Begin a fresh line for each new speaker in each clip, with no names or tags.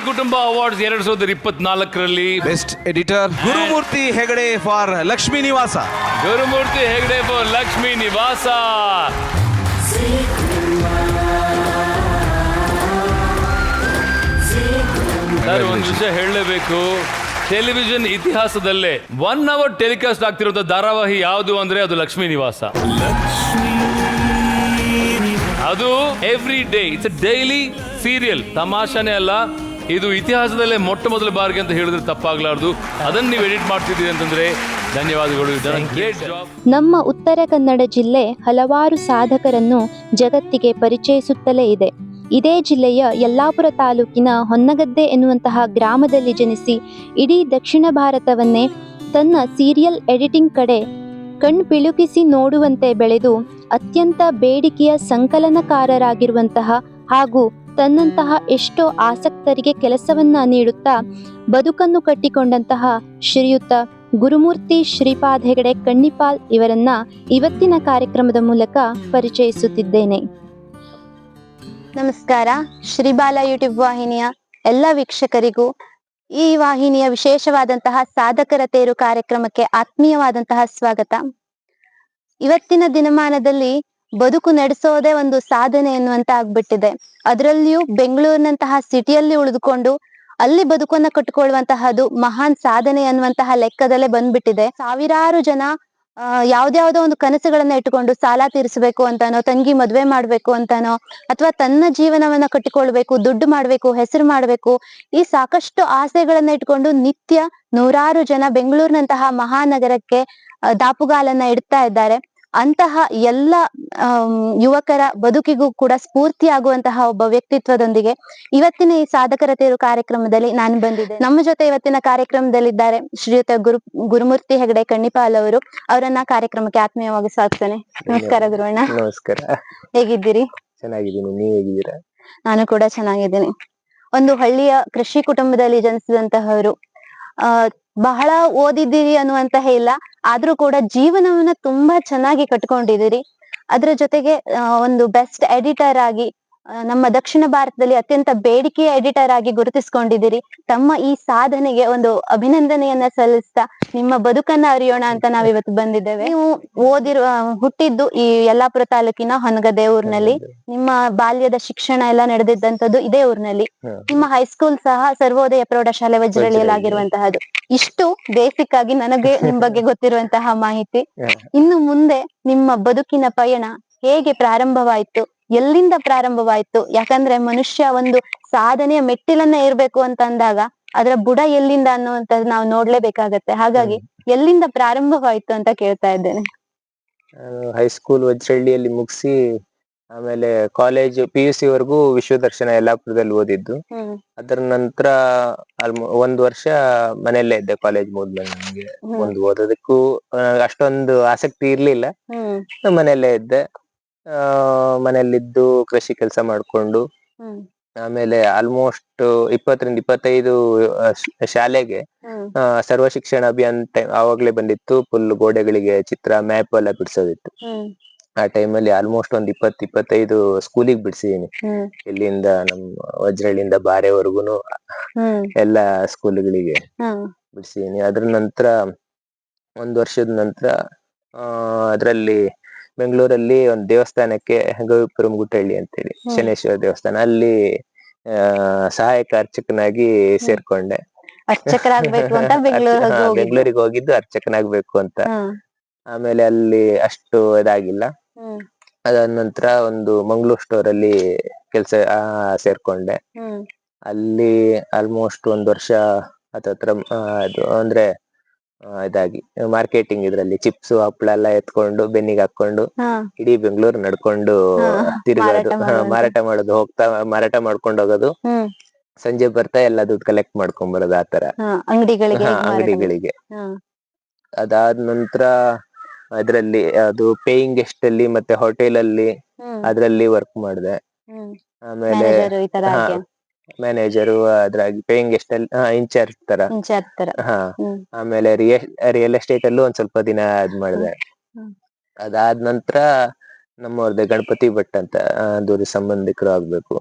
ಕುಟುಂಬ ಅವಾರ್ಡ್ಸ್ 2024ರಲ್ಲಿ
best editor Gurumurthy Hegde for Lakshmi Nivasa.
Gurumurthy Hegde for Lakshmi ನಿವಾಸ. ಸರ್, ಒಂದು ವಿಷಯ ಹೇಳಲೇಬೇಕು. ಟೆಲಿವಿಷನ್ ಇತಿಹಾಸದಲ್ಲೇ 1 hour ಟೆಲಿಕಾಸ್ಟ್ ಆಗ್ತಿರೋ ಧಾರಾವಾಹಿ ಯಾವುದು ಅಂದ್ರೆ ಅದು ಲಕ್ಷ್ಮೀ ನಿವಾಸ. ಅದು every day, it's a daily serial. ತಮಾಷೆನೇ ಅಲ್ಲ, ಇದು ಇತಿಹಾಸದಲ್ಲೇ ಮೊಟ್ಟ ಮೊದಲ ಬಾರಿಗೆ ಅಂತ ಹೇಳಿದ್ರೆ ತಪ್ಪಾಗ್ಲಾರ್ದು. ಅದನ್ನ ನೀವು ಎಡಿಟ್ ಮಾಡ್ತಿದ್ದೀರಿ ಅಂತಂದ್ರೆ ಧನ್ಯವಾದಗಳು. Great job.
ನಮ್ಮ ಉತ್ತರ ಕನ್ನಡ ಜಿಲ್ಲೆ ಹಲವಾರು ಸಾಧಕರನ್ನು ಜಗತ್ತಿಗೆ ಪರಿಚಯಿಸುತ್ತಲೇ ಇದೆ. ಇದೇ ಜಿಲ್ಲೆಯ ಯಲ್ಲಾಪುರ ತಾಲೂಕಿನ ಹೊನ್ನಗದ್ದೆ ಎನ್ನುವಂತಹ ಗ್ರಾಮದಲ್ಲಿ ಜನಿಸಿ ಇಡೀ ದಕ್ಷಿಣ ಭಾರತವನ್ನೇ ತನ್ನ ಸೀರಿಯಲ್ ಎಡಿಟಿಂಗ್ ಕಡೆ ಕಣ್ಪಿಳುಕಿಸಿ ನೋಡುವಂತೆ ಬೆಳೆದು ಅತ್ಯಂತ ಬೇಡಿಕೆಯ ಸಂಕಲನಕಾರರಾಗಿರುವಂತಹ ಹಾಗೂ ತನ್ನಂತಹ ಎಷ್ಟೋ ಆಸಕ್ತರಿಗೆ ಕೆಲಸವನ್ನ ನೀಡುತ್ತಾ ಬದುಕನ್ನು ಕಟ್ಟಿಕೊಂಡಂತಹ ಶ್ರೀಯುತ ಗುರುಮೂರ್ತಿ ಶ್ರೀಪಾದ್ ಹೆಗಡೆ ಕಣ್ಣಿಪಾಲ್ ಇವರನ್ನ ಇವತ್ತಿನ ಕಾರ್ಯಕ್ರಮದ ಮೂಲಕ ಪರಿಚಯಿಸುತ್ತಿದ್ದೇನೆ. ನಮಸ್ಕಾರ. ಶ್ರೀಬಾಲ ಯೂಟ್ಯೂಬ್ ವಾಹಿನಿಯ ಎಲ್ಲ ವೀಕ್ಷಕರಿಗೂ ಈ ವಾಹಿನಿಯ ವಿಶೇಷವಾದಂತಹ ಸಾಧಕರ ತೇರು ಕಾರ್ಯಕ್ರಮಕ್ಕೆ ಆತ್ಮೀಯವಾದಂತಹ ಸ್ವಾಗತ. ಇವತ್ತಿನ ದಿನಮಾನದಲ್ಲಿ ಬದುಕು ನಡೆಸೋದೇ ಒಂದು ಸಾಧನೆ ಎನ್ನುವಂತ ಆಗ್ಬಿಟ್ಟಿದೆ. ಅದರಲ್ಲಿಯೂ ಬೆಂಗಳೂರಿನಂತಹ ಸಿಟಿಯಲ್ಲಿ ಉಳಿದುಕೊಂಡು ಅಲ್ಲಿ ಬದುಕನ್ನ ಕಟ್ಟಿಕೊಳ್ಳುವಂತಹದ್ದು ಮಹಾನ್ ಸಾಧನೆ ಅನ್ನುವಂತಹ ಲೆಕ್ಕದಲ್ಲೇ ಬಂದ್ಬಿಟ್ಟಿದೆ. ಸಾವಿರಾರು ಜನ ಯಾವ್ದ್ಯಾವ್ದೋ ಒಂದು ಕನಸುಗಳನ್ನ ಇಟ್ಟುಕೊಂಡು ಸಾಲ ತೀರಿಸಬೇಕು ಅಂತಾನೋ, ತಂಗಿ ಮದ್ವೆ ಮಾಡ್ಬೇಕು ಅಂತಾನೋ, ಅಥವಾ ತನ್ನ ಜೀವನವನ್ನ ಕಟ್ಟಿಕೊಳ್ಬೇಕು, ದುಡ್ಡು ಮಾಡ್ಬೇಕು, ಹೆಸರು ಮಾಡ್ಬೇಕು, ಈ ಸಾಕಷ್ಟು ಆಸೆಗಳನ್ನ ಇಟ್ಕೊಂಡು ನಿತ್ಯ ನೂರಾರು ಜನ ಬೆಂಗಳೂರಿನಂತಹ ಮಹಾನಗರಕ್ಕೆ ದಾಪುಗಾಲನ್ನ ಇಡ್ತಾ ಇದ್ದಾರೆ. ಅಂತಹ ಎಲ್ಲ ಯುವಕರ ಬದುಕಿಗೂ ಕೂಡ ಸ್ಫೂರ್ತಿಯಾಗುವಂತಹ ಒಬ್ಬ ವ್ಯಕ್ತಿತ್ವದೊಂದಿಗೆ ಇವತ್ತಿನ ಈ ಸಾಧಕರ ತೇರು ಕಾರ್ಯಕ್ರಮದಲ್ಲಿ ನಾನು ಬಂದಿದ್ದೆ. ನಮ್ಮ ಜೊತೆ ಇವತ್ತಿನ ಕಾರ್ಯಕ್ರಮದಲ್ಲಿದ್ದಾರೆ ಶ್ರೀಯುತ ಗುರುಮೂರ್ತಿ ಹೆಗಡೆ ಕಣ್ಣಿಪಾಲ್ ಅವರು. ಅವರನ್ನ ಕಾರ್ಯಕ್ರಮಕ್ಕೆ ಆತ್ಮೀಯವಾಗಿ ಸ್ವಾಗತಿಸ್ತೇನೆ. ನಮಸ್ಕಾರ ಗುರುವಣ್ಣ.
ನಮಸ್ಕಾರ.
ಹೇಗಿದ್ದೀರಿ?
ಚೆನ್ನಾಗಿದ್ದೀನಿ, ನೀವ್ ಹೇಗಿದ್ದೀರಾ?
ನಾನು ಕೂಡ ಚೆನ್ನಾಗಿದ್ದೀನಿ. ಒಂದು ಹಳ್ಳಿಯ ಕೃಷಿ ಕುಟುಂಬದಲ್ಲಿ ಜನಿಸಿದಂತಹವರು. ಬಹಳ ಓದಿದ್ದೀರಿ ಅನ್ನುವಂತಹ ಇಲ್ಲ, ಆದ್ರೂ ಕೂಡ ಜೀವನವನ್ನ ತುಂಬಾ ಚೆನ್ನಾಗಿ ಕಟ್ಕೊಂಡಿದ್ದೀರಿ. ಅದ್ರ ಜೊತೆಗೆ ಒಂದು ಬೆಸ್ಟ್ ಎಡಿಟರ್ ಆಗಿ ನಮ್ಮ ದಕ್ಷಿಣ ಭಾರತದಲ್ಲಿ ಅತ್ಯಂತ ಬೇಡಿಕೆಯ ಎಡಿಟರ್ ಆಗಿ ಗುರುತಿಸ್ಕೊಂಡಿದ್ದೀರಿ. ತಮ್ಮ ಈ ಸಾಧನೆಗೆ ಒಂದು ಅಭಿನಂದನೆಯನ್ನ ಸಲ್ಲಿಸ್ತಾ ನಿಮ್ಮ ಬದುಕನ್ನ ಅರಿಯೋಣ ಅಂತ ನಾವಿವತ್ತು ಬಂದಿದ್ದೇವೆ. ನೀವು ಹುಟ್ಟಿದ್ದು ಈ ಯಲ್ಲಾಪುರ ತಾಲೂಕಿನ ಹೊನ್ನಗದ್ದೆ ಊರಿನಲ್ಲಿ. ನಿಮ್ಮ ಬಾಲ್ಯದ ಶಿಕ್ಷಣ ಎಲ್ಲ ನಡೆದಿದ್ದಂಥದ್ದು ಇದೇ ಊರಿನಲ್ಲಿ. ನಿಮ್ಮ ಹೈಸ್ಕೂಲ್ ಸಹ ಸರ್ವೋದಯ ಪ್ರೌಢಶಾಲೆ ವಜ್ರಳ್ಳಿಯಲ್ಲಿ ಆಗಿರುವಂತಹದ್ದು. ಇಷ್ಟು ಬೇಸಿಕ್ ಆಗಿ ನನಗೆ ನಿಮ್ ಬಗ್ಗೆ ಗೊತ್ತಿರುವಂತಹ ಮಾಹಿತಿ. ಇನ್ನು ಮುಂದೆ ನಿಮ್ಮ ಬದುಕಿನ ಪಯಣ ಹೇಗೆ ಪ್ರಾರಂಭವಾಯ್ತು, ಎಲ್ಲಿಂದ ಪ್ರಾರಂಭವಾಯ್ತು? ಯಾಕಂದ್ರೆ ಮನುಷ್ಯ ಒಂದು ಸಾಧನೆಯ ಮೆಟ್ಟಿಲನ್ನ ಏರ್ಬೇಕು ಅಂತ ಅಂದಾಗ ಅದರ ಬುಡ ಎಲ್ಲಿಂದ ಅನ್ನುವಂಥದ್ದು ನಾವು ನೋಡ್ಲೇಬೇಕಾಗತ್ತೆ. ಹಾಗಾಗಿ ಎಲ್ಲಿಂದ ಪ್ರಾರಂಭವಾಯ್ತು ಅಂತ ಕೇಳ್ತಾ ಇದ್ದೇನೆ.
ಹೈಸ್ಕೂಲ್ ವಜ್ರಹಳ್ಳಿಯಲ್ಲಿ ಮುಗಿಸಿ ಆಮೇಲೆ ಕಾಲೇಜ್ PUC ವರ್ಗೂ ವಿಶ್ವದರ್ಶನ ಯಲ್ಲಾಪುರದಲ್ಲಿ ಓದಿದ್ದು. ಅದರ ನಂತರ 1 ವರ್ಷ ಮನೆಯಲ್ಲೇ ಇದ್ದೆ. ಕಾಲೇಜ್ ಮುಗಿದ್ಮೇಲೆ ನಂಗೆ ಒಂದು ಓದೋದಕ್ಕೂ ಅಷ್ಟೊಂದು ಆಸಕ್ತಿ ಇರ್ಲಿಲ್ಲ, ಮನೆಯಲ್ಲೇ ಇದ್ದೆ. ಮನೆಯಲ್ಲಿದ್ದು ಕೃಷಿ ಕೆಲಸ ಮಾಡ್ಕೊಂಡು ಆಮೇಲೆ ಆಲ್ಮೋಸ್ಟ್ 20-25 ಶಾಲೆಗೆ ಸರ್ವ ಶಿಕ್ಷಣ ಅಭಿಯಾನ ಆವಾಗ್ಲೇ ಬಂದಿತ್ತು. ಫುಲ್ ಗೋಡೆಗಳಿಗೆ ಚಿತ್ರ, ಮ್ಯಾಪ್ ಎಲ್ಲ ಬಿಡ್ಸೋದಿತ್ತು. ಆ ಟೈಮಲ್ಲಿ ಆಲ್ಮೋಸ್ಟ್ ಒಂದ್ 20-25 ಸ್ಕೂಲಿಗೆ ಬಿಡ್ಸಿದೀನಿ. ಇಲ್ಲಿಂದ ನಮ್ ವಜ್ರಹಳ್ಳಿಯಿಂದ ಬಾರೆವರೆಗೂನು ಎಲ್ಲಾ ಸ್ಕೂಲ್ಗಳಿಗೆ ಬಿಡ್ಸಿದೀನಿ. ಅದ್ರ ನಂತರ 1 ವರ್ಷದ ನಂತರ ಅದ್ರಲ್ಲಿ ಬೆಂಗಳೂರಲ್ಲಿ ಒಂದು ದೇವಸ್ಥಾನಕ್ಕೆ, ಗವಿಪುರಂ ಗುಟ್ಟಹಳ್ಳಿ ಅಂತೇಳಿ ಶನೇಶ್ವರ ದೇವಸ್ಥಾನ, ಅಲ್ಲಿ ಸಹಾಯಕ ಅರ್ಚಕನಾಗಿ ಸೇರ್ಕೊಂಡೆ.
ಅರ್ಚಕರಾಗ್ಬೇಕು ಅಂತ
ಬೆಂಗಳೂರಿಗೆ ಹೋಗಿದ್ದು ಅರ್ಚಕನಾಗ್ಬೇಕು ಅಂತ. ಆಮೇಲೆ ಅಲ್ಲಿ ಅಷ್ಟು ಇದಾಗಿಲ್ಲ. ಅದಾದ ನಂತರ ಒಂದು ಮಂಗಳೂರು ಸ್ಟೋರ್ ಅಲ್ಲಿ ಕೆಲ್ಸ ಸೇರ್ಕೊಂಡೆ. ಅಲ್ಲಿ ಆಲ್ಮೋಸ್ಟ್ 1 ವರ್ಷ ಹತ್ತತ್ರ ಅದು ಅಂದ್ರೆ ಇದಾಗಿ ಮಾರ್ಕೆಟಿಂಗ್, ಇದ್ರಲ್ಲಿ ಚಿಪ್ಸ್ ಹಪ್ಪಳ ಎಲ್ಲ ಎತ್ಕೊಂಡು ಬೆನ್ನಿಗೆ ಹಾಕೊಂಡು ಇಡೀ ಬೆಂಗಳೂರು ನಡ್ಕೊಂಡು ತಿರುಗೋದು, ಮಾರಾಟ ಮಾಡೋದು, ಹೋಗ್ತಾ ಮಾರಾಟ ಮಾಡ್ಕೊಂಡು ಹೋಗೋದು, ಸಂಜೆ ಬರ್ತಾ ಎಲ್ಲ ದುಡ್ಡು ಕಲೆಕ್ಟ್ ಮಾಡ್ಕೊಂಡ್ ಬರೋದು, ಆತರ ಅಂಗಡಿಗಳಿಗೆ. ಅದಾದ ನಂತರ ಅದ್ರಲ್ಲಿ ಅದು ಪೇಯಿಂಗ್ ಗೆಸ್ಟ್ ಅಲ್ಲಿ ಮತ್ತೆ ಹೋಟೆಲ್ ಅಲ್ಲಿ ಅದ್ರಲ್ಲಿ ವರ್ಕ್ ಮಾಡಿದೆ. ಆಮೇಲೆ ಮ್ಯಾನೇಜರು, ಅದ್ರಾಗಿ ಪೇಯಿಂಗ್ ಗೆಸ್ಟ್ ಅಲ್ಲಿ ಇನ್ಚಾರ್ಜ್ ತರ. ಆಮೇಲೆ ರಿಯಲ್ ಎಸ್ಟೇಟ್ ಅಲ್ಲೂ ಒಂದ್ ಸ್ವಲ್ಪ ದಿನ ಅದ್ ಮಾಡಿದೆ. ಅದಾದ ನಂತರ ನಮ್ಮವ್ರದ್ದೇ ಗಣಪತಿ ಭಟ್ ಅಂತ ದೂರ ಸಂಬಂಧಿಕರು ಆಗ್ಬೇಕು.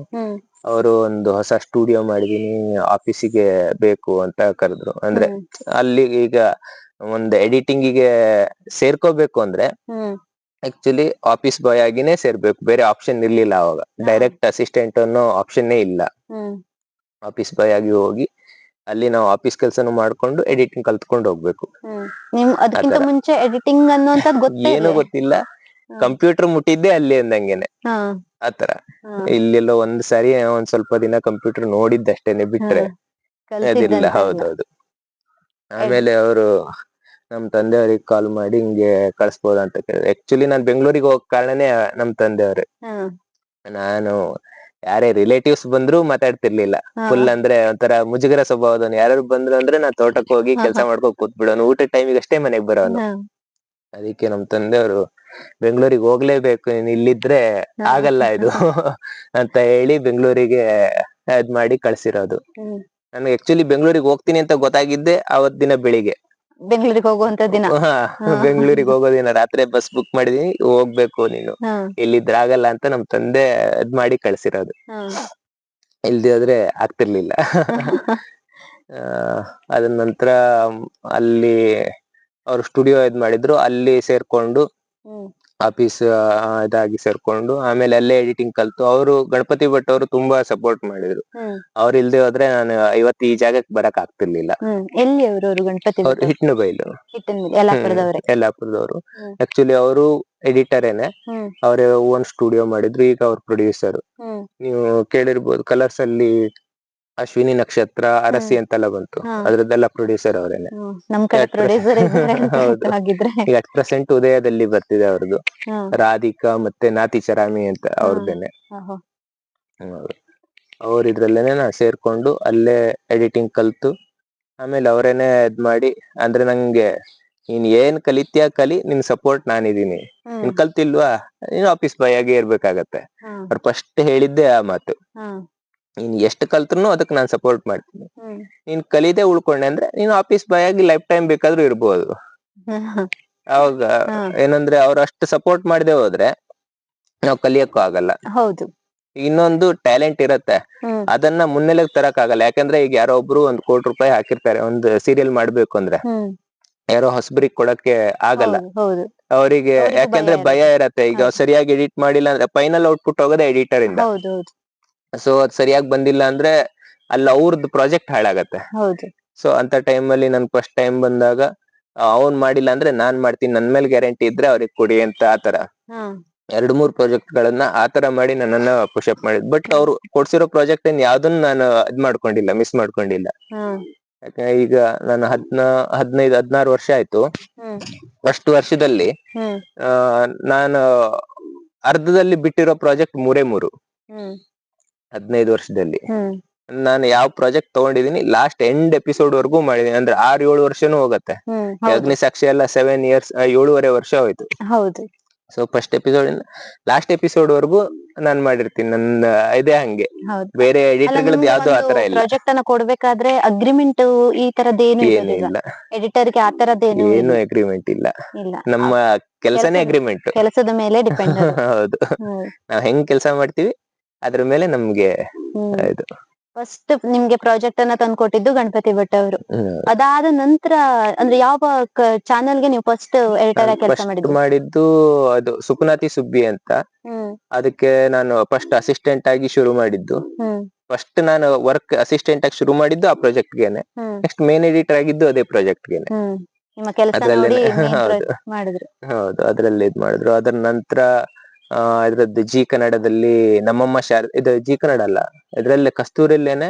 ಅವರು ಒಂದು ಹೊಸ ಸ್ಟುಡಿಯೋ ಮಾಡಿದೀನಿ, ಆಫೀಸಿಗೆ ಬೇಕು ಅಂತ ಕರೆದ್ರು. ಅಂದ್ರೆ ಅಲ್ಲಿ ಈಗ ಒಂದು ಎಡಿಟಿಂಗಿಗೆ ಸೇರ್ಕೋಬೇಕು ಅಂದ್ರೆ ಆಕ್ಚುಲಿ ಆಫೀಸ್ ಬಾಯ್ ಆಗಿನೇ ಸೇರ್ಬೇಕು, ಬೇರೆ ಆಪ್ಷನ್ ಇರ್ಲಿಲ್ಲ ಅವಾಗ. ಡೈರೆಕ್ಟ್ ಅಸಿಸ್ಟೆಂಟ್ ಅನ್ನೋ ಆಪ್ಷನ್ನೇ ಇಲ್ಲ. ಆಫೀಸ್ ಬಾಯ್ ಆಗಿ ಹೋಗಿ ಅಲ್ಲಿ ನಾವು ಆಫೀಸ್ ಕೆಲಸನೂ ಮಾಡ್ಕೊಂಡು ಎಡಿಟಿಂಗ್ ಕಲ್ತ್ಕೊಂಡು ಹೋಗ್ಬೇಕು.
ಅದಕ್ಕಿಂತ ಮುಂಚೆ ಎಡಿಟಿಂಗ್ ಅನ್ನುವಂಥದ್ದು
ಏನು ಗೊತ್ತಿಲ್ಲ, ಕಂಪ್ಯೂಟರ್ ಮುಟ್ಟಿದ್ದೆ ಅಲ್ಲಿ ಅಂದಂಗೆನೆ ಆತರ. ಇಲ್ಲೆಲ್ಲ ಒಂದ್ ಸಾರಿ ಒಂದ್ ಸ್ವಲ್ಪ ದಿನ ಕಂಪ್ಯೂಟರ್ ನೋಡಿದ್ದಷ್ಟೇನೆ, ಬಿಟ್ರೆ ಅದಿಲ್ಲ. ಹೌದೌದು. ಆಮೇಲೆ ಅವರು ನಮ್ ತಂದೆಯವ್ರಿಗೆ ಕಾಲ್ ಮಾಡಿ ಹಿಂಗೆ ಕಳ್ಸ್ಬೋದ ಅಂತ ಕೇಳಿದ್ರು. ಆಕ್ಚುಲಿ ನಾನ್ ಬೆಂಗಳೂರಿಗೆ ಹೋಗಕ್ ಕಾರಣನೇ ನಮ್ ತಂದೆಯವ್ರೆ. ನಾನು ಯಾರೇ ರಿಲೇಟಿವ್ಸ್ ಬಂದ್ರು ಮಾತಾಡ್ತಿರ್ಲಿಲ್ಲ. ಫುಲ್ ಅಂದ್ರೆ ಒಂಥರ ಮುಜುಗರ ಸ್ವಭಾವದವನು. ಯಾರು ಬಂದ್ರು ಅಂದ್ರೆ ನಾನ್ ತೋಟಕ್ಕೆ ಹೋಗಿ ಕೆಲಸ ಮಾಡ್ಕೊ ಕೂತ್ಬಿಡೋನು, ಊಟದ ಟೈಮಿಗೆ ಅಷ್ಟೇ ಮನೆಗ್ ಬರೋನು. ಅದಕ್ಕೆ ನಮ್ ತಂದೆಯವರು ಬೆಂಗಳೂರಿಗೆ ಹೋಗ್ಲೇಬೇಕು, ನೀನ್ ಇಲ್ಲಿದ್ರೆ ಆಗಲ್ಲ ಇದು ಅಂತ ಹೇಳಿ ಬೆಂಗಳೂರಿಗೆ ಅದ್ ಮಾಡಿ ಕಳ್ಸಿರೋದು. ನನ್ಗೆ ಆಕ್ಚುಲಿ ಬೆಂಗಳೂರಿಗೆ ಹೋಗ್ತೀನಿ ಅಂತ ಗೊತ್ತಾಗಿದ್ದೆ ಅವತ್ ದಿನ ಬೆಳಿಗ್ಗೆ.
ಬೆಂಗಳೂರಿಗೆ ಹೋಗುವಂತ ದಿನ.
ಬೆಂಗಳೂರಿಗೆ ಹೋಗೋ ದಿನ ರಾತ್ರಿ ಬಸ್ ಬುಕ್ ಮಾಡಿದೀನಿ, ಹೋಗ್ಬೇಕು ನೀನು, ಇಲ್ಲಿದ್ರೆ ಆಗಲ್ಲ ಅಂತ ನಮ್ ತಂದೆ ಅದ್ ಮಾಡಿ ಕಳ್ಸಿರೋದು. ಇಲ್ದೇ ಹೋದ್ರೆ ಆಗ್ತಿರ್ಲಿಲ್ಲ. ಅದ ನಂತರ ಅಲ್ಲಿ ಅವ್ರು ಸ್ಟುಡಿಯೋ ಇದ್ ಮಾಡಿದ್ರು, ಅಲ್ಲಿ ಸೇರ್ಕೊಂಡು ಆಫೀಸ್ ಇದಾಗಿ ಸೇರ್ಕೊಂಡು ಆಮೇಲೆ ಅಲ್ಲೇ ಎಡಿಟಿಂಗ್ ಕಲ್ತು. ಅವರು ಗಣಪತಿ ಭಟ್ ಅವರು ತುಂಬಾ ಸಪೋರ್ಟ್ ಮಾಡಿದ್ರು. ಅವ್ರು ಇಲ್ದೇ ಹೋದ್ರೆ ನಾನು ಇವತ್ತು ಈ ಜಾಗಕ್ಕೆ ಬರಕ್ ಆಗ್ತಿರ್ಲಿಲ್ಲ.
ಎಲ್ಲಿ ಅವರು ಗಣಪತಿ
ಅವ್ರು ಹಿಟ್ನಬೈಲು, ಯಲ್ಲಾಪುರದವರು. ಆಕ್ಚುಲಿ ಅವರು ಎಡಿಟರೇನೆ, ಅವರೇ ಓನ್ ಸ್ಟುಡಿಯೋ ಮಾಡಿದ್ರು. ಈಗ ಅವ್ರ ಪ್ರೊಡ್ಯೂಸರ್. ನೀವು ಕೇಳಿರ್ಬೋದು, ಕಲರ್ಸ್ ಅಲ್ಲಿ ಅಶ್ವಿನಿ ನಕ್ಷತ್ರ, ಅರಸಿ ಅಂತೆಲ್ಲ ಬಂತು, ಅದ್ರದ್ದೆಲ್ಲ ಪ್ರೊಡ್ಯೂಸರ್ ಅವರೇನೆ. ಹೌದು. ಈಗ ಅಟ್ ಪ್ರೆಸೆಂಟ್ ಉದಯದಲ್ಲಿ ಬರ್ತಿದೆ ಅವ್ರದ್ದು, ರಾಧಿಕಾ ಮತ್ತೆ ನಾತಿ ಚರಾಮಿ ಅಂತ ಅವ್ರದ್ದೇನೆ. ಅವ್ರ ಇದ್ರಲ್ಲೇನೆ ನಾ ಸೇರ್ಕೊಂಡು ಅಲ್ಲೇ ಎಡಿಟಿಂಗ್ ಕಲ್ತು ಆಮೇಲೆ ಅವರೇನೆ ಇದ್ ಮಾಡಿ, ಅಂದ್ರೆ ನಂಗೆ ನೀನ್ ಏನ್ ಕಲಿತ್ಯಾ ಕಲಿ, ನಿನ್ ಸಪೋರ್ಟ್ ನಾನಿದೀನಿ, ನೀನ್ ಕಲ್ತಿಲ್ವಾ ನೀನ್ ಆಫೀಸ್ ಬಾಯ್ ಆಗಿ ಇರ್ಬೇಕಾಗತ್ತೆ. ಅವ್ರು ಫಸ್ಟ್ ಹೇಳಿದ್ದೆ ಆ ಮಾತು, ನೀನ್ ಎಷ್ಟು ಕಲ್ತ್ರು ಅದಕ್ಕೆ ನಾನ್ ಸಪೋರ್ಟ್ ಮಾಡ್ತೀನಿ. ನೀನ್ ಕಲಿದೆ ಉಳ್ಕೊಂಡೆ ಅಂದ್ರೆ ನೀನ್ ಆಫೀಸ್ ಬಾಯ್ ಆಗಿ ಲೈಫ್ ಟೈಮ್ ಬೇಕಾದ್ರೂ ಇರ್ಬೋದು. ಅವಾಗ ಏನಂದ್ರೆ ಅವ್ರು ಅಷ್ಟು ಸಪೋರ್ಟ್ ಮಾಡದೆ ಹೋದ್ರೆ ನಾವ್ ಕಲಿಯಕ್ಕೂ ಆಗಲ್ಲ.
ಹೌದು.
ಇನ್ನೊಂದು ಟ್ಯಾಲೆಂಟ್ ಇರತ್ತೆ, ಅದನ್ನ ಮುನ್ನೆಲೆಗ್ ತರಕ್ ಆಗಲ್ಲ. ಯಾಕಂದ್ರೆ ಈಗ ಯಾರೋ ಒಬ್ರು ₹1 ಕೋಟಿ ಹಾಕಿರ್ತಾರೆ ಒಂದು ಸೀರಿಯಲ್ ಮಾಡ್ಬೇಕು ಅಂದ್ರೆ, ಯಾರೋ ಹೊಸಬ್ರಿಗೆ ಕೊಡಕ್ಕೆ ಆಗಲ್ಲ ಅವರಿಗೆ, ಯಾಕಂದ್ರೆ ಭಯ ಇರತ್ತೆ. ಈಗ ಸರಿಯಾಗಿ ಎಡಿಟ್ ಮಾಡಿಲ್ಲ ಅಂದ್ರೆ ಫೈನಲ್ ಔಟ್ಪುಟ್ ಹೋಗೋದೇ ಎಡಿಟರ್ ಇಂದ. ಸೊ ಅದ್ ಸರಿಯಾಗಿ ಬಂದಿಲ್ಲ ಅಂದ್ರೆ ಅಲ್ಲಿ ಅವ್ರದ್ದು ಪ್ರಾಜೆಕ್ಟ್ ಹಾಳಾಗತ್ತೆ. ಸೊ ಅಂತ ಟೈಮ್ ಅಲ್ಲಿ ನನ್ ಫಸ್ಟ್ ಟೈಮ್ ಬಂದಾಗ ಅವ್ನ್ ಮಾಡಿಲ್ಲ ಅಂದ್ರೆ ನಾನ್ ಮಾಡ್ತೀನಿ, ನನ್ ಮೇಲೆ ಗ್ಯಾರಂಟಿ ಇದ್ರೆ ಅವ್ರಿಗೆ ಕೊಡಿ ಅಂತ. ಆತರ 2-3 ಪ್ರಾಜೆಕ್ಟ್ ಗಳನ್ನ ಆತರ ಮಾಡಿ ನನ್ನನ್ನ ಪುಷಪ್ ಮಾಡಿದ್. ಬಟ್ ಅವ್ರು ಕೊಡ್ಸಿರೋ ಪ್ರಾಜೆಕ್ಟ್ ಏನ್ ಯಾವ್ದನ್ನ ನಾನು ಇದ್ ಮಾಡ್ಕೊಂಡಿಲ್ಲ, ಮಿಸ್ ಮಾಡ್ಕೊಂಡಿಲ್ಲ. ಯಾಕಂದ್ರೆ ಈಗ ನಾನು 15-16 ವರ್ಷ ಆಯ್ತು. ಅಷ್ಟು ವರ್ಷದಲ್ಲಿ ನಾನು ಅರ್ಧದಲ್ಲಿ ಬಿಟ್ಟಿರೋ ಪ್ರಾಜೆಕ್ಟ್ 3 15 ವರ್ಷದಲ್ಲಿ. ನಾನು ಯಾವ ಪ್ರಾಜೆಕ್ಟ್ ತಗೊಂಡಿದೀನಿ ಲಾಸ್ಟ್ ಎಂಡ್ ಎಪಿಸೋಡ್ ವರ್ಗೂ ಮಾಡಿದೀನಿ. ಅಂದ್ರೆ 6-7 ವರ್ಷನೂ ಹೋಗತ್ತೆ. ಅಗ್ನಿ ಸಾಕ್ಷಿ ಎಲ್ಲ 7 years 7.5 ವರ್ಷ ಹೋಯ್ತು. ಸೊ ಫಸ್ಟ್ ಎಪಿಸೋಡ್ ಇಂದ ಲಾಸ್ಟ್ ಎಪಿಸೋಡ್ ವರ್ಗೂ ನಾನ್ ಮಾಡಿರ್ತೀನಿ. ನನ್ನ ಇದೇ ಹಂಗೆ, ಬೇರೆ ಎಡಿಟರ್ ಗಳದ್ದು ಯಾವ್ದು ಆತರ ಇಲ್ಲ.
ಪ್ರಾಜೆಕ್ಟ್ ಅನ್ನ ಕೊಡ್ಬೇಕಾದ್ರೆ ಅಗ್ರಿಮೆಂಟ್ ಈ ತರದ್ದೇನು
ಇಲ್ಲ,
ಎಡಿಟರ್ ಗೆ ಆತರದ್ದೇನು
ಏನು ಅಗ್ರಿಮೆಂಟ್ ಇಲ್ಲ. ನಮ್ಮ ಕೆಲಸನೇ ಅಗ್ರಿಮೆಂಟ್,
ಕೆಲಸದ ಮೇಲೆ ಡಿಪೆಂಡ್.
ಹೌದು, ನಾವ್ ಹೆಂಗ್ ಕೆಲಸ ಮಾಡ್ತೀವಿ ಅದ್ರ ಮೇಲೆ ನಮ್ಗೆ ಇದು.
ಫಸ್ಟ್ ನಿಮ್ಗೆ ಪ್ರಾಜೆಕ್ಟ್ ಅನ್ನ ತಂದ್ಕೊಟ್ಟಿದ್ದು ಗಣಪತಿ ಭಟ್ ಅವರು. ಅದಾದ ನಂತರ ಅಂದ್ರೆ ಯಾವ ಚಾನೆಲ್ ಗೆ ನೀವು ಫಸ್ಟ್ ಎಡಿಟರ್ ಆಗಿ ಕೆಲಸ
ಮಾಡಿದ್ದು? ಅದು ಸುಕುನಾತಿ ಸುಬ್ಬಿ ಅಂತ. ಅದಕ್ಕೆ ನಾನು ಫಸ್ಟ್ ಅಸಿಸ್ಟೆಂಟ್ ಆಗಿ ಶುರು ಮಾಡಿದ್ದು. ಫಸ್ಟ್ ನಾನು ವರ್ಕ್ ಅಸಿಸ್ಟೆಂಟ್ ಆಗಿ ಶುರು ಮಾಡಿದ್ದು ಆ ಪ್ರಾಜೆಕ್ಟ್ ಗೆನೆ. ನೆಕ್ಸ್ಟ್ ಮೇನ್ ಎಡಿಟರ್ ಆಗಿದ್ದು ಅದೇ ಪ್ರಾಜೆಕ್ಟ್ ಗೆನೆ. ಹೌದು, ಅದ್ರಲ್ಲಿ ಇದ್ ಮಾಡಿದ್ರು. ಅದ್ರ ನಂತರ ಇದ್ರದ್ದು ಜಿ ಕನ್ನಡದಲ್ಲಿ ನಮ್ಮಮ್ಮ ಇದು ಜಿ ಕನ್ನಡ ಅಲ್ಲ, ಇದ್ರಲ್ಲಿ ಕಸ್ತೂರಲ್ಲೇನೆ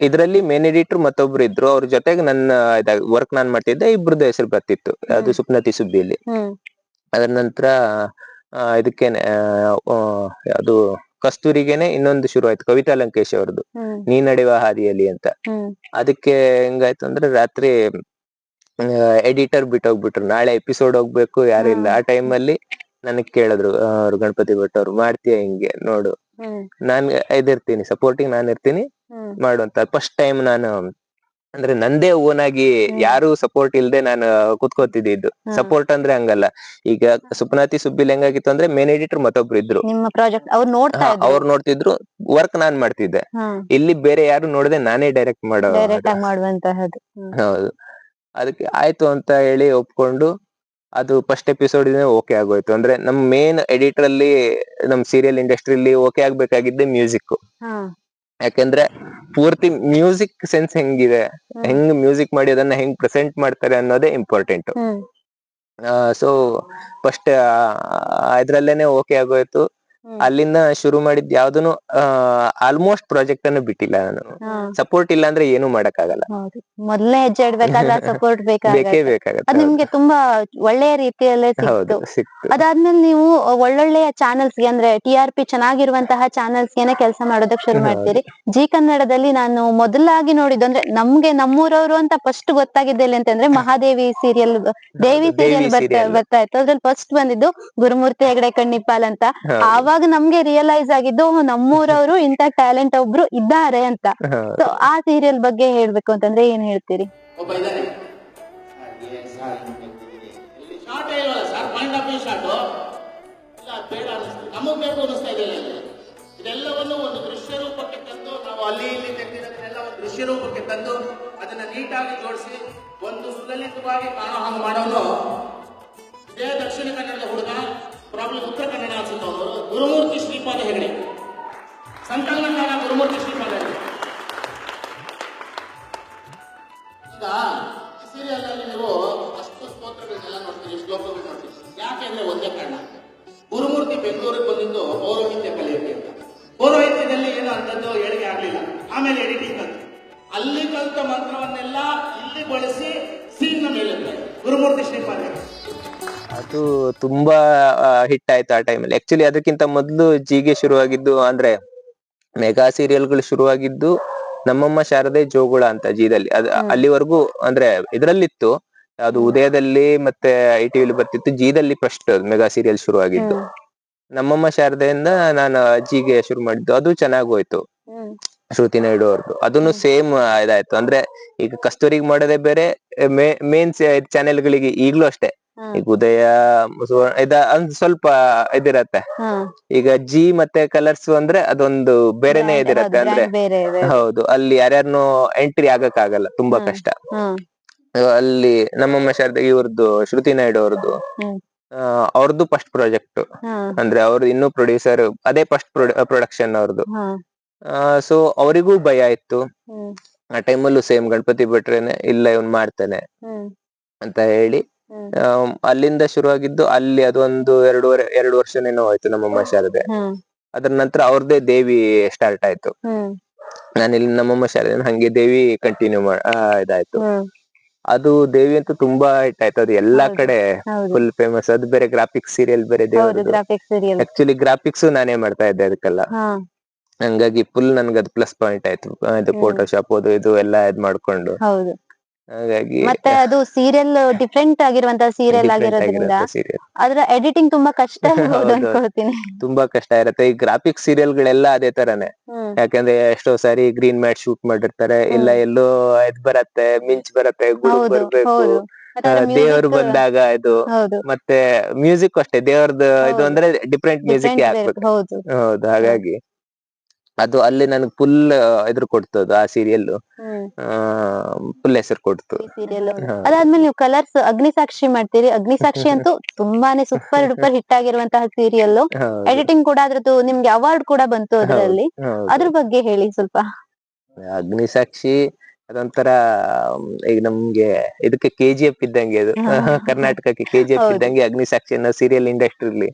ಇದ್ರಲ್ಲಿ ಮೇನ್ ಎಡಿಟರ್ ಮತ್ತೊಬ್ರು ಇದ್ರು. ಅವ್ರ ಜೊತೆಗೆ ನನ್ನ ವರ್ಕ್ ನಾನ್ ಮಾಡ್ತಿದ್ದೆ. ಇಬ್ರದ್ದು ಹೆಸರು ಬರ್ತಿತ್ತು, ಅದು ಸುಪ್ನತಿ ಸುಬ್ಬಿಯಲ್ಲಿ. ಅದ್ರ ನಂತರ ಇದಕ್ಕೇನೆ ಅದು ಕಸ್ತೂರಿಗೇನೆ ಇನ್ನೊಂದು ಶುರು ಆಯ್ತು, ಕವಿತಾ ಲಂಕೇಶ್ ಅವ್ರದ್ದು ನೀ ನಡೆಯುವ ಹಾದಿಯಲ್ಲಿ ಅಂತ. ಅದಕ್ಕೆ ಹೆಂಗಾಯ್ತು ಅಂದ್ರೆ ರಾತ್ರಿ ಎಡಿಟರ್ ಬಿಟ್ಟೋಗ್ಬಿಟ್ರು, ನಾಳೆ ಎಪಿಸೋಡ್ ಹೋಗ್ಬೇಕು, ಯಾರಿಲ್ಲ. ಆ ಟೈಮ್ ಅಲ್ಲಿ ನನಗ್ ಕೇಳಿದ್ರು ಅವ್ರು, ಗಣಪತಿ ಭಟ್ ಅವ್ರು, ಮಾಡ್ತೀಯ ಹಿಂಗೆ ನೋಡು, ನಾನ್ ಇದಿರ್ತೀನಿ ಸಪೋರ್ಟಿಂಗ್, ನಾನ್ ಇರ್ತೀನಿ ಮಾಡು ಅಂತ. ಫಸ್ಟ್ ಟೈಮ್ ನಾನು ಅಂದ್ರೆ ನಂದೇ ಓನ್ ಆಗಿ ಯಾರು ಸಪೋರ್ಟ್ ಇಲ್ದೆ ನಾನು ಕುತ್ಕೋತಿದ್ದು. ಸಪೋರ್ಟ್ ಅಂದ್ರೆ ಹಂಗಲ್ಲ. ಈಗ ಸುಪ್ನಾತಿ ಸುಬ್ಬಿಲ್ ಹೆಂಗಾಗಿತ್ತು ಅಂದ್ರೆ ಮೇನ್ ಎಡಿಟರ್ ಮತ್ತೊಬ್ರು ಇದ್ರು,
ನಿಮ್ಮ ಪ್ರಾಜೆಕ್ಟ್ ಅವ್ರು ನೋಡ್ತಾ ಇದ್ರು.
ಅವ್ರು ನೋಡ್ತಿದ್ರು, ವರ್ಕ್ ನಾನ್ ಮಾಡ್ತಿದ್ದೆ. ಇಲ್ಲಿ ಬೇರೆ ಯಾರು ನೋಡದೆ ನಾನೇ ಡೈರೆಕ್ಟ್
ಡೈರೆಕ್ಟ್ ಆಗಿ ಮಾಡುವಂತಹದ್ದು.
ಹೌದು. ಅದಕ್ಕೆ ಆಯ್ತು ಅಂತ ಹೇಳಿ ಒಪ್ಕೊಂಡು ಅದು ಫಸ್ಟ್ ಎಪಿಸೋಡ್ ಓಕೆ ಆಗೋಯ್ತು. ಅಂದ್ರೆ ನಮ್ ಮೇನ್ ಎಡಿಟರ್ ಅಲ್ಲಿ ನಮ್ ಸೀರಿಯಲ್ ಇಂಡಸ್ಟ್ರಿಯಲ್ಲಿ ಓಕೆ ಆಗ್ಬೇಕಾಗಿದ್ದೆ ಮ್ಯೂಸಿಕ್. ಯಾಕೆಂದ್ರೆ ಪೂರ್ತಿ ಮ್ಯೂಸಿಕ್ ಸೆನ್ಸ್ ಹೆಂಗಿದೆ, ಹೆಂಗ್ ಮ್ಯೂಸಿಕ್ ಮಾಡಿ ಅದನ್ನ ಹೆಂಗ್ ಪ್ರೆಸೆಂಟ್ ಮಾಡ್ತಾರೆ ಅನ್ನೋದೇ ಇಂಪಾರ್ಟೆಂಟ್. ಸೊ ಫಸ್ಟ್ ಇದ್ರಲ್ಲೇನೆ ಓಕೆ ಆಗೋಯ್ತು. ಅಲ್ಲಿಂದ ಶುರು ಮಾಡಿದ್ ಯಾವ್ದನು ಆಲ್ಮೋಸ್ಟ್ ಪ್ರಾಜೆಕ್ಟ್ ಅನ್ನು ಬಿಟ್ಟಿಲ್ಲ ನಾನು. ಸಪೋರ್ಟ್ ಇಲ್ಲ ಅಂದ್ರೆ ಏನು ಮಾಡಕ್ ಆಗಲ್ಲ.
ಮೊದಲನೇ ಹೆಜ್ಜೆ ಇಡ್ಬೇಕಾದ್ರೆ ಸಪೋರ್ಟ್
ಬೇಕೇ ಬೇಕಾಗತ್ತೆ.
ಅದು ನಿಮ್ಗೆ ತುಂಬಾ ಒಳ್ಳೆಯ ರೀತಿಯಲ್ಲೇ ಸಿಕ್ತು. ಅದಾದ್ಮೇಲೆ ನೀವು ಒಳ್ಳೊಳ್ಳೆಯ ಚಾನೆಲ್ಸ್ ಗೆ, ಅಂದ್ರೆ TRP ಚೆನ್ನಾಗಿರುವಂತಹ ಚಾನೆಲ್ಸ್ ಗೆನೆ ಕೆಲಸ ಮಾಡೋದಕ್ಕೆ ಶುರು ಮಾಡ್ತೀರಿ. ಜಿ ಕನ್ನಡದಲ್ಲಿ ನಾನು ಮೊದಲಾಗಿ ನೋಡಿದ್ದು, ಅಂದ್ರೆ ನಮ್ಗೆ ನಮ್ಮೂರವರು ಅಂತ ಫಸ್ಟ್ ಗೊತ್ತಾಗಿದ್ದೆ ಅಂತಂದ್ರೆ ಮಹಾದೇವಿ ಸೀರಿಯಲ್, ದೇವಿ ಸೀರಿಯಲ್ ಬರ್ತಾ ಇತ್ತು. ಅದ್ರಲ್ಲಿ ಫಸ್ಟ್ ಬಂದಿದ್ದು ಗುರುಮೂರ್ತಿ ಹೆಗಡೆ ಕಣ್ಣಿಪ್ಪಾಲ್ ಅಂತ. ಆವಾಗ ನಮ್ಗೆ ರಿಯಲೈಸ್ ಆಗಿದ್ದು ನಮ್ಮೂರವರು ಇಂತ ಟ್ಯಾಲೆಂಟ್ ಒಬ್ರು ಇದ್ದಾರೆ ಅಂತ. ಸೊ ಆ ಸೀರಿಯಲ್ ಬಗ್ಗೆ ಹೇಳ್ಬೇಕು ಅಂತಂದ್ರೆ ಏನ್ ಹೇಳ್ತೀರಿ?
ಇದೆಲ್ಲವನ್ನು ಒಂದು ದೃಶ್ಯ ರೂಪಕ್ಕೆ ತಂದು, ನಾವು ಅಲ್ಲಿ ಇಲ್ಲಿ ತೆಗೆದಿರೋದನ್ನೆಲ್ಲ ಒಂದು ದೃಶ್ಯ ರೂಪಕ್ಕೆ ತಂದು ಅದನ್ನ ನೀಟಾಗಿ ಜೋಡಿಸಿ ಒಂದು ಸುಲಲಿತವಾಗಿ ಕಾಣೋ ಹಾಗೆ ಮಾಡೋನು ಇದೇ ದಕ್ಷಿಣ ಕನ್ನಡದ ಹುಡುಗ, ಪ್ರಾಬ್ಲಮ್ ಉತ್ತರ ಕನ್ನಡ ಅನ್ಸುತ್ತವರು, ಗುರುಮೂರ್ತಿ ಶ್ರೀಪಾದ ಹೆಗಡೆ. ಸಂಕಲನಕಾರ ಗುರುಮೂರ್ತಿ ಶ್ರೀಪಾದ ಹೆಗಡೆ. ಈಗ ಸೀರಿಯಲ್ ಅಲ್ಲಿ ನೀವು ಅಷ್ಟು ಸ್ತೋತ್ರಗಳನ್ನೆಲ್ಲ ನೋಡ್ತೀರಿ, ಶ್ಲೋಕಗಳು ನೋಡ್ತೀರಿ. ಯಾಕೆ ಅಂದ್ರೆ ಒಂದೇ ಕಾರಣ, ಗುರುಮೂರ್ತಿ ಬೆಂಗಳೂರಿಗೆ ಬಂದಿದ್ದು ಪೌರೋಹಿತ್ಯ ಕಲಿಯೋಕೆ ಅಂತ. ಪೌರೋಹಿತ್ಯದಲ್ಲಿ ಏನು ಅಂತದ್ದು ಹೇಳಿಕೆ ಆಗ್ಲಿಲ್ಲ. ಆಮೇಲೆ ಎಡಿಟಿಂಗ್ ಅಂತ ಅಲ್ಲಿ ಕಲಿತ ಮಂತ್ರವನ್ನೆಲ್ಲ ಇಲ್ಲಿ ಬಳಸಿ ಸೀನ್ ಮೇಲೆ ಗುರುಮೂರ್ತಿ ಶ್ರೀಪಾದ ಹೆಗಡೆ.
ಅದು ತುಂಬಾ ಹಿಟ್ ಆಯ್ತು ಆ ಟೈಮಲ್ಲಿ. ಆಕ್ಚುಲಿ ಅದಕ್ಕಿಂತ ಮೊದಲು ಜಿಗೆ ಶುರುವಾಗಿದ್ದು, ಅಂದ್ರೆ ಮೆಗಾ ಸೀರಿಯಲ್ಗಳು ಶುರುವಾಗಿದ್ದು ನಮ್ಮಮ್ಮ ಶಾರದೆ ಜೋಗುಳ ಅಂತ ಜಿದಲ್ಲಿ. ಅಲ್ಲಿವರೆಗೂ ಅಂದ್ರೆ ಇದ್ರಲ್ಲಿತ್ತು, ಅದು ಉದಯದಲ್ಲಿ ಮತ್ತೆ ITV ಬರ್ತಿತ್ತು. ಜಿದಲ್ಲಿ ಫಸ್ಟ್ ಮೆಗಾ ಸೀರಿಯಲ್ ಶುರುವಾಗಿದ್ದು. ನಮ್ಮಮ್ಮ ಶಾರದೆಯಿಂದ ನಾನು ಜಿಗೆ ಶುರು ಮಾಡಿದ್ದು. ಅದು ಚೆನ್ನಾಗ್ ಹೋಯ್ತು, ಶ್ರುತಿ ನಾಯ್ಡು ಅವ್ರದ್ದು. ಅದನ್ನು ಸೇಮ್ ಇದಾಯ್ತು. ಅಂದ್ರೆ ಈಗ ಕಸ್ತೂರಿಗೆ ಮಾಡೋದೇ ಬೇರೆ, ಮೇನ್ ಚಾನೆಲ್ಗಳಿಗೆ ಈಗ್ಲೂ ಅಷ್ಟೇ. ಈಗ ಉದಯ ಸ್ವಲ್ಪ ಇದಿರತ್ತೆ. ಈಗ ಜಿ ಮತ್ತೆ ಕಲರ್ಸ್ ಅಂದ್ರೆ ಅದೊಂದು ಬೇರೆನೆ ಇದಿರತ್ತೆ. ಅಂದ್ರೆ ಹೌದು, ಅಲ್ಲಿ ಯಾರ್ಯಾರನು ಎಂಟ್ರಿ ಆಗಕ್ ಆಗಲ್ಲ, ತುಂಬಾ ಕಷ್ಟ. ಅಲ್ಲಿ ನಮ್ಮಮ್ಮ ಶಾರದೆ ಇವ್ರದ್ದು, ಶ್ರುತಿ ನಾಯ್ಡು ಅವ್ರದ್ದು, ಅವ್ರದ್ದು ಫಸ್ಟ್ ಪ್ರಾಜೆಕ್ಟ್. ಅಂದ್ರೆ ಅವ್ರದ್ದು ಇನ್ನೂ ಪ್ರೊಡ್ಯೂಸರ್, ಅದೇ ಫಸ್ಟ್ ಪ್ರೊಡಕ್ಷನ್ ಅವ್ರದ್ದು. ಸೊ ಅವರಿಗೂ ಭಯ ಇತ್ತು ಆ ಟೈಮಲ್ಲೂ. ಸೇಮ್ ಗಣಪತಿ ಭಟ್ರೇನೆ, ಇಲ್ಲ ಇವ್ನ್ ಮಾಡ್ತಾನೆ ಅಂತ ಹೇಳಿ ಅಲ್ಲಿಂದ ಶುರುವಾಗಿದ್ದು. ಅಲ್ಲಿ ಅದೊಂದು 2 ವರ್ಷನೇನೋ ಆಯ್ತು ನಮ್ಮಮ್ಮ ಶಾರದೆ. ಅದ್ರ ನಂತರ ಅವ್ರದ್ದೇ ದೇವಿ ಸ್ಟಾರ್ಟ್ ಆಯ್ತು. ನಾನಿಲ್ಲಿ ನಮ್ಮಮ್ಮ ಶಾರದೆ ಹಂಗೆ ದೇವಿ ಕಂಟಿನ್ಯೂ ಇದಾಯ್ತು. ಅದು ದೇವಿ ಅಂತೂ ತುಂಬಾ ಹಿಟ್ ಆಯ್ತು. ಅದು ಎಲ್ಲಾ ಕಡೆ ಫುಲ್ ಫೇಮಸ್. ಅದು ಬೇರೆ ಗ್ರಾಫಿಕ್ಸ್ ಸೀರಿಯಲ್ ಬೇರೆ ದೇವ್ರದ್ದು. ಆಕ್ಚುಲಿ ಗ್ರಾಫಿಕ್ಸ್ ನಾನೇ ಮಾಡ್ತಾ ಇದ್ದೆ ಅದಕ್ಕೆಲ್ಲ. ಹಂಗಾಗಿ ಫುಲ್ ನನ್ಗೆ ಅದು ಪ್ಲಸ್ ಪಾಯಿಂಟ್ ಆಯ್ತು. ಇದು ಫೋಟೋಶಾಪ್ ಅದು ಇದು ಎಲ್ಲ ಇದ್ ಮಾಡ್ಕೊಂಡು. ಹಾಗಾಗಿ
ಮತ್ತೆ ಅದು ಸೀರಿಯಲ್ ಡಿಫ್ರೆಂಟ್ ಆಗಿರುವಂತಹ ಸೀರಿಯಲ್ ಆಗಿರೋದ್ರಿಂದ ಅದ್ರ ಎಡಿಟಿಂಗ್ ತುಂಬಾ ಕಷ್ಟ ಅನ್ಕೊಳ್ತೀನಿ.
ತುಂಬಾ ಕಷ್ಟ ಇರತ್ತೆ. ಈ ಗ್ರಾಫಿಕ್ಸ್ ಸೀರಿಯಲ್ ಗಳೆಲ್ಲ ಅದೇ ತರಾನೇ. ಯಾಕಂದ್ರೆ ಎಷ್ಟೋ ಸಾರಿ ಗ್ರೀನ್ ಮ್ಯಾಟ್ ಶೂಟ್ ಮಾಡಿರ್ತಾರೆ, ಇಲ್ಲ ಎಲ್ಲೋ ಇದ್ ಬರತ್ತೆ, ಮಿಂಚ್ ಬರತ್ತೆ, ಗುಡುಗು ಬರ್ಬೇಕು, ದೇವ್ರು ಬಂದಾಗ ಇದು. ಮತ್ತೆ ಮ್ಯೂಸಿಕ್ ಅಷ್ಟೇ, ದೇವ್ರದ್ದು ಇದು ಅಂದ್ರೆ ಡಿಫ್ರೆಂಟ್ ಮ್ಯೂಸಿಕ್ ಹಾಕ್ಬೇಕು. ಹೌದು, ಹಾಗಾಗಿ ಅದು ಅಲ್ಲಿ ನನ್ಗೆ ಫುಲ್ ಎದುರು ಕೊಡ್ತದ ಆ ಸೀರಿಯಲ್, ಫುಲ್ ಹೆಸರು ಕೊಡ್ತು.
ಅದಾದ್ಮೇಲೆ ನೀವು ಕಲರ್ಸ್ ಅಗ್ನಿಸಾಕ್ಷಿ ಮಾಡ್ತೀರಿ. ಅಗ್ನಿಸಾಕ್ಷಿ ಅಂತೂ ತುಂಬಾನೇ ಸೂಪರ್ ಡೂಪರ್ ಹಿಟ್ ಆಗಿರುವಂತಹ ಸೀರಿಯಲ್. ಎಡಿಟಿಂಗ್ ಕೂಡ ಅದ್ರದ್ದು ನಿಮ್ಗೆ ಅವಾರ್ಡ್ ಕೂಡ ಬಂತು ಅದರಲ್ಲಿ. ಅದ್ರ ಬಗ್ಗೆ ಹೇಳಿ ಸ್ವಲ್ಪ.
ಅಗ್ನಿಸಾಕ್ಷಿ ಅದೊಂಥರ ಈಗ ನಮ್ಗೆ ಇದಕ್ಕೆ KGF ಇದ್ದಂಗೆ, ಅದು ಕರ್ನಾಟಕಕ್ಕೆ KGF ಇದ್ದಂಗೆ ಅಗ್ನಿಸಾಕ್ಷಿ ಅನ್ನೋ ಸೀರಿಯಲ್ ಇಂಡಸ್ಟ್ರಿಲಿ.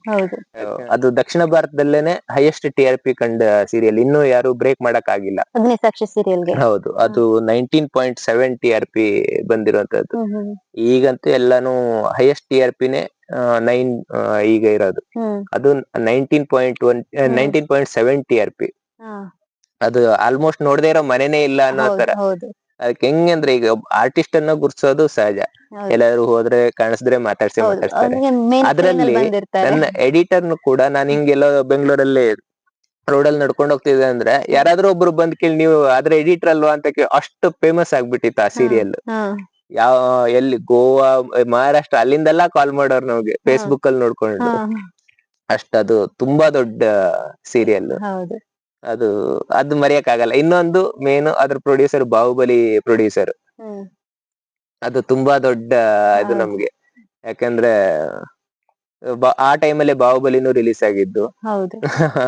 ಅದು ದಕ್ಷಿಣ ಭಾರತದಲ್ಲೇನೆ ಹೈಯೆಸ್ಟ್ TRP ಕಂಡ ಸೀರಿಯಲ್. ಇನ್ನೂ ಯಾರು ಬ್ರೇಕ್ ಮಾಡಕ್ ಆಗಿಲ್ಲ
ಅಗ್ನಿಸಾಕ್ಷಿ ಸೀರಿಯಲ್ಗೆ.
ಹೌದು, ಅದು 19.7 TRP ಬಂದಿರುವಂತದ್ದು. ಈಗಂತೂ ಎಲ್ಲಾನು ಹೈಯೆಸ್ಟ್ TRPನೇ 9 ಈಗ ಇರೋದು. ಅದು 19.7 TRP. ಅದು ಆಲ್ಮೋಸ್ಟ್ ನೋಡದೇ ಇರೋ ಮನೆನೇ ಇಲ್ಲ ಅನ್ನೋ ತರ. ಅದಕ್ಕೆ ಹೆಂಗಂದ್ರೆ ಈಗ ಆರ್ಟಿಸ್ಟ್ ಅನ್ನ ಗುರ್ಸೋದು ಸಹಜ, ಎಲ್ಲಾದ್ರು ಹೋದ್ರೆ ಕಾಣಿಸಿದ್ರೆ ಮಾತಾಡ್ತಾರೆ. ಅದ್ರಲ್ಲಿ ನನ್ನ ಎಡಿಟರ್ನು ಕೂಡ ನಾನು ಹಿಂಗೆಲ್ಲೋ ಬೆಂಗಳೂರಲ್ಲಿ ರೋಡಲ್ಲಿ ನಡ್ಕೊಂಡು ಹೋಗ್ತಿದೆ ಅಂದ್ರೆ ಯಾರಾದ್ರೂ ಒಬ್ರು ಬಂದ್ ಕೇಳಿ ನೀವು ಅದ್ರ ಎಡಿಟರ್ ಅಲ್ವಾ ಅಂತ ಕೇಳಿ ಅಷ್ಟು ಫೇಮಸ್ ಆಗ್ಬಿಟ್ಟಿತ್ತು ಆ ಸೀರಿಯಲ್.
ಹಾ
ಯಾವ ಎಲ್ಲಿ ಗೋವಾ ಮಹಾರಾಷ್ಟ್ರ ಅಲ್ಲಿಂದೆಲ್ಲ ಕಾಲ್ ಮಾಡೋರು ನಮ್ಗೆ ಫೇಸ್ಬುಕ್ ಅಲ್ಲಿ ನೋಡ್ಕೊಂಡು. ಅಷ್ಟದು ತುಂಬಾ ದೊಡ್ಡ ಸೀರಿಯಲ್.
ಹೌದು.
ಅದು ಮರೆಯಕ್ ಆಗಲ್ಲ. ಇನ್ನೊಂದು ಮೇನ್ ಅದ್ರ ಪ್ರೊಡ್ಯೂಸರ್ ಬಾಹುಬಲಿ ಪ್ರೊಡ್ಯೂಸರ್. ಅದು ತುಂಬಾ ದೊಡ್ಡ ಇದು ನಮ್ಗೆ. ಯಾಕಂದ್ರೆ ಆ ಟೈಮಲ್ಲೇ ಬಾಹುಬಲಿನೂ ರಿಲೀಸ್ ಆಗಿದ್ದು.
ಹೌದು.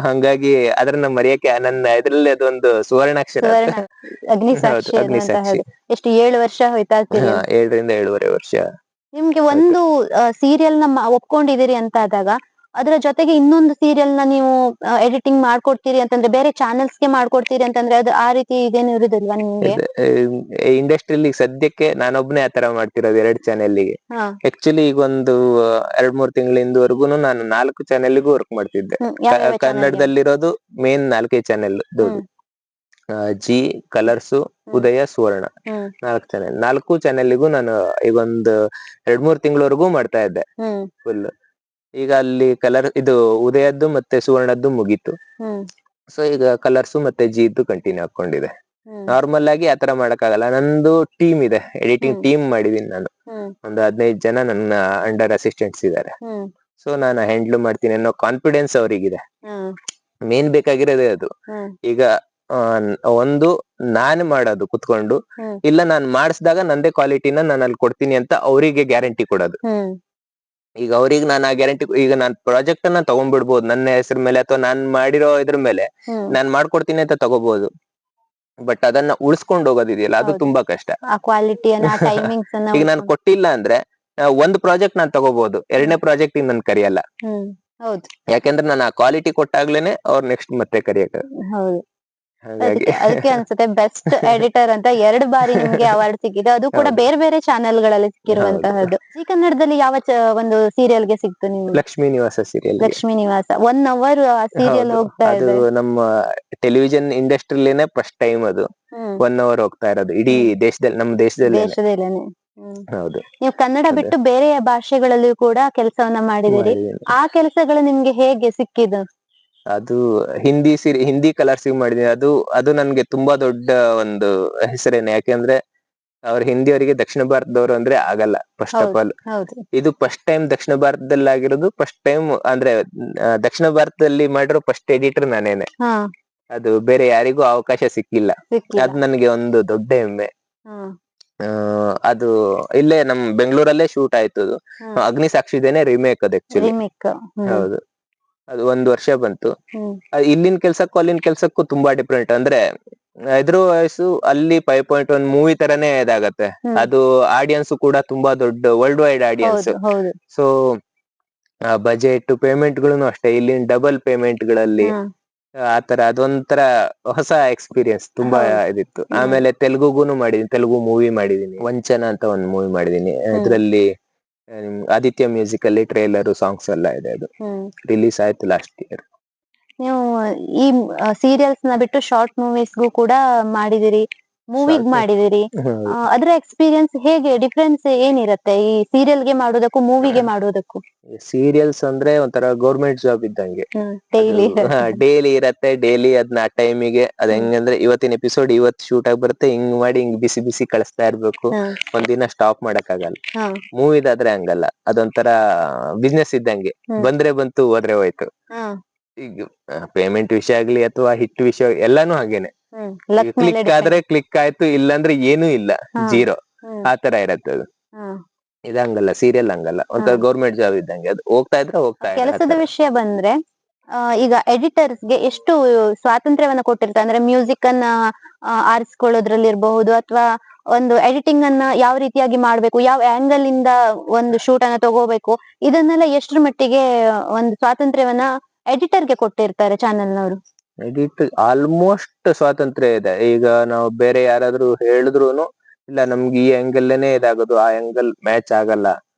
ಹಂಗಾಗಿ ಅದ್ರನ್ನ ಮರೆಯಕ್ಕೆ ನನ್ನ ಇದ್ರಲ್ಲಿ ಅದೊಂದು ಸುವರ್ಣಾಕ್ಷರ.
ಅಗ್ನಿಸಾಕ್ಷಿ
ಅಗ್ನಿಸಾಕ್ಷಿ.
ಎಷ್ಟು 7 ವರ್ಷ ಹೋಯ್ತಾ?
7 ರಿಂದ 7.5 ವರ್ಷ.
ನಿಮ್ಗೆ ಒಂದು ಸೀರಿಯಲ್ ನ ಒಪ್ಕೊಂಡಿದ್ದೀರಿ ಅಂತ ಆದಾಗ ಅದರ ಜೊತೆಗೆ ಇನ್ನೊಂದು ಸೀರಿಯಲ್ ನ ನೀವು ಎಡಿಟಿಂಗ್ ಮಾಡ್ಕೊಡ್ತೀರಿ ಅಂತಂದ್ರೆ ಬೇರೆ ಚಾನೆಲ್ಸ್ ಗೆ ಮಾಡ್ಕೊಡ್ತೀರಿ ಅಂತಂದ್ರೆ ಅದು ಆ ರೀತಿ ಇದೇನು ಇರುದಿಲ್ವಾ ನಿಮ್ಗೆ?
ಇಂಡಸ್ಟ್ರಿಯಲ್ಲಿ ಸದ್ಯಕ್ಕೆ ನಾನೊಬ್ನೇ ಆತರ ಮಾಡ್ತಿರೋದು 2 ಚಾನೆಲ್ಗೆ. ಆಕ್ಚುಲಿ ಈಗ ಒಂದು 2-3 ತಿಂಗಳಿಂದವರೆಗೂ ನಾನು 4 ಚಾನೆಲ್ಗೂ ವರ್ಕ್ ಮಾಡ್ತಿದ್ದೆ. ಕನ್ನಡದಲ್ಲಿರೋದು ಮೇನ್ 4 ಚಾನೆಲ್. ಜಿ, ಕಲರ್ಸು, ಉದಯ, ಸುವರ್ಣ, 4 ಚಾನೆಲ್. 4 ಚಾನೆಲ್ಗೂ ನಾನು ಈಗ ಒಂದು 2-3 ತಿಂಗಳವರೆಗೂ ಮಾಡ್ತಾ ಇದ್ದೆ ಫುಲ್. ಈಗ ಅಲ್ಲಿ ಇದು ಉದಯದ್ದು ಮತ್ತೆ ಸುವರ್ಣದ್ದು ಮುಗೀತು. ಸೊ ಈಗ ಕಲರ್ಸು ಮತ್ತೆ ಜಿದ್ದು ಕಂಟಿನ್ಯೂ ಹಾಕೊಂಡಿದೆ. ನಾರ್ಮಲ್ ಆಗಿ ಆತರ ಮಾಡಕ್ಕಾಗಲ್ಲ. ನಂದು ಟೀಮ್ ಇದೆ, ಎಡಿಟಿಂಗ್ ಟೀಮ್ ಮಾಡಿದೀನಿ ನಾನು. ಒಂದು 15 ಜನ ನನ್ನ ಅಂಡರ್ ಅಸಿಸ್ಟೆಂಟ್ಸ್ ಇದಾರೆ. ಸೊ ನಾನು ಹ್ಯಾಂಡಲ್ ಮಾಡ್ತೀನಿ ಅನ್ನೋ ಕಾನ್ಫಿಡೆನ್ಸ್ ಅವ್ರಿಗಿದೆ. ಮೇನ್ ಬೇಕಾಗಿರೋದೇ ಅದು. ಈಗ ಒಂದು ನಾನ್ ಮಾಡೋದು ಕುತ್ಕೊಂಡು, ಇಲ್ಲ ನಾನ್ ಮಾಡಿಸಿದಾಗ ನಂದೇ ಕ್ವಾಲಿಟಿನ ನಾನು ಅಲ್ಲಿ ಕೊಡ್ತೀನಿ ಅಂತ ಅವರಿಗೆ ಗ್ಯಾರಂಟಿ ಕೊಡೋದು. ಈಗ ಅವ್ರಿಗೆ ನಾನು ಆ ಗ್ಯಾರಂಟಿ, ಈಗ ನಾನ್ ಪ್ರಾಜೆಕ್ಟ್ ಅನ್ನ ತಗೊಂಡ್ಬಿಡ್ಬೋದು ನನ್ನ ಹೆಸರ ಮೇಲೆ, ಅಥವಾ ನಾನ್ ಮಾಡಿರೋ ಇದ್ರ ಮೇಲೆ ನಾನ್ ಮಾಡ್ಕೊಡ್ತೀನಿ ಅಂತ ತಗೋಬಹುದು. ಬಟ್ ಅದನ್ನ ಉಳಿಸ್ಕೊಂಡು ಹೋಗೋದಿದೆಯಲ್ಲ, ಅದು ತುಂಬಾ ಕಷ್ಟ. ಈಗ ನಾನ್ ಕೊಟ್ಟಿಲ್ಲ ಅಂದ್ರೆ ಒಂದು ಪ್ರಾಜೆಕ್ಟ್ ನಾನ್ ತಗೋಬಹುದು, 2ನೇ ಪ್ರಾಜೆಕ್ಟ್ ನನ್ ಕರಿಯಲ್ಲ. ಯಾಕಂದ್ರೆ ನಾನು ಆ ಕ್ವಾಲಿಟಿ ಕೊಟ್ಟಾಗ್ಲೇನೆ ಅವ್ರು ನೆಕ್ಸ್ಟ್ ಮತ್ತೆ ಕರಿಯಕ.
ಅದಕ್ಕೆ ಅನ್ಸುತ್ತೆ ಬೆಸ್ಟ್ ಎಡಿಟರ್ ಅಂತ 2 ಬಾರಿ ನಿಮ್ಗೆ ಅವಾರ್ಡ್ ಸಿಕ್ಕಿದೆ, ಅದು ಕೂಡ ಬೇರೆ ಬೇರೆ ಚಾನೆಲ್ ಗಳಲ್ಲಿ ಸಿಕ್ಕಿರುವಂತಹದ್ದು. ಜಿ ಕನ್ನಡದಲ್ಲಿ ಯಾವ ಒಂದು ಸೀರಿಯಲ್ ಗೆ ಸಿಕ್ತು ನಿಮ್ಗೆ?
ಲಕ್ಷ್ಮೀ ನಿವಾಸ ಸೀರಿಯಲ್.
ಲಕ್ಷ್ಮೀ ನಿವಾಸ 1 hour ಆ ಸೀರಿಯಲ್ ಹೋಗ್ತಾ ಇದೆ.
ಅದು ನಮ್ಮ ಟೆಲಿವಿಷನ್ ಇಂಡಸ್ಟ್ರಿಲೇನೆ ಫಸ್ಟ್ ಟೈಮ್ ಅದು 1 hour ಹೋಗ್ತಾ ಇರೋದು ಇಡೀ ದೇಶದಲ್ಲಿ, ನಮ್ಮ ದೇಶದಲ್ಲೇನೆ. ಹೌದು.
ನೀವು ಕನ್ನಡ ಬಿಟ್ಟು ಬೇರೆ ಭಾಷೆಗಳಲ್ಲಿ ಕೂಡ ಕೆಲಸವನ್ನ ಮಾಡಿದಿರಿ. ಆ ಕೆಲಸಗಳು ನಿಮ್ಗೆ ಹೇಗೆ ಸಿಕ್ಕಿದ್ದು?
ಅದು ಹಿಂದಿ ಕಲರ್ಸ್ ಮಾಡಿದೀನಿ. ಅದು ನನ್ಗೆ ತುಂಬಾ ದೊಡ್ಡ ಒಂದು ಹೆಸರೇನೆ. ಯಾಕೆಂದ್ರೆ ಅವ್ರ ಹಿಂದಿಯವರಿಗೆ ದಕ್ಷಿಣ ಭಾರತದವರು ಅಂದ್ರೆ ಆಗಲ್ಲ ಫಸ್ಟ್ ಆಫ್ ಆಲ್. ಇದು ಫಸ್ಟ್ ಟೈಮ್ ದಕ್ಷಿಣ ಭಾರತದಲ್ಲಿ ಆಗಿರೋದು. ಫಸ್ಟ್ ಟೈಮ್ ಅಂದ್ರೆ ದಕ್ಷಿಣ ಭಾರತದಲ್ಲಿ ಮಾಡಿರೋ ಫಸ್ಟ್ ಎಡಿಟರ್ ನಾನೇನೆ. ಅದು ಬೇರೆ ಯಾರಿಗೂ ಅವಕಾಶ ಸಿಕ್ಕಿಲ್ಲ. ಅದ್ ನನ್ಗೆ ಒಂದು ದೊಡ್ಡ ಹೆಮ್ಮೆ. ಅದು ಇಲ್ಲೇ ನಮ್ ಬೆಂಗಳೂರಲ್ಲೇ ಶೂಟ್ ಆಯ್ತು. ಅದು ಅಗ್ನಿಸಾಕ್ಷಿದೇನೆ ರಿಮೇಕ್ ಅದು ಆಕ್ಚುಲಿ. ಹೌದು. ಅದು 1 ವರ್ಷ ಬಂತು. ಇಲ್ಲಿನ ಕೆಲ್ಸಕ್ಕೂ ಅಲ್ಲಿನ ಕೆಲ್ಸಕ್ಕೂ ತುಂಬಾ ಡಿಫ್ರೆಂಟ್. ಅಂದ್ರೆ ಇದ್ರ ವಯಸ್ಸು ಅಲ್ಲಿ 5.1 ಮೂವಿ ತರನೇ ಇದಾಗತ್ತೆ. ಅದು ಆಡಿಯನ್ಸ್ ಕೂಡ ತುಂಬಾ ದೊಡ್ಡ world wide audience. So budget payment ಗಳನ್ನು ಅಷ್ಟೇ ಇಲ್ಲಿನ ಡಬಲ್ ಪೇಮೆಂಟ್ ಗಳಲ್ಲಿ ಆತರ. ಅದೊಂಥರ ಹೊಸ ಎಕ್ಸ್ಪೀರಿಯನ್ಸ್, ತುಂಬಾ ಇದಿತ್ತು. ಆಮೇಲೆ ತೆಲುಗುಗೂನು ಮಾಡಿದೀನಿ, ತೆಲುಗು ಮೂವಿ ಮಾಡಿದೀನಿ. ವಂಚನ ಅಂತ ಒಂದು ಮೂವಿ ಮಾಡಿದೀನಿ. ಇದ್ರಲ್ಲಿ ಆದಿತ್ಯ ಮ್ಯೂಸಿಕ್ ಅಲ್ಲಿ ಟ್ರೇಲರ್ ಸಾಂಗ್ಸ್ ಎಲ್ಲ ಇದೆ. ಅದು ರಿಲೀಸ್ ಆಯ್ತು ಲಾಸ್ಟ್ ಇಯರ್.
ನೀವು ಈ ಸೀರಿಯಲ್ಸ್ ನ ಬಿಟ್ಟು ಶಾರ್ಟ್ ಮೂವೀಸ್ಗೂ ಕೂಡ ಮಾಡಿದಿರಿ, ಮೂವಿಗ್ ಮಾಡಿದಿರಿ. ಅದ್ರ ಎಕ್ಸ್ಪೀರಿಯನ್ಸ್ ಹೇಗೆ, ಡಿಫ್ರೆನ್ಸ್ ಏನಿರತ್ತೆ ಈ ಸೀರಿಯಲ್ ಗೆ ಮಾಡೋದಕ್ಕೂ ಮೂವಿಗೆ ಮಾಡೋದಕ್ಕೂ?
ಸೀರಿಯಲ್ಸ್ ಅಂದ್ರೆ ಒಂಥರ ಗೌರ್ಮೆಂಟ್ ಜಾಬ್ ಇದ್ದಂಗೆ. ಡೈಲಿ ಇರತ್ತೆ. ಡೈಲಿ ಅದನ್ನ ಆ ಟೈಮಿಗೆ ಅದ್ ಹೆಂಗಂದ್ರೆ ಇವತ್ತಿನ ಎಪಿಸೋಡ್ ಇವತ್ತು ಶೂಟ್ ಆಗಿ ಬರುತ್ತೆ, ಹಿಂಗ್ ಮಾಡಿ ಹಿಂಗ್ ಬಿಸಿ ಬಿಸಿ ಕಳಿಸ್ತಾ ಇರ್ಬೇಕು. ಒಂದಿನ ಸ್ಟಾಪ್ ಮಾಡಕ್ ಆಗಲ್ಲ. ಮೂವಿದಾದ್ರೆ ಹಂಗಲ್ಲ, ಅದೊಂಥರ ಬಿಸ್ನೆಸ್ ಇದ್ದಂಗೆ. ಬಂದ್ರೆ ಬಂತು, ಹೋದ್ರೆ ಹೋಯ್ತು. ಈಗ ಪೇಮೆಂಟ್ ವಿಷಯ ಆಗ್ಲಿ ಅಥವಾ ಹಿಟ್ ವಿಷಯ ಎಲ್ಲಾನು ಹಾಗೇನೆ. ಕ್ಲಿಕ್ ಆದ್ರೆ ಕ್ಲಿಕ್ ಆಯ್ತು, ಇಲ್ಲಾಂದ್ರೆ ಏನೂ ಇಲ್ಲ, ಜೀರೋ. ಆತರ ಇರತ್ತೆ ಅದು. ಇದಂಗಲ್ಲ, ಸೀರಿಯಲ್ ಹಂಗಲ್ಲ, ಒಂಥರ ಗೌರ್ಮೆಂಟ್ ಜಾಬ್ ಇದ್ದಂಗೆ. ಅದು ಹೋಗ್ತಾ ಇದ್ರೆ ಹೋಗ್ತಾ ಇದೆ.
ಕೆಲಸದ ವಿಷಯ ಬಂದ್ರೆ ಈಗ ಎಡಿಟರ್ಸ್ ಗೆ ಎಷ್ಟು ಸ್ವಾತಂತ್ರ್ಯವನ್ನ ಕೊಟ್ಟಿರ್ತಾರೆ ಅಂದ್ರೆ ಮ್ಯೂಸಿಕ್ ಅನ್ನ ಆರಿಸ್ಕೊಳ್ಳೋದ್ರಲ್ಲಿ ಇರಬಹುದು, ಅಥವಾ ಒಂದು ಎಡಿಟಿಂಗ್ ಅನ್ನ ಯಾವ ರೀತಿಯಾಗಿ ಮಾಡ್ಬೇಕು, ಯಾವ ಆಂಗಲ್ ಇಂದ ಒಂದು ಶೂಟ್ ಅನ್ನ ತಗೋಬೇಕು, ಇದನ್ನೆಲ್ಲ ಎಷ್ಟರ ಮಟ್ಟಿಗೆ ಒಂದು ಸ್ವಾತಂತ್ರ್ಯವನ್ನ ಎಡಿಟರ್ ಗೆ ಕೊಟ್ಟಿರ್ತಾರೆ ಚಾನೆಲ್ನವರು?
ಎಡಿಟ್ ಆಲ್ಮೋಸ್ಟ್ ಸ್ವಾತಂತ್ರ್ಯ ಇದೆ. ಈಗ ನಾವು ಬೇರೆ ಯಾರಾದ್ರೂ ಹೇಳಿದ್ರುನು ಇಲ್ಲ ನಮ್ಗೆ ಈ ಆಂಗಲ್ನೇ ಇದಾಗೋದು, ಆ ಆಂಗಲ್ ಮ್ಯಾಚ್ ಆಗಲ್ಲ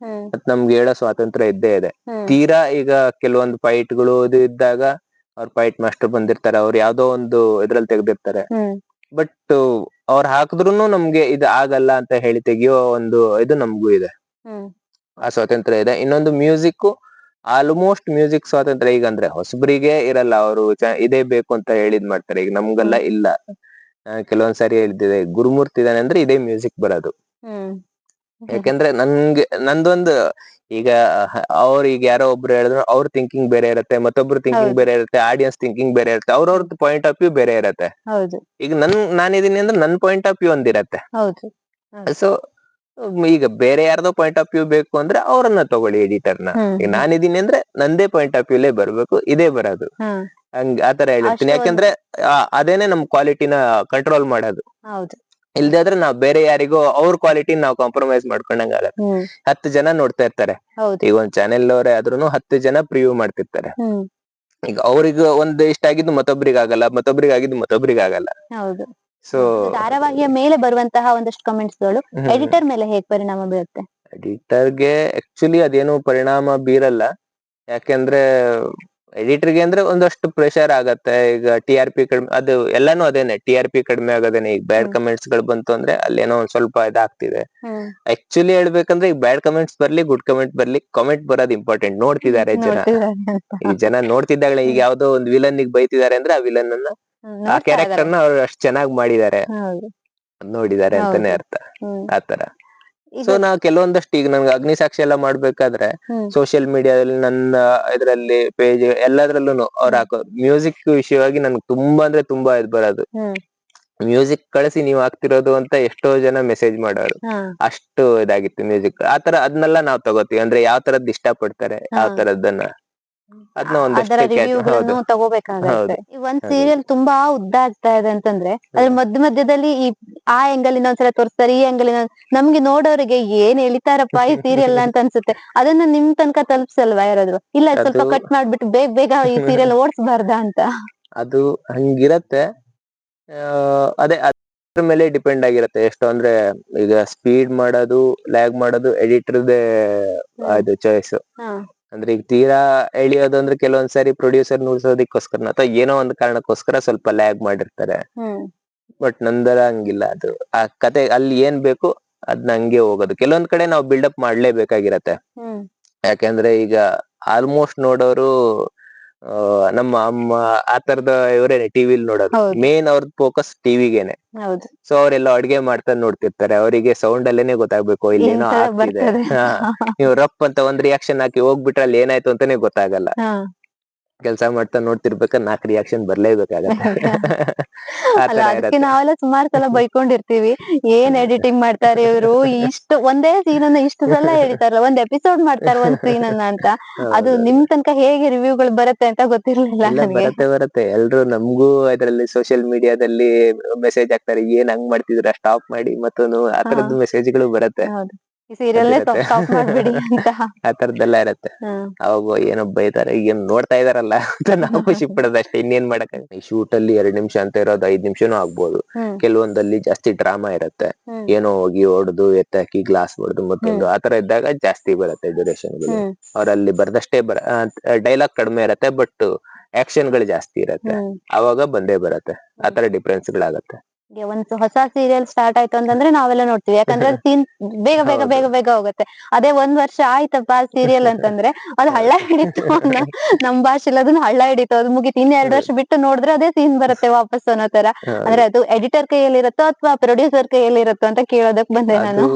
ಮತ್ ನಮ್ಗೆ ಹೇಳೋ ಸ್ವಾತಂತ್ರ್ಯ ಇದ್ದೇ ಇದೆ. ತೀರಾ ಈಗ ಕೆಲವೊಂದು ಫೈಟ್ಗಳು ಇದು ಇದ್ದಾಗ ಅವ್ರ ಫೈಟ್ ಮಾಸ್ಟರ್ ಬಂದಿರ್ತಾರೆ, ಅವ್ರು ಯಾವ್ದೋ ಒಂದು ಇದ್ರಲ್ಲಿ ತೆಗ್ದಿರ್ತಾರೆ. ಬಟ್ ಅವ್ರು ಹಾಕಿದ್ರುನು ನಮ್ಗೆ ಇದು ಆಗಲ್ಲ ಅಂತ ಹೇಳಿ ತೆಗಿಯೋ ಒಂದು ಇದು ನಮ್ಗೂ ಇದೆ, ಆ ಸ್ವಾತಂತ್ರ್ಯ ಇದೆ. ಇನ್ನೊಂದು ಮ್ಯೂಸಿಕ್ ಆಲ್ಮೋಸ್ಟ್ ಮ್ಯೂಸಿಕ್ ಸ್ವಾತಂತ್ರ್ಯ ಈಗ ಅಂದ್ರೆ ಹೊಸಬರಿಗೆ ಇರಲ್ಲ, ಅವರು ಇದೇ ಬೇಕು ಅಂತ ಹೇಳಿದ್ ಮಾಡ್ತಾರೆ. ಈಗ ನಮ್ಗೆಲ್ಲ ಇಲ್ಲ. ಕೆಲವೊಂದ್ಸರಿ ಹೇಳ್ತಿದೆ ಗುರುಮೂರ್ತಿ ಇದಾನೆ ಅಂದ್ರೆ ಇದೇ ಮ್ಯೂಸಿಕ್ ಬರೋದು. ಯಾಕೆಂದ್ರೆ ನಂದೊಂದು ಈಗ ಈಗ ಯಾರೋ ಒಬ್ರು ಹೇಳಿದ್ರು ಅವ್ರ ಥಿಂಕಿಂಗ್ ಬೇರೆ ಇರುತ್ತೆ, ಮತ್ತೊಬ್ರು ಥಿಂಕಿಂಗ್ ಬೇರೆ ಇರುತ್ತೆ, ಆಡಿಯನ್ಸ್ ಥಿಂಕಿಂಗ್ ಬೇರೆ ಇರುತ್ತೆ, ಅವ್ರವ್ರ ಪಾಯಿಂಟ್ ಆಫ್ ವ್ಯೂ ಬೇರೆ ಇರುತ್ತೆ. ಈಗ ನಾನಿದೀನಿ ಅಂದ್ರೆ ನನ್ ಪಾಯಿಂಟ್ ಆಫ್ ವ್ಯೂ ಒಂದಿರತ್ತೆ. ಸೊ ಈಗ ಬೇರೆ ಯಾರ್ದೋ ಪಾಯಿಂಟ್ ಆಫ್ ವ್ಯೂ ಬೇಕು ಅಂದ್ರೆ ಅವ್ರನ್ನ ತಗೊಳ್ಳಿ ಎಡಿಟರ್ನ. ಈಗ ನಾನಿದೀನಿ ಅಂದ್ರೆ ನಂದೇ ಪಾಯಿಂಟ್ ಆಫ್ ವ್ಯೂಲೇ ಬರ್ಬೇಕು, ಇದೇ ಬರೋದು. ಆತರ ಹೇಳಿರ್ತೀನಿ. ಯಾಕಂದ್ರೆ ಅದೇನೆ ನಮ್ ಕ್ವಾಲಿಟಿನ ಕಂಟ್ರೋಲ್ ಮಾಡೋದು. ಇಲ್ದೇ ಆದ್ರೆ ನಾವ್ ಬೇರೆ ಯಾರಿಗೋ ಅವ್ರ ಕ್ವಾಲಿಟಿ ನಾವ್ ಕಾಂಪ್ರಮೈಸ್ ಮಾಡ್ಕೊಂಡಂಗ ಆಗತ್ತೆ. 10 ಜನ ನೋಡ್ತಾ ಇರ್ತಾರೆ, ಈಗ ಒಂದ್ ಚಾನೆಲ್ ಅವರೇ ಆದ್ರೂನು 10 ಜನ ಪ್ರಿವ್ಯೂ ಮಾಡ್ತಿರ್ತಾರೆ. ಈಗ ಅವ್ರಿಗೆ ಒಂದ್ ಇಷ್ಟ ಆಗಿದ್ದು ಮತ್ತೊಬ್ರಿಗೆ ಆಗಲ್ಲ, ಮತ್ತೊಬ್ರಿಗೆ ಆಗಿದ್ದು ಮತ್ತೊಬ್ರಿಗೆ ಆಗಲ್ಲ. ಸೊ
ಧಾರಾವಾಹಿಯ ಮೇಲೆ ಬರುವಂತಹ ಒಂದಷ್ಟು ಕಮೆಂಟ್ಸ್ ಗಳು ಎಡಿಟರ್ ಮೇಲೆ ಹೇಗ್ ಪರಿಣಾಮ ಬೀರುತ್ತೆ?
ಎಡಿಟರ್ಗೆ ಆಕ್ಚುಲಿ ಅದೇನು ಪರಿಣಾಮ ಬೀರಲ್ಲ. ಯಾಕೆಂದ್ರೆ ಎಡಿಟರ್ಗೆ ಅಂದ್ರೆ ಒಂದಷ್ಟು ಪ್ರೆಷರ್ ಆಗತ್ತೆ. ಈಗ TRP ಕಡಿಮೆ, ಅದು ಎಲ್ಲಾನು ಅದೇನೆ, TRP ಕಡಿಮೆ ಆಗೋದೇನೆ. ಈಗ ಬ್ಯಾಡ್ ಕಮೆಂಟ್ಸ್ ಗಳು ಬಂತು ಅಂದ್ರೆ ಅಲ್ಲೇನೋ ಒಂದ್ ಸ್ವಲ್ಪ ಇದಾಗ್ತಿದೆ. ಆಕ್ಚುಲಿ ಹೇಳ್ಬೇಕಂದ್ರೆ ಈಗ ಬ್ಯಾಡ್ ಕಮೆಂಟ್ಸ್ ಬರ್ಲಿ, ಗುಡ್ ಕಮೆಂಟ್ ಬರ್ಲಿ, ಕಮೆಂಟ್ ಬರೋದು ಇಂಪಾರ್ಟೆಂಟ್. ನೋಡ್ತಿದ್ದಾರೆ ಜನ. ಈ ಜನ ನೋಡ್ತಿದ್ದಾಗಲೇ ಈಗ ಯಾವ್ದೋ ಒಂದ್ ವಿಲನ್ ಬೈತಿದ್ದಾರೆ ಅಂದ್ರೆ ಆ ವಿಲನ್ ಅನ್ನ, ಆ ಕ್ಯಾರೆಕ್ಟರ್ ನ ಅವ್ರು ಅಷ್ಟ್ ಚೆನ್ನಾಗ್ ಮಾಡಿದ್ದಾರೆ, ನೋಡಿದ್ದಾರೆ ಅಂತಾನೆ ಅರ್ಥ. ಆತರ. ಸೊ ನಾವ್ ಕೆಲವೊಂದಷ್ಟು ಈಗ ನನ್ಗೆ ಅಗ್ನಿಸಾಕ್ಷಿ ಎಲ್ಲ ಮಾಡ್ಬೇಕಾದ್ರೆ ಸೋಷಿಯಲ್ ಮೀಡಿಯಾದಲ್ಲಿ ನನ್ನ ಇದ್ರಲ್ಲಿ ಪೇಜ್ ಎಲ್ಲದ್ರಲ್ಲೂ ಅವ್ರು ಹಾಕೋ ಮ್ಯೂಸಿಕ್ ವಿಷಯವಾಗಿ ನನ್ಗೆ ತುಂಬಾ ಅಂದ್ರೆ ತುಂಬಾ ಇದ್ ಬರೋದು. ಮ್ಯೂಸಿಕ್ ಕಳಿಸಿ ನೀವ್ ಹಾಕ್ತಿರೋದು ಅಂತ ಎಷ್ಟೋ ಜನ ಮೆಸೇಜ್ ಮಾಡೋರು. ಅಷ್ಟು ಇದಾಗಿತ್ತು ಮ್ಯೂಸಿಕ್. ಆತರ ಅದನ್ನೆಲ್ಲ ನಾವ್ ತಗೋತೀವಿ. ಅಂದ್ರೆ ಯಾವ ತರದ್ ಇಷ್ಟ ಪಡ್ತಾರೆ, ಯಾವ ತರದ್ದನ್ನ ಅದನ್ನ
ಅದರ ರಿವ್ಯೂಗಳನ್ನು ತಗೋಬೇಕಾಗತ್ತೆ. ಈ ಒಂದ್ ಸೀರಿಯಲ್ ತುಂಬಾ ಉದ್ದ ಆಗ್ತಾ ಇದೆ ಅಂತಂದ್ರೆ ಅದ್ರ ಮಧ್ಯದಲ್ಲಿ ಆ ಆಂಗಲ್ ಇನ್ನೊಂದ್ಸಲ ತೋರಿಸ್ತಾರೆ, ಈ ಆಂಗಲ್ ನಮ್ಗೆ ನೋಡೋರಿಗೆ ಏನ್ ಎಳಿತಾರಪ್ಪ ಈ ಸೀರಿಯಲ್ ಅಂತ ಅನ್ಸುತ್ತೆ. ಅದನ್ನ ನಿಮ್ ತನಕ ತಲುಪ್ಸಲ್ವಾ ಯಾರಾದ್ರು? ಇಲ್ಲ ಸ್ವಲ್ಪ ಕಟ್ ಮಾಡ್ಬಿಟ್ಟು ಬೇಗ ಬೇಗ ಈ ಸೀರಿಯಲ್ ಓಡಿಸಬಾರ್ದಾ ಅಂತ?
ಅದು ಹಂಗಿರತ್ತೆ. ಅದೇ ಅದ್ರ ಮೇಲೆ ಡಿಪೆಂಡ್ ಆಗಿರತ್ತೆ. ಎಷ್ಟು ಅಂದ್ರೆ ಈಗ ಸ್ಪೀಡ್ ಮಾಡೋದು, ಲ್ಯಾಗ್ ಮಾಡೋದು ಎಡಿಟರ್ದೇ ಅದು ಚಾಯ್ಸ್. ಅಂದ್ರೆ ಈಗ ತೀರಾ ಎಳಿಯೋದು ಅಂದ್ರೆ ಕೆಲವೊಂದ್ಸರಿ ಪ್ರೊಡ್ಯೂಸರ್ ನುಡ್ಸೋದಕ್ಕೋಸ್ಕರ ಅಥವಾ ಏನೋ ಒಂದ್ ಕಾರಣಕ್ಕೋಸ್ಕರ ಸ್ವಲ್ಪ ಲ್ಯಾಗ್ ಮಾಡಿರ್ತಾರೆ. ಬಟ್ ನಂದರ ಹಂಗಿಲ್ಲ. ಅದು ಆ ಕತೆ ಅಲ್ಲಿ ಏನ್ ಬೇಕು ಅದ್ನ ಹಂಗೆ ಹೋಗೋದು. ಕೆಲವೊಂದ್ ಕಡೆ ನಾವು ಬಿಲ್ಡಪ್ ಮಾಡ್ಲೇಬೇಕಾಗಿರತ್ತೆ. ಯಾಕಂದ್ರೆ ಈಗ ಆಲ್ಮೋಸ್ಟ್ ನೋಡೋರು ನಮ್ಮ ಅಮ್ಮ ಆ ತರದ ಇವರೇನೆ ಟಿವಿಲಿ ನೋಡೋದು. ಮೇನ್ ಅವ್ರದ್ ಫೋಕಸ್ ಟಿವಿಗೇನೆ. ಸೊ ಅವ್ರೆಲ್ಲ ಅಡ್ಗೆ ಮಾಡ್ತಾ ನೋಡ್ತಿರ್ತಾರೆ. ಅವರಿಗೆ ಸೌಂಡ್ ಅಲ್ಲೇನೆ ಗೊತ್ತಾಗ್ಬೇಕು ಇಲ್ಲೇನೋ ಆಗ್ತಿದೆ. ನೀವು ರಪ್ ಅಂತ ಒಂದ್ ರಿಯಾಕ್ಷನ್ ಹಾಕಿ ಹೋಗ್ಬಿಟ್ರೆ ಅಲ್ಲಿ ಏನಾಯ್ತು ಅಂತಾನೆ ಗೊತ್ತಾಗಲ್ಲ. ಕೆಲ್ಸ ಮಾಡ್ತಾ ನೋಡ್ತಿರ್ಬೇಕಾದ್ರೆ 4 ರಿಯಾಕ್ಷನ್ ಬರ್ಲೇಬೇಕಾಗತ್ತೆ.
ಅಲ್ಲ, ಅದಕ್ಕೆ ನಾವೆಲ್ಲ ಸುಮಾರು ಸಲ ಬೈಕೊಂಡಿರ್ತೀವಿ, ಏನ್ ಎಡಿಟಿಂಗ್ ಮಾಡ್ತಾರೆ ಇವ್ರು, ಇಷ್ಟು ಒಂದೇ ಸೀನ್ ಅನ್ನ ಇಷ್ಟು ಸಲ ಎಳಿತಾರಲ್ಲ, ಒಂದ್ ಎಪಿಸೋಡ್ ಮಾಡ್ತಾರೆ ಒಂದ್ ಸೀನ್ ಅನ್ನ ಅಂತ. ಅದು ನಿಮ್ ತನಕ ಹೇಗೆ ರಿವ್ಯೂಗಳು ಬರುತ್ತೆ ಅಂತ ಗೊತ್ತಿರ್ಲಿಲ್ಲ ನನಗೆ.
ಬರುತ್ತೆ. ಎಲ್ರು ನಮ್ಗೂ ಇದ್ರಲ್ಲಿ ಸೋಷಿಯಲ್ ಮೀಡಿಯಾದಲ್ಲಿ ಮೆಸೇಜ್ ಹಾಕ್ತಾರೆ, ಏನ್ ಹಂಗ್ ಮಾಡ್ತಿದ್ರ, ಸ್ಟಾಪ್ ಮಾಡಿ ಮತ್ತೊಂದು ಆ ತರದ್ದು ಮೆಸೇಜ್ಗಳು ಬರುತ್ತೆ.
ಈ ಸೀರಿಯಲ್ ಸ್ಟಾಪ್ ಮಾಡ್ಬಿಡಿ ಅಂತ.
ಆ ತರದ್ದೆಲ್ಲ ಇರತ್ತೆ. ಅವಾಗ ಏನೋ ಬೈತಾರೆ, ಏನ್ ನೋಡ್ತಾ ಇದಾರಲ್ಲ ಅಂತ ನಾವು ಖುಷಿ ಪಡೋದು ಅಷ್ಟೇ. ಇನ್ನೇನ್ ಮಾಡಕ್. ಈ ಶೂಟ್ ಅಲ್ಲಿ 2 ನಿಮಿಷ ಅಂತ ಇರೋದು 5 ನಿಮಿಷನೂ ಆಗ್ಬೋದು. ಕೆಲವೊಂದಲ್ಲಿ ಜಾಸ್ತಿ ಡ್ರಾಮಾ ಇರತ್ತೆ. ಏನೋ ಹೋಗಿ ಹೊಡೆದು ಎತ್ತಾಕಿ ಗ್ಲಾಸ್ ಹೊಡೆದು ಮತ್ತೊಂದು ಆತರ ಇದ್ದಾಗ ಜಾಸ್ತಿ ಬರುತ್ತೆ ಡ್ಯೂರೇಷನ್ಗಳು. ಅವ್ರಲ್ಲಿ ಬರ್ದಷ್ಟೇ ಡೈಲಾಗ್ ಕಡಿಮೆ ಇರತ್ತೆ, ಬಟ್ ಆಕ್ಷನ್ ಗಳು ಜಾಸ್ತಿ ಇರತ್ತೆ. ಅವಾಗ ಬಂದೇ ಬರತ್ತೆ. ಆತರ ಡಿಫ್ರೆನ್ಸ್ ಗಳಾಗತ್ತೆ.
ಒಂದ್ ಹೊಸ ಸೀರಿಯಲ್ ಸ್ಟಾರ್ಟ್ ಆಯ್ತು ಅಂತಂದ್ರೆ ನಾವೆಲ್ಲ ನೋಡ್ತೀವಿ. ಯಾಕಂದ್ರೆ ಸೀನ್ ಬೇಗ ಬೇಗ ಬೇಗ ಬೇಗ ಹೋಗುತ್ತೆ. ಅದೇ 1 ವರ್ಷ ಆಯ್ತಪ್ಪ ಸೀರಿಯಲ್ ಅಂತಂದ್ರೆ ಅದು ಹಳ್ಳ ಹಿಡಿತು, ನಮ್ ಭಾಷೆಲಿ ಅದನ್ನ ಹಳ್ಳ ಹಿಡಿತು, ಅದು ಮುಗಿತು. 2 ವರ್ಷ ಬಿಟ್ಟು ನೋಡಿದ್ರೆ ಅದೇ ಸೀನ್ ಬರುತ್ತೆ ವಾಪಸ್ ಅನ್ನೋ ತರ. ಅಂದ್ರೆ ಅದು ಎಡಿಟರ್ ಕೈಯಲ್ಲಿ ಇರುತ್ತೋ ಅಥವಾ ಪ್ರೊಡ್ಯೂಸರ್ ಕೈಯಲ್ಲಿ ಇರುತ್ತೋ ಅಂತ ಕೇಳೋದಕ್ ಬಂದೆ ನಾನು.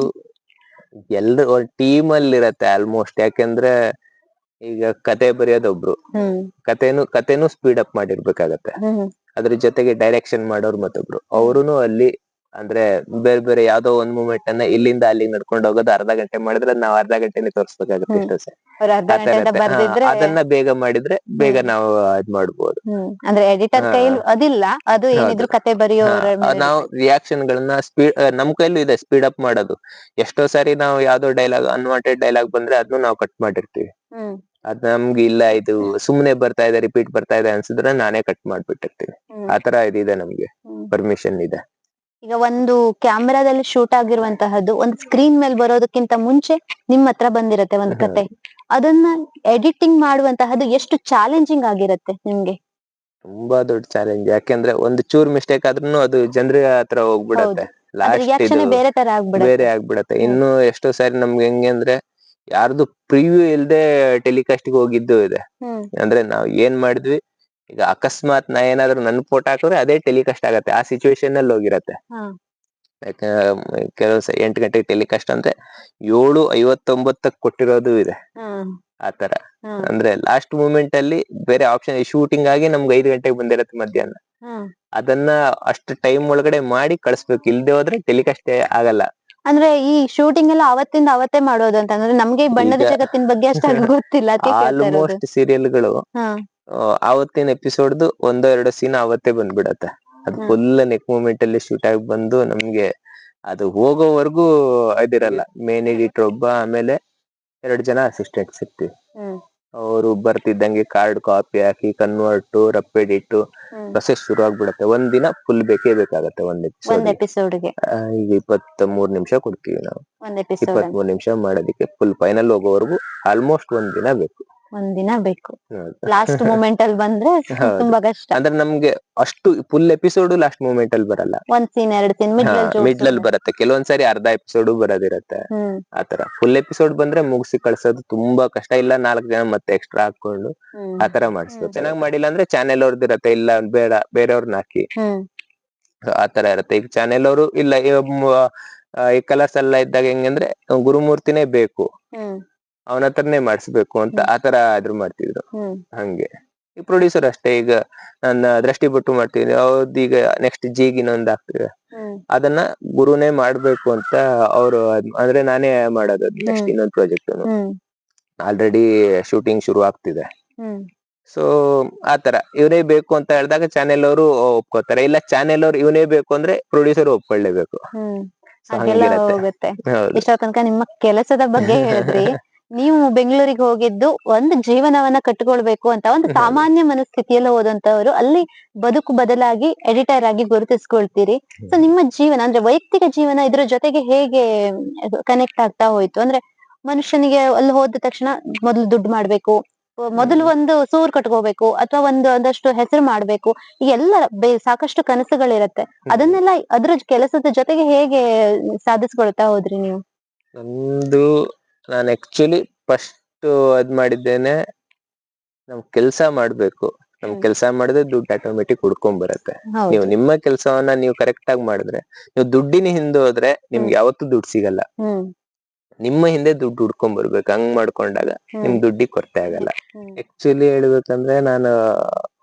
ಎಲ್ರು ಟೀಮ್ ಅಲ್ಲಿ ಇರತ್ತೆ ಆಲ್ಮೋಸ್ಟ್. ಯಾಕಂದ್ರೆ ಈಗ ಕತೆ ಬರೆಯೋದೊಬ್ರು, ಕತೆನು ಸ್ಪೀಡ್ ಅಪ್ ಮಾಡಿರ್ಬೇಕಾಗತ್ತೆ. ಅದ್ರ ಜೊತೆಗೆ ಡೈರೆಕ್ಷನ್ ಮಾಡೋರು ಮತ್ತೊಬ್ರು, ಅವರುನು ಅಲ್ಲಿ ಅಂದ್ರೆ ಬೇರೆ ಬೇರೆ ಯಾವ್ದೋ ಒಂದ್ ಮೂಮೆಂಟ್ ಅನ್ನ ಇಲ್ಲಿಂದ ಅಲ್ಲಿಗೆ ನಡ್ಕೊಂಡು ಹೋಗೋದು 1/2 ಗಂಟೆ ಮಾಡಿದ್ರೆ ನಾವ್ 1/2 ಗಂಟೆನೆ ತೋರಿಸ್ಬೇಕಾಗತ್ತೆ. ಇಷ್ಟೇ ಅದನ್ನ ಬೇಗ ಮಾಡಿದ್ರೆ ಬೇಗ ನಾವು ಇದ್ ಮಾಡ್ಬೋದು.
ಅಂದ್ರೆ ಎಡಿಟರ್ ಕೈಯಲ್ಲಿ ಅದಿಲ್ಲ, ಅದು ಏನಿದ್ರು ಕತೆ ಬರೆಯೋರ
ನಾವು ರಿಯಾಕ್ಷನ್ ಗಳನ್ನ ನಮ್ ಕೈಲೂ ಇದೆ ಸ್ಪೀಡ್ ಅಪ್ ಮಾಡೋದು. ಎಷ್ಟೋ ಸಾರಿ ನಾವು ಯಾವ್ದೋ ಡೈಲಾಗ್ ಅನ್ವಾಂಟೆಡ್ ಡೈಲಾಗ್ ಬಂದ್ರೆ ಅದನ್ನು ನಾವು ಕಟ್ ಮಾಡಿರ್ತೀವಿ. ಅದ್ ನಮ್ಗೆ ಇಲ್ಲ ಇದು ಸುಮ್ನೆ ಬರ್ತಾ ಇದೆ, ರಿಪೀಟ್ ಬರ್ತಾ ಇದೆ ಅನ್ಸಿದ್ರೆ ನಾನೇ ಕಟ್ ಮಾಡ್ಬಿಟ್ಟಿರ್ತೀನಿ. ಆತರ ಇದಿದೆ, ನಮ್ಗೆ ಪರ್ಮಿಷನ್ ಇದೆ.
ಈಗ ಒಂದು ಕ್ಯಾಮೆರಾದಲ್ಲಿ ಶೂಟ್ ಆಗಿರುವಂತಹದ್ದು ಒಂದು ಸ್ಕ್ರೀನ್ ಮೇಲೆ ಬರೋದಕ್ಕಿಂತ ಮುಂಚೆ ನಿಮ್ ಹತ್ರ ಬಂದಿರತ್ತೆ ಒಂದು ಕತೆ. ಅದನ್ನ ಎಡಿಟಿಂಗ್ ಮಾಡುವಂತಹದ್ದು ಎಷ್ಟು ಚಾಲೆಂಜಿಂಗ್ ಆಗಿರತ್ತೆ ನಿಮ್ಗೆ?
ತುಂಬಾ ದೊಡ್ಡ ಚಾಲೆಂಜ್. ಯಾಕೆಂದ್ರೆ ಒಂದು ಚೂರ್ ಮಿಸ್ಟೇಕ್ ಆದ್ರೂ ಅದು ಜನರ ಹತ್ರ ಹೋಗ್ಬಿಡತ್ತೆ. ಲಾಸ್ಟ್
ಬೇರೆ ತರ
ಬೇರೆ ಆಗ್ಬಿಡತ್ತೆ. ಇನ್ನು ಎಷ್ಟೋ ಸಾರಿ ನಮ್ಗೆ ಹೆಂಗೆ ಅಂದ್ರೆ ಯಾರ್ದು ಪ್ರಿವ್ಯೂ ಇಲ್ದೆ ಟೆಲಿಕಾಸ್ಟ್ಗೆ ಹೋಗಿದ್ದು ಇದೆ.
ಹ್ಮ್
ಅಂದ್ರೆ ನಾವ್ ಏನ್ ಮಾಡಿದ್ವಿ, ಈಗ ಅಕಸ್ಮಾತ್ ನಾ ಏನಾದ್ರು ನನ್ ಫೋಟೋ ಹಾಕಿದ್ರೆ ಅದೇ ಟೆಲಿಕಾಸ್ಟ್ ಆಗತ್ತೆ, ಆ ಸಿಚುವೇಶನ್ ಅಲ್ಲಿ ಹೋಗಿರತ್ತೆ.
ಹಾ
ಕೆಲವು 8 ಗಂಟೆಗೆ ಟೆಲಿಕಾಸ್ಟ್ ಅಂದ್ರೆ 7:59 ಕೊಟ್ಟಿರೋದು ಇದೆ.
ಹ್ಮ್
ಆತರ
ಹ್ಮ್
ಅಂದ್ರೆ ಲಾಸ್ಟ್ ಮೂಮೆಂಟ್ ಅಲ್ಲಿ ಬೇರೆ ಆಪ್ಷನ್, ಶೂಟಿಂಗ್ ಆಗಿ ನಮ್ಗೆ 5 ಗಂಟೆಗೆ ಬಂದಿರತ್ತೆ ಮಧ್ಯಾಹ್ನ.
ಹ್ಮ್
ಅದನ್ನ ಅಷ್ಟು ಟೈಮ್ ಒಳಗಡೆ ಮಾಡಿ ಕಳಿಸ್ಬೇಕು, ಇಲ್ದೆ ಹೋದ್ರೆ ಟೆಲಿಕಾಸ್ಟ್ ಆಗಲ್ಲ.
ಅಂದ್ರೆ ಈ ಶೂಟಿಂಗ್ ಎಲ್ಲ ಅವತ್ತಿಂದ ಅವತ್ತೇ ಮಾಡೋದು ಅಂತ ಅಂದ್ರೆ ನಮ್ಗೆ ಈ ಬಣ್ಣದ
ಈಗ
ಜಗತ್ತಿನ ಬಗ್ಗೆ ಅಷ್ಟಾಗಿ ಗೊತ್ತಿಲ್ಲ, ಅದಕ್ಕೆ ಕೇಳ್ತಾ ಇರೋದು.
ಆಲ್ಮೋಸ್ಟ್ ಸೀರಿಯಲ್ಗಳು
ಹಾ
ಆವತ್ತಿನ ಎಪಿಸೋಡ್ದು 1-2 ಸೀನ್ ಅವತ್ತೇ ಬಂದ್ಬಿಡತ್ತೆ. ಅದು
ಹ್ಮ್
ಫುಲ್ ನೆಕ್ ಮೂಮೆಂಟ್ ಅಲ್ಲಿ ಶೂಟ್ ಆಗಿ ಬಂದು ನಮ್ಗೆ ಅದು ಹೋಗೋವರೆಗೂ ಅದಿರಲ್ಲ. ಮೇನ್ ಎಡಿಟರ್ ಒಬ್ಬ, ಆಮೇಲೆ 2 ಜನ ಅಸಿಸ್ಟೆಂಟ್ಸ್ ಇರ್ತೀವಿ.
ಹ್ಮ್
ಅವರು ಬರ್ತಿದ್ದಂಗೆ ಕಾರ್ಡ್ ಕಾಪಿ ಹಾಕಿ ಕನ್ವರ್ಟ್ ರಫ್ ಎಡಿಟ್
ಹ್ಮ್
ಪ್ರೊಸೆಸ್ ಶುರು ಆಗ್ಬಿಡತ್ತೆ. ಒಂದ್ ದಿನ ಫುಲ್ ಬೇಕೇ ಬೇಕಾಗತ್ತೆ ಒಂದ್
ಒಂದ್
ಎಪಿಸೋಡ್.
ಎಪಿಸೋಡ್ಗೆ
ಈಗ 23 ನಿಮಿಷ ಕೊಡ್ತೀವಿ ನಾವು.
ಒಂದ್ ಎಪಿಸೋಡ್
23 ನಿಮಿಷ ಮಾಡೋದಕ್ಕೆ ಫುಲ್ ಫೈನಲ್ ಹೋಗೋವರೆಗೂ ಆಲ್ಮೋಸ್ಟ್ ಒಂದ್ ದಿನ ಬೇಕು.
ಒಂದ್ ದಿನ ಬೇಕು.
ಹೌದು.
ಲಾಸ್ಟ್ ಮೂಮೆಂಟ್ ಅಲ್ಲಿ ಬಂದ್ರೆ
ಹೌದು.
ತುಂಬಾ ಕಷ್ಟ.
ಅಂದ್ರೆ ನಮ್ಗೆ ಅಷ್ಟು ಫುಲ್ ಎಪಿಸೋಡ್ ಲಾಸ್ಟ್ ಮೂಮೆಂಟ್ ಅಲ್ಲಿ ಬರಲ್ಲ,
ಒಂದ್ ಸೀನ್ 2 ಸೀನ್
ಮಿಡ್ಲ್ ಅಲ್ಲಿ ಬರುತ್ತೆ. ಕೆಲವೊಂದ್ಸರಿ ಅರ್ಧ ಎಪಿಸೋಡ್ ಬರೋದಿರತ್ತೆ.
ಹ್ಮ್
ಆತರ ಫುಲ್ ಎಪಿಸೋಡ್ ಬಂದ್ರೆ ಮುಗಿಸಿ ಕಳ್ಸೋದು ತುಂಬಾ ಕಷ್ಟ. ಇಲ್ಲ 4 ಜನ ಮತ್ತೆ ಎಕ್ಸ್ಟ್ರಾ ಹಾಕೊಂಡು
ಹ್ಮ್
ಆತರ ಮಾಡಿಸ್ಬೇಕು. ಚೆನ್ನಾಗ್ ಮಾಡಿಲ್ಲ ಅಂದ್ರೆ ಚಾನೆಲ್ ಅವ್ರದ್ದು ಇರತ್ತೆ, ಇಲ್ಲ ಬೇಡ ಬೇರೆಯವ್ರನ್ನ ಹಾಕಿ,
ಹ್ಮ್
ಆತರ ಇರತ್ತೆ. ಈಗ ಚಾನೆಲ್ ಅವರು ಇಲ್ಲ ಈ ಕಲರ್ಸ್ ಎಲ್ಲ ಇದ್ದಾಗ ಹೆಂಗಂದ್ರೆ ಗುರುಮೂರ್ತಿನೇ ಬೇಕು,
ಹ್ಮ್
ಅವನ ಹತ್ರನೇ ಮಾಡಿಸ್ಬೇಕು ಅಂತ ಆತರ ಆದ್ರೂ ಮಾಡ್ತಿದ್ರು.
ಹ್ಮ್
ಹಂಗೆ ಈ ಪ್ರೊಡ್ಯೂಸರ್ ಅಷ್ಟೇ. ಈಗ ನನ್ನ ದೃಷ್ಟಿ ಬಿಟ್ಟು ಮಾಡ್ತೀನಿ, ಅವ್ರದ್ದು ಈಗ ನೆಕ್ಸ್ಟ್ ಜೀಗ್ ಇನ್ನೊಂದ್ ಆಗ್ತಿದೆ,
ಹ್ಮ್
ಅದನ್ನ ಗುರುನೇ ಮಾಡ್ಬೇಕು ಅಂತ ಅವರು. ಅಂದ್ರೆ ನಾನೇ ಮಾಡೋದು ನೆಕ್ಸ್ಟ್ ಇನ್ನೊಂದು ಪ್ರಾಜೆಕ್ಟ್.
ಹ್ಮ್
ಆಲ್ರೆಡಿ ಶೂಟಿಂಗ್ ಶುರು ಆಗ್ತಿದೆ.
ಹ್ಮ್
ಸೊ ಆತರ ಇವನೇ ಬೇಕು ಅಂತ ಹೇಳಿದಾಗ ಚಾನೆಲ್ ಅವರು ಒಪ್ಕೋತಾರೆ, ಇಲ್ಲ ಚಾನೆಲ್ ಅವ್ರು ಇವನೇ ಬೇಕು ಅಂದ್ರೆ ಪ್ರೊಡ್ಯೂಸರ್ ಒಪ್ಕೊಳ್ಳೇಬೇಕು.
ಹ್ಮ್
ಸೊ
ಹಾಗೆಲ್ಲ
ಹಂಗಿರತ್ತೆ.
ಹೋಗುತ್ತೆ.
ಹೌದು.
ಇಷ್ಟ ತನಕ ನಿಮ್ಮ ಕೆಲಸದ ಬಗ್ಗೆ ಹೇಳಿದ್ರಿ. ನೀವು ಬೆಂಗಳೂರಿಗೆ ಹೋಗಿದ್ದು ಒಂದು ಜೀವನವನ್ನ ಕಟ್ಟಿಕೊಳ್ಬೇಕು ಅಂತ, ಒಂದು ಸಾಮಾನ್ಯ ಮನಸ್ಥಿತಿಯಲ್ಲಿ ಹೋದಂತವ್ರು ಅಲ್ಲಿ ಬದುಕು ಬದಲಾಗಿ ಎಡಿಟರ್ ಆಗಿ ಗುರುತಿಸ್ಕೊಳ್ತೀರಿ. ಸೊ ನಿಮ್ಮ ಜೀವನ ಅಂದ್ರೆ ವೈಯಕ್ತಿಕ ಜೀವನ ಇದ್ರ ಜೊತೆಗೆ ಹೇಗೆ ಕನೆಕ್ಟ್ ಆಗ್ತಾ ಹೋಯ್ತು? ಅಂದ್ರೆ ಮನುಷ್ಯನಿಗೆ ಅಲ್ಲಿ ಹೋದ ತಕ್ಷಣ ಮೊದಲು ದುಡ್ಡು ಮಾಡ್ಬೇಕು, ಮೊದಲು ಒಂದು ಸೂರ್ ಕಟ್ಕೋಬೇಕು, ಅಥವಾ ಒಂದಷ್ಟು ಹೆಸರು ಮಾಡ್ಬೇಕು, ಈ ಎಲ್ಲ ಸಾಕಷ್ಟು ಕನಸುಗಳಿರತ್ತೆ. ಅದನ್ನೆಲ್ಲ ಅದ್ರ ಕೆಲಸದ ಜೊತೆಗೆ ಹೇಗೆ ಸಾಧಿಸ್ಕೊಳ್ತಾ ಹೋದ್ರಿ ನೀವು?
ನಮ್ದು ನಾನು ಆಕ್ಚುಲಿ ಫಸ್ಟ್ ಅದ್ ಮಾಡಿದ್ದೇನೆ, ನಮ್ ಕೆಲ್ಸ ಮಾಡ್ಬೇಕು. ನಮ್ ಕೆಲ್ಸ ಮಾಡಿದ್ರೆ ದುಡ್ಡು ಆಟೋಮೆಟಿಕ್ ಹುಡ್ಕೊಂಡ್ ಬರತ್ತೆ. ನೀವು
ಹೌದು.
ನಿಮ್ಮ ಕೆಲ್ಸವನ್ನ ನೀವು ಕರೆಕ್ಟ್ ಆಗಿ ಮಾಡಿದ್ರೆ, ನೀವು ದುಡ್ಡಿನ ಹಿಂದೆ ಹೋದ್ರೆ ನಿಮ್ಗೆ ಯಾವತ್ತೂ ದುಡ್ಡು ಸಿಗಲ್ಲ.
ಹ್ಮ್
ನಿಮ್ಮ ಹಿಂದೆ ದುಡ್ಡು ಹುಡ್ಕೊಂಡ್ ಬರ್ಬೇಕು. ಹಂಗ್ ಮಾಡ್ಕೊಂಡಾಗ ನಿಮ್ ದುಡ್ಡಿಗೆ ಕೊರತೆ ಆಗಲ್ಲ.
ಹ್ಮ್
ಆಕ್ಚುಲಿ ಹೇಳ್ಬೇಕಂದ್ರೆ ನಾನು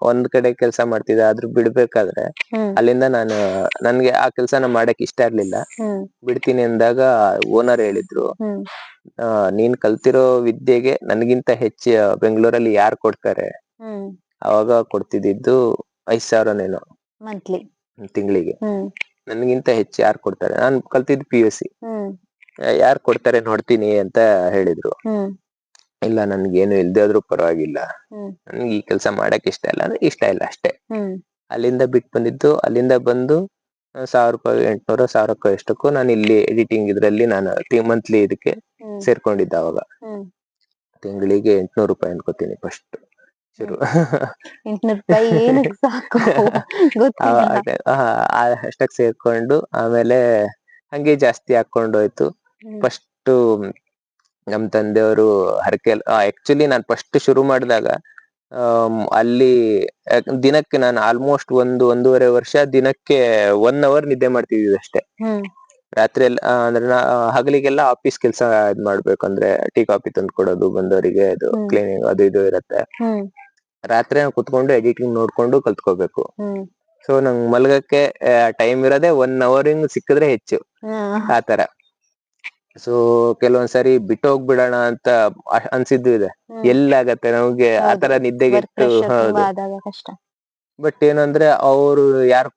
ಒಂದ್ ಕಡೆ ಕೆಲಸ ಮಾಡ್ತಿದ್ದೆ, ಆದ್ರೂ ಬಿಡ್ಬೇಕಾದ್ರೆ
ಹ್ಮ್
ಅಲ್ಲಿಂದ ನನ್ಗೆ ಆ ಕೆಲ್ಸನ ಮಾಡಕ್ ಇಷ್ಟ ಇರ್ಲಿಲ್ಲ.
ಹ್ಮ್
ಬಿಡ್ತೀನಿ ಅಂದಾಗ ಓನರ್ ಹೇಳಿದ್ರು,
ಹ್ಮ್
ನೀನ್ ಕಲ್ತಿರೋ ವಿದ್ಯೆಗೆ ನನ್ಗಿಂತ ಹೆಚ್ಚು ಬೆಂಗಳೂರಲ್ಲಿ ಯಾರು ಕೊಡ್ತಾರೆ?
ಹ್ಮ್
ಅವಾಗ ಕೊಡ್ತಿದ್ದು 5,000ನೇನೋ
ಮಂತ್ಲಿ.
ತಿಂಗಳಿಗೆ.
ಹ್ಮ್
ನನ್ಗಿಂತ ಹೆಚ್ಚು ಯಾರು ಕೊಡ್ತಾರೆ? ನಾನ್ ಕಲ್ತಿದ್ದು PUC.
ಹ್ಮ್
ಯಾರು ಕೊಡ್ತಾರೆ ನೋಡ್ತೀನಿ ಅಂತ ಹೇಳಿದ್ರು.
ಹ್ಮ್
ಇಲ್ಲ ನನ್ಗೇನು ಇಲ್ದೇ ಆದ್ರೂ ಪರವಾಗಿಲ್ಲ,
ಹ್ಮ್
ನನ್ಗೆ ಈ ಕೆಲ್ಸ ಮಾಡಕ್ ಇಷ್ಟ ಇಲ್ಲ ಅಂದ್ರೆ ಇಷ್ಟ ಇಲ್ಲ ಅಷ್ಟೇ.
ಹ್ಮ್
ಅಲ್ಲಿಂದ ಬಿಟ್ಟು ಬಂದಿದ್ದು. ಅಲ್ಲಿಂದ ಬಂದು 1,000 ರೂಪಾಯಿ 800 1,000 ರೂಪಾಯಿ ಎಷ್ಟಕ್ಕೂ ನಾನು ಇಲ್ಲಿ ಎಡಿಟಿಂಗ್ ಇದ್ರಲ್ಲಿ ನಾನು ಮಂತ್ಲಿ ಇದಕ್ಕೆ
ಹ್ಮ್
ಸೇರ್ಕೊಂಡಿದ್ದೆ. ಅವಾಗ
ಹ್ಮ್
ತಿಂಗಳಿಗೆ 800 ರೂಪಾಯಿ ಅನ್ಕೋತೀನಿ ಫಸ್ಟ್ ಶುರು.
800 ರೂಪಾಯಿ ಏನಕ್ಕೆ ಸಾಕು ಗೊತ್ತಿಲ್ಲ.
ಅಷ್ಟಕ್ ಸೇರ್ಕೊಂಡು ಆಮೇಲೆ ಹಂಗೆ ಜಾಸ್ತಿ ಹಾಕೊಂಡು ಹೋಯ್ತು.
ಹ್ಮ್
ಫಸ್ಟ್ ನಮ್ ತಂದೆಯವರು ಹರಕೆ, ಆಕ್ಚುಲಿ ನಾನು ಫಸ್ಟ್ ಶುರು ಮಾಡಿದಾಗ ಅಲ್ಲಿ ದಿನಕ್ಕೆ ನಾನು ಆಲ್ಮೋಸ್ಟ್ 1-1.5 ವರ್ಷ ದಿನಕ್ಕೆ 1 ಅವರ್ ನಿದ್ದೆ ಮಾಡ್ತಿದ್ದೆ ಅಷ್ಟೇ.
ಹ್ಮ್
ರಾತ್ರಿ ಎಲ್ಲ ಅಂದ್ರೆ ಹಗಲಿಗೆಲ್ಲ ಆಫೀಸ್ ಕೆಲಸ ಇದ್ ಮಾಡ್ಬೇಕಂದ್ರೆ ಟೀ ಕಾಫಿ ತಂದು ಕೊಡೋದು ಬಂದವರಿಗೆ, ಅದು ಕ್ಲೀನಿಂಗ್ ಅದು ಇದು ಇರತ್ತೆ.
ಹ್ಮ್
ರಾತ್ರಿ ನಾನು ಕುತ್ಕೊಂಡು ಎಡಿಟಿಂಗ್ ನೋಡ್ಕೊಂಡು ಕಲ್ತ್ಕೋಬೇಕು.
ಹ್ಮ್
ಸೊ ನಂಗೆ ಮಲಗಕ್ಕೆ ಟೈಮ್ ಇರೋದೇ 1 ಅವರ್ ಸಿಕ್ಕಿದ್ರೆ ಹೆಚ್ಚು, ಆತರ. ಸೊ ಕೆಲವೊಂದ್ಸರಿ ಬಿಟ್ಟು ಹೋಗ್ಬಿಡೋಣ ಅಂತ ಅನ್ಸಿದ್ದು ಇದೆ. ಎಲ್ಲಾಗತ್ತೆ ನಮ್ಗೆ ಆತರ ನಿದ್ದೆಗೆಟ್ಟು. ಹೌದು.
ಕಷ್ಟ.
ಬಟ್ ಏನಂದ್ರೆ ಅವರು ಯಾರು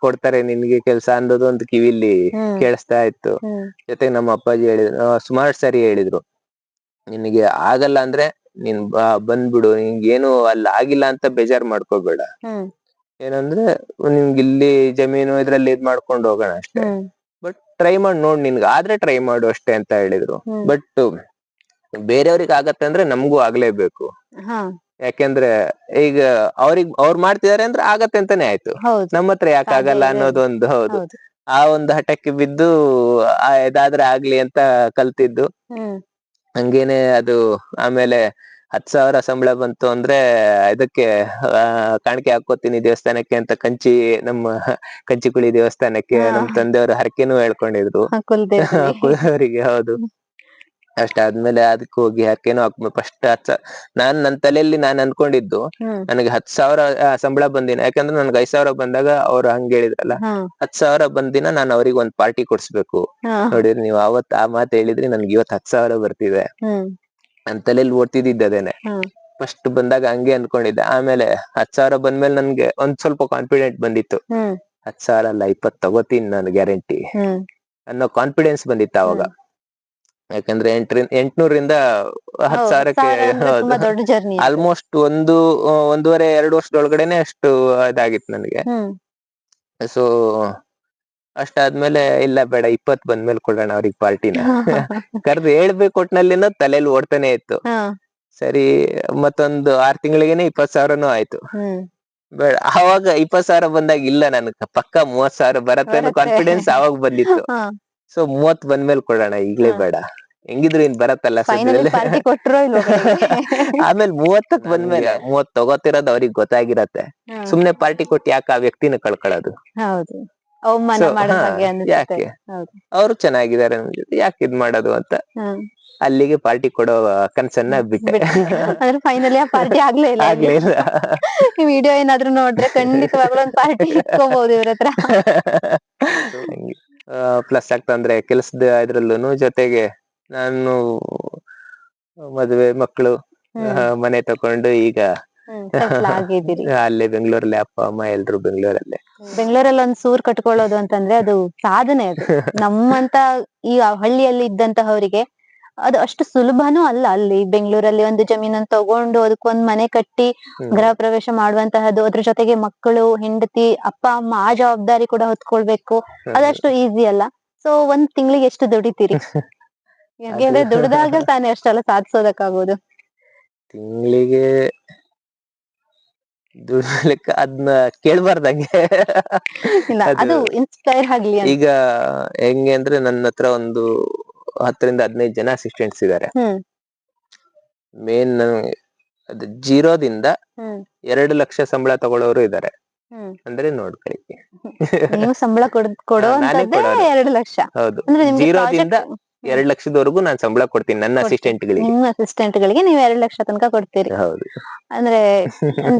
ಕೊಡ್ತಾರೆ ನಿನ್ಗೆ ಕೆಲ್ಸ ಅನ್ನೋದು ಒಂದು ಕಿವಿಲಿ ಕೇಳಿಸ್ತಾ ಇತ್ತು. ಜೊತೆಗೆ ನಮ್ಮ ಅಪ್ಪಾಜಿ ಹೇಳಿದ್ರು, ಸುಮಾರು ಸರಿ ಹೇಳಿದ್ರು, ನಿನಗೆ ಆಗಲ್ಲ ಅಂದ್ರೆ ನೀನ್ ಬಂದ್ಬಿಡು, ನಿನ್ಗೇನು ಅಲ್ಲಿ ಆಗಿಲ್ಲ ಅಂತ ಬೇಜಾರ್ ಮಾಡ್ಕೋಬೇಡ. ಏನಂದ್ರೆ ನಿಮ್ಗೆ ಇಲ್ಲಿ ಜಮೀನು ಇದ್ರಲ್ಲಿ ಇದ್ ಮಾಡ್ಕೊಂಡು ಹೋಗೋಣ ಅಷ್ಟೇ, ಬಟ್ ಟ್ರೈ ಮಾಡಿ ನೋಡ್, ನಿನ್ಗೆ ಆದ್ರೆ ಟ್ರೈ ಮಾಡು ಅಷ್ಟೇ ಅಂತ ಹೇಳಿದ್ರು. ಬಟ್ ಬೇರೆಯವ್ರಿಗೆ ಆಗತ್ತೆ ಅಂದ್ರೆ ನಮಗೂ ಆಗ್ಲೇಬೇಕು. ಯಾಕೆಂದ್ರೆ ಈಗ ಅವ್ರು ಮಾಡ್ತಿದಾರೆ ಅಂದ್ರೆ ಆಗತ್ತೆ ಅಂತಾನೆ ಆಯ್ತು, ನಮ್ಮ ಹತ್ರ ಯಾಕೆ ಆಗಲ್ಲ ಅನ್ನೋದೊಂದು. ಹೌದು. ಆ ಒಂದು ಹಠಕ್ಕೆ ಬಿದ್ದು ಇದಾದ್ರೆ ಆಗ್ಲಿ ಅಂತ ಕಲ್ತಿದ್ದು. ಹಂಗೇನೆ ಅದು ಆಮೇಲೆ 10,000 ಸಂಬಳ ಬಂತು ಅಂದ್ರೆ ಇದಕ್ಕೆ ಕಾಣಿಕೆ ಹಾಕೋತೀನಿ ದೇವಸ್ಥಾನಕ್ಕೆ ಅಂತ ನಮ್ಮ ಕಂಚಿಕುಳಿ ದೇವಸ್ಥಾನಕ್ಕೆ ನಮ್ ತಂದೆಯವರು ಹರಕೆನೂ ಹೇಳ್ಕೊಂಡಿದ್ರು.
ಕುಲದೇವ್ರಿಗೆ.
ಕುಲದವರಿಗೆ ಹೌದು. ಅಷ್ಟಾದ್ಮೇಲೆ ಅದಕ್ಕೆ ಹೋಗಿ ಹರಕೆನೂ ಹಾಕ್ಬೇಕು. ಫಸ್ಟ್ ನನ್ ತಲೆಯಲ್ಲಿ ನಾನ್ ಅನ್ಕೊಂಡಿದ್ದು ನನಗೆ 10,000 ಸಂಬಳ ಬಂದಿನ, ಯಾಕಂದ್ರೆ ನನ್ಗೆ 5,000 ಬಂದಾಗ ಅವ್ರು ಹಂಗ ಹೇಳಿದ್ರಲ್ಲ, 10,000 ಬಂದಿನ ನಾನು ಅವ್ರಿಗೆ ಒಂದ್ ಪಾರ್ಟಿ ಕೊಡ್ಸ್ಬೇಕು. ನೋಡಿರಿ ನೀವು ಅವತ್ ಆ ಮಾತು ಹೇಳಿದ್ರಿ, ನನ್ಗೆ ಇವತ್ 10,000 ಬರ್ತಿದೆ. ನನ್ ತಲೆಯಲ್ಲಿ ಓಡ್ತಿದ್ದಿದ್ದು ಅದೇನೆ. ಫಸ್ಟ್ ಬಂದಾಗ ಹಂಗೆ ಅನ್ಕೊಂಡಿದ್ದೆ. ಆಮೇಲೆ 10,000 ಬಂದ್ಮೇಲೆ ನನ್ಗೆ ಒಂದ್ ಸ್ವಲ್ಪ ಕಾನ್ಫಿಡೆಂಟ್ ಬಂದಿತ್ತು. 10,000 ಅಲ್ಲ 20 ತಗೋತೀನಿ ನಾನು ಗ್ಯಾರಂಟಿ ಅನ್ನೋ ಕಾನ್ಫಿಡೆನ್ಸ್ ಬಂದಿತ್ತು ಅವಾಗ. ಯಾಕಂದ್ರೆ 800ರಿಂದ 10,000ಕ್ಕೆ
ದೊಡ್ಡ ಜರ್ನಿ.
ಆಲ್ಮೋಸ್ಟ್ 1.5-2 ವರ್ಷದೊಳಗಡೆನೆ ಅಷ್ಟು ಇದಾಗಿತ್ತು ನನಗೆ. ಸೊ ಅಷ್ಟಾದ್ಮೇಲೆ ಇಲ್ಲ ಬೇಡ 20 ಬಂದ್ಮೇಲೆ ಕೊಡೋಣ ಅವ್ರಿಗೆ ಪಾರ್ಟಿನ ಕರ್ದು ಹೇಳ್ಬೇಕು ಒಟ್ನಲ್ಲಿನ ತಲೆಯಲ್ಲಿ ಓಡ್ತಾನೆ ಇತ್ತು. ಸರಿ ಮತ್ತೊಂದು 6 ತಿಂಗಳಿಗೆನೆ 20,000 ಆಯ್ತು. ಬೇಡ ಅವಾಗ 20,000 ಬಂದಾಗ ಇಲ್ಲ ನನ್ಗೆ ಪಕ್ಕ 30,000 ಬರತ್ತೆ ಅನ್ನೋ ಕಾನ್ಫಿಡೆನ್ಸ್ ಅವಾಗ ಬಂದಿತ್ತು. ಸೊ 30 ಬಂದ್ಮೇಲೆ ಕೊಡೋಣ, ಈಗ್ಲೇ ಬೇಡ, ಹೆಂಗಿದ್ರು ಇನ್ ಬರತ್ತಲ್ಲ ಸದ್ಯದಲ್ಲೇ. ಆಮೇಲೆ 30ಕ್ ಬಂದ್ಮೇಲೆ 30 ತಗೋತಿರೋದು ಅವ್ರಿಗೆ ಗೊತ್ತಾಗಿರತ್ತೆ. ಸುಮ್ನೆ ಪಾರ್ಟಿ ಕೊಟ್ಟು ಯಾಕೆ ಆ ವ್ಯಕ್ತಿನ ಕಳ್ಕೊಳ್ಳೋದು? ಯಾಕೆ ಅವ್ರು ಚೆನ್ನಾಗಿದ್ದಾರೆ ನಮ್ ಜೊತೆ, ಯಾಕೆ ಇದ್ ಮಾಡೋದು ಅಂತ ಅಲ್ಲಿಗೆ ಪಾರ್ಟಿ ಕೊಡೋ ಕನ್ಸನ್ನ ಬಿಟ್ಟೆ.
ಫೈನಲಿ ಆ ಪಾರ್ಟಿ ಆಗ್ಲೇ ಇಲ್ಲ. ವಿಡಿಯೋ ಏನಾದ್ರು ನೋಡ್ರೆ ಖಂಡಿತವಾಗ್ಲೂ ಒಂದು ಪಾರ್ಟಿ ಇಟ್ಕೋಬಹುದು ಇವ್ರ ಹತ್ರ.
ಪ್ಲಸ್ ಆಗ್ತಂದ್ರೆ ಕೆಲ್ಸದ ಇದ್ರಲ್ಲೂ ಜೊತೆಗೆ ನಾನು ಮದ್ವೆ ಮಕ್ಕಳು ಮನೆ ತಕೊಂಡು ಈಗ ಅಲ್ಲೇ ಬೆಂಗಳೂರಲ್ಲಿ ಅಪ್ಪ ಅಮ್ಮ ಎಲ್ರು ಬೆಂಗಳೂರಲ್ಲೇ.
ಬೆಂಗಳೂರಲ್ಲಿ ಒಂದ್ ಸೂರ್ ಕಟ್ಕೊಳ್ಳೋದು ಅಂತಂದ್ರೆ ಅದು ಸಾಧನೆ. ಅದು ನಮ್ಮಂತ ಈ ಹಳ್ಳಿಯಲ್ಲಿ ಇದ್ದಂತಹವರಿಗೆ ಅದು ಅಷ್ಟು ಸುಲಭನೂ ಅಲ್ಲ. ಅಲ್ಲಿ ಬೆಂಗಳೂರಲ್ಲಿ ಒಂದು ಜಮೀನನ್ನು ತಗೊಂಡು ಅದಕ್ಕೊಂದ್ ಮನೆ ಕಟ್ಟಿ ಗೃಹ ಪ್ರವೇಶ ಮಾಡುವಂತಹದ್ದು, ಅದ್ರ ಜೊತೆಗೆ ಮಕ್ಕಳು, ಹೆಂಡತಿ, ಅಪ್ಪ ಅಮ್ಮ ಆ ಜವಾಬ್ದಾರಿ ಕೂಡ ಹೊತ್ಕೊಳ್ಬೇಕು. ಅದಷ್ಟು ಈಸಿ ಅಲ್ಲ. ಸೊ ಒಂದ್ ತಿಂಗಳಿಗೆ ಎಷ್ಟು ದುಡಿತೀರಿ? ಯಾಕೆಂದ್ರೆ ದುಡ್ದಾಗ ತಾನೇ ಅಷ್ಟೆಲ್ಲ ಸಾಧಿಸೋದಕ್ಕಾಗೋದು.
ತಿಂಗಳಿಗೆ ದುಡ್ಲಿಕ್ಕ ಅದನ್ನ ಕೇಳ್ಬಾರ್ದಂಗೆ.
ಇಲ್ಲ, ಅದು ಇನ್ಸ್ಪೈರ್ ಆಗ್ಲಿ.
ಈಗ ಹೆಂಗೆ ಅಂದ್ರೆ ನನ್ನ ಹತ್ರ ಒಂದು 10-15 ಜನ ಅಸಿಸ್ಟೆಂಟ್ಸ್ ಇದಾರೆ. ಮೇನ್ ಅದು 0ದಿಂದ 2 ಲಕ್ಷ ಸಂಬಳ ತಗೊಳ್ಳೋರು ಇದಾರೆ. ಅಂದ್ರೆ ನೋಡ್ಕೊಳ್ಳಿ,
ನೀವು ಸಂಬಳ ಕೊಡೋ 2 ಲಕ್ಷ.
ಹೌದು, 0ದಿಂದ 2 ಲಕ್ಷದವರೆಗೂ ನಾನು ಸಂಬಳ ಕೊಡ್ತೀನಿ ನನ್ನ ಅಸಿಸ್ಟೆಂಟ್ ಗಳಿಗೆ.
ನಿಮ್ಮ ಅಸಿಸ್ಟೆಂಟ್ ಗಳಿಗೆ ನೀವು 2 ಲಕ್ಷ ತನಕ ಕೊಡ್ತೀರಿ.
ಹೌದು.
ಅಂದ್ರೆ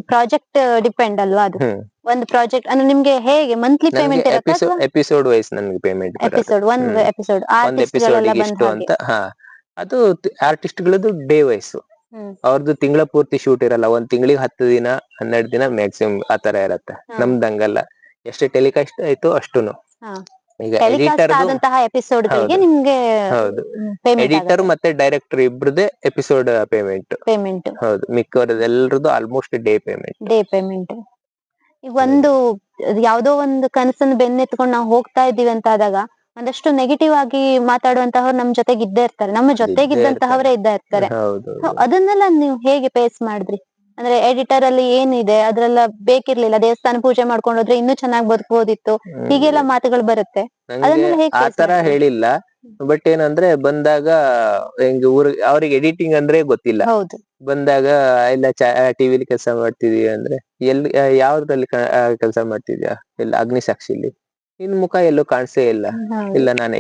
ಪ್ರಾಜೆಕ್ಟ್ ಡಿಪೆಂಡ್ ಅಲ್ವಾ ಅದು? ಒಂದು ಪ್ರಾಜೆಕ್ಟ್ ಅಂದ್ರೆ ನಿಮ್ಗೆ ಹೇಗೆ ಮಂತ್ಲಿ ಪೇಮೆಂಟ್ ಇರುತ್ತೆ?
ಎಪಿಸೋಡ್ ವೈಸ್ ನನಗೆ ಪೇಮೆಂಟ್.
ಒಂದು ಎಪಿಸೋಡ್
ಇಷ್ಟು ಅಂತ. ಅದು ಆರ್ಟಿಸ್ಟ್ ಗಳದ್ದು ಡೇ ವೈಸ್. ಅವ್ರದ್ದು ತಿಂಗಳ ಪೂರ್ತಿ ಶೂಟ್ ಇರಲ್ಲ. ಒಂದ್ ತಿಂಗಳಿಗೆ 10 ದಿನ 12 ದಿನ ಮ್ಯಾಕ್ಸಿಮಮ್ ಆತರ ಇರತ್ತೆ. ನಮ್ದಂಗಲ್ಲ, ಎಷ್ಟು ಟೆಲಿಕಾಸ್ಟ್ ಆಯ್ತು ಅಷ್ಟುನು. ಈಗ ಎಡಿಟರ್ ಎಡಿಟರ್ ಮತ್ತೆ ಡೈರೆಕ್ಟರ್ ಇಬ್ರದೇ ಎಪಿಸೋಡ್ ಪೇಮೆಂಟ್. ಹೌದು, ಮಿಕ್ಕವರದ್ದು ಎಲ್ರದ್ದು ಆಲ್ಮೋಸ್ಟ್ ಡೇ ಪೇಮೆಂಟ್.
ಈಗ ಒಂದು ಯಾವ್ದೋ ಒಂದು ಕನಸನ್ನು ಬೆನ್ನೆತ್ಕೊಂಡು ನಾವು ಹೋಗ್ತಾ ಇದೀವಿ ಅಂತ ಆದಾಗ ಒಂದಷ್ಟು ನೆಗೆಟಿವ್ ಆಗಿ ಮಾತಾಡುವಂತಹವ್ರು ನಮ್ ಜೊತೆಗೆ ಇದ್ದೇ ಇರ್ತಾರೆ, ನಮ್ಮ ಜೊತೆಗಿದ್ದಂತಹವರೇ ಇದ್ದೇ ಇರ್ತಾರೆ. ಅದನ್ನೆಲ್ಲ ನೀವು ಹೇಗೆ ಫೇಸ್ ಮಾಡಿದ್ರಿ? ಅಂದ್ರೆ ಎಡಿಟರ್ ಅಲ್ಲಿ ಏನಿದೆ ಅದ್ರೆಲ್ಲ ಬೇಕಿರ್ಲಿಲ್ಲ, ದೇವಸ್ಥಾನ ಪೂಜೆ ಮಾಡ್ಕೊಂಡು ಹೋದ್ರೆ ಇನ್ನೂ ಚೆನ್ನಾಗಿ ಬದುಕಬಹುದಿತ್ತು, ಹೀಗೆಲ್ಲ ಮಾತುಗಳು ಬರುತ್ತೆ.
ಆತರ ಹೇಳಿಲ್ಲ. ಬಟ್ ಏನಂದ್ರೆ ಬಂದಾಗ ಹೆಂಗ ಅವ್ರಿಗೆ ಎಡಿಟಿಂಗ್ ಅಂದ್ರೆ ಗೊತ್ತಿಲ್ಲ. ಬಂದಾಗ ಇಲ್ಲ ಟಿವಿಲಿ ಕೆಲಸ ಮಾಡ್ತಿದೀಯ ಅಂದ್ರೆ ಎಲ್ಲಿ ಯಾವ್ದ್ರಲ್ಲಿ ಕೆಲಸ ಮಾಡ್ತಿದ್ಯಾ? ಇಲ್ಲ ಅಗ್ನಿಸಾಕ್ಷಿಲಿ. ನಿನ್ ಮುಖ ಎಲ್ಲೂ ಕಾಣಿಸೇ ಇಲ್ಲ. ಇಲ್ಲ ನಾನು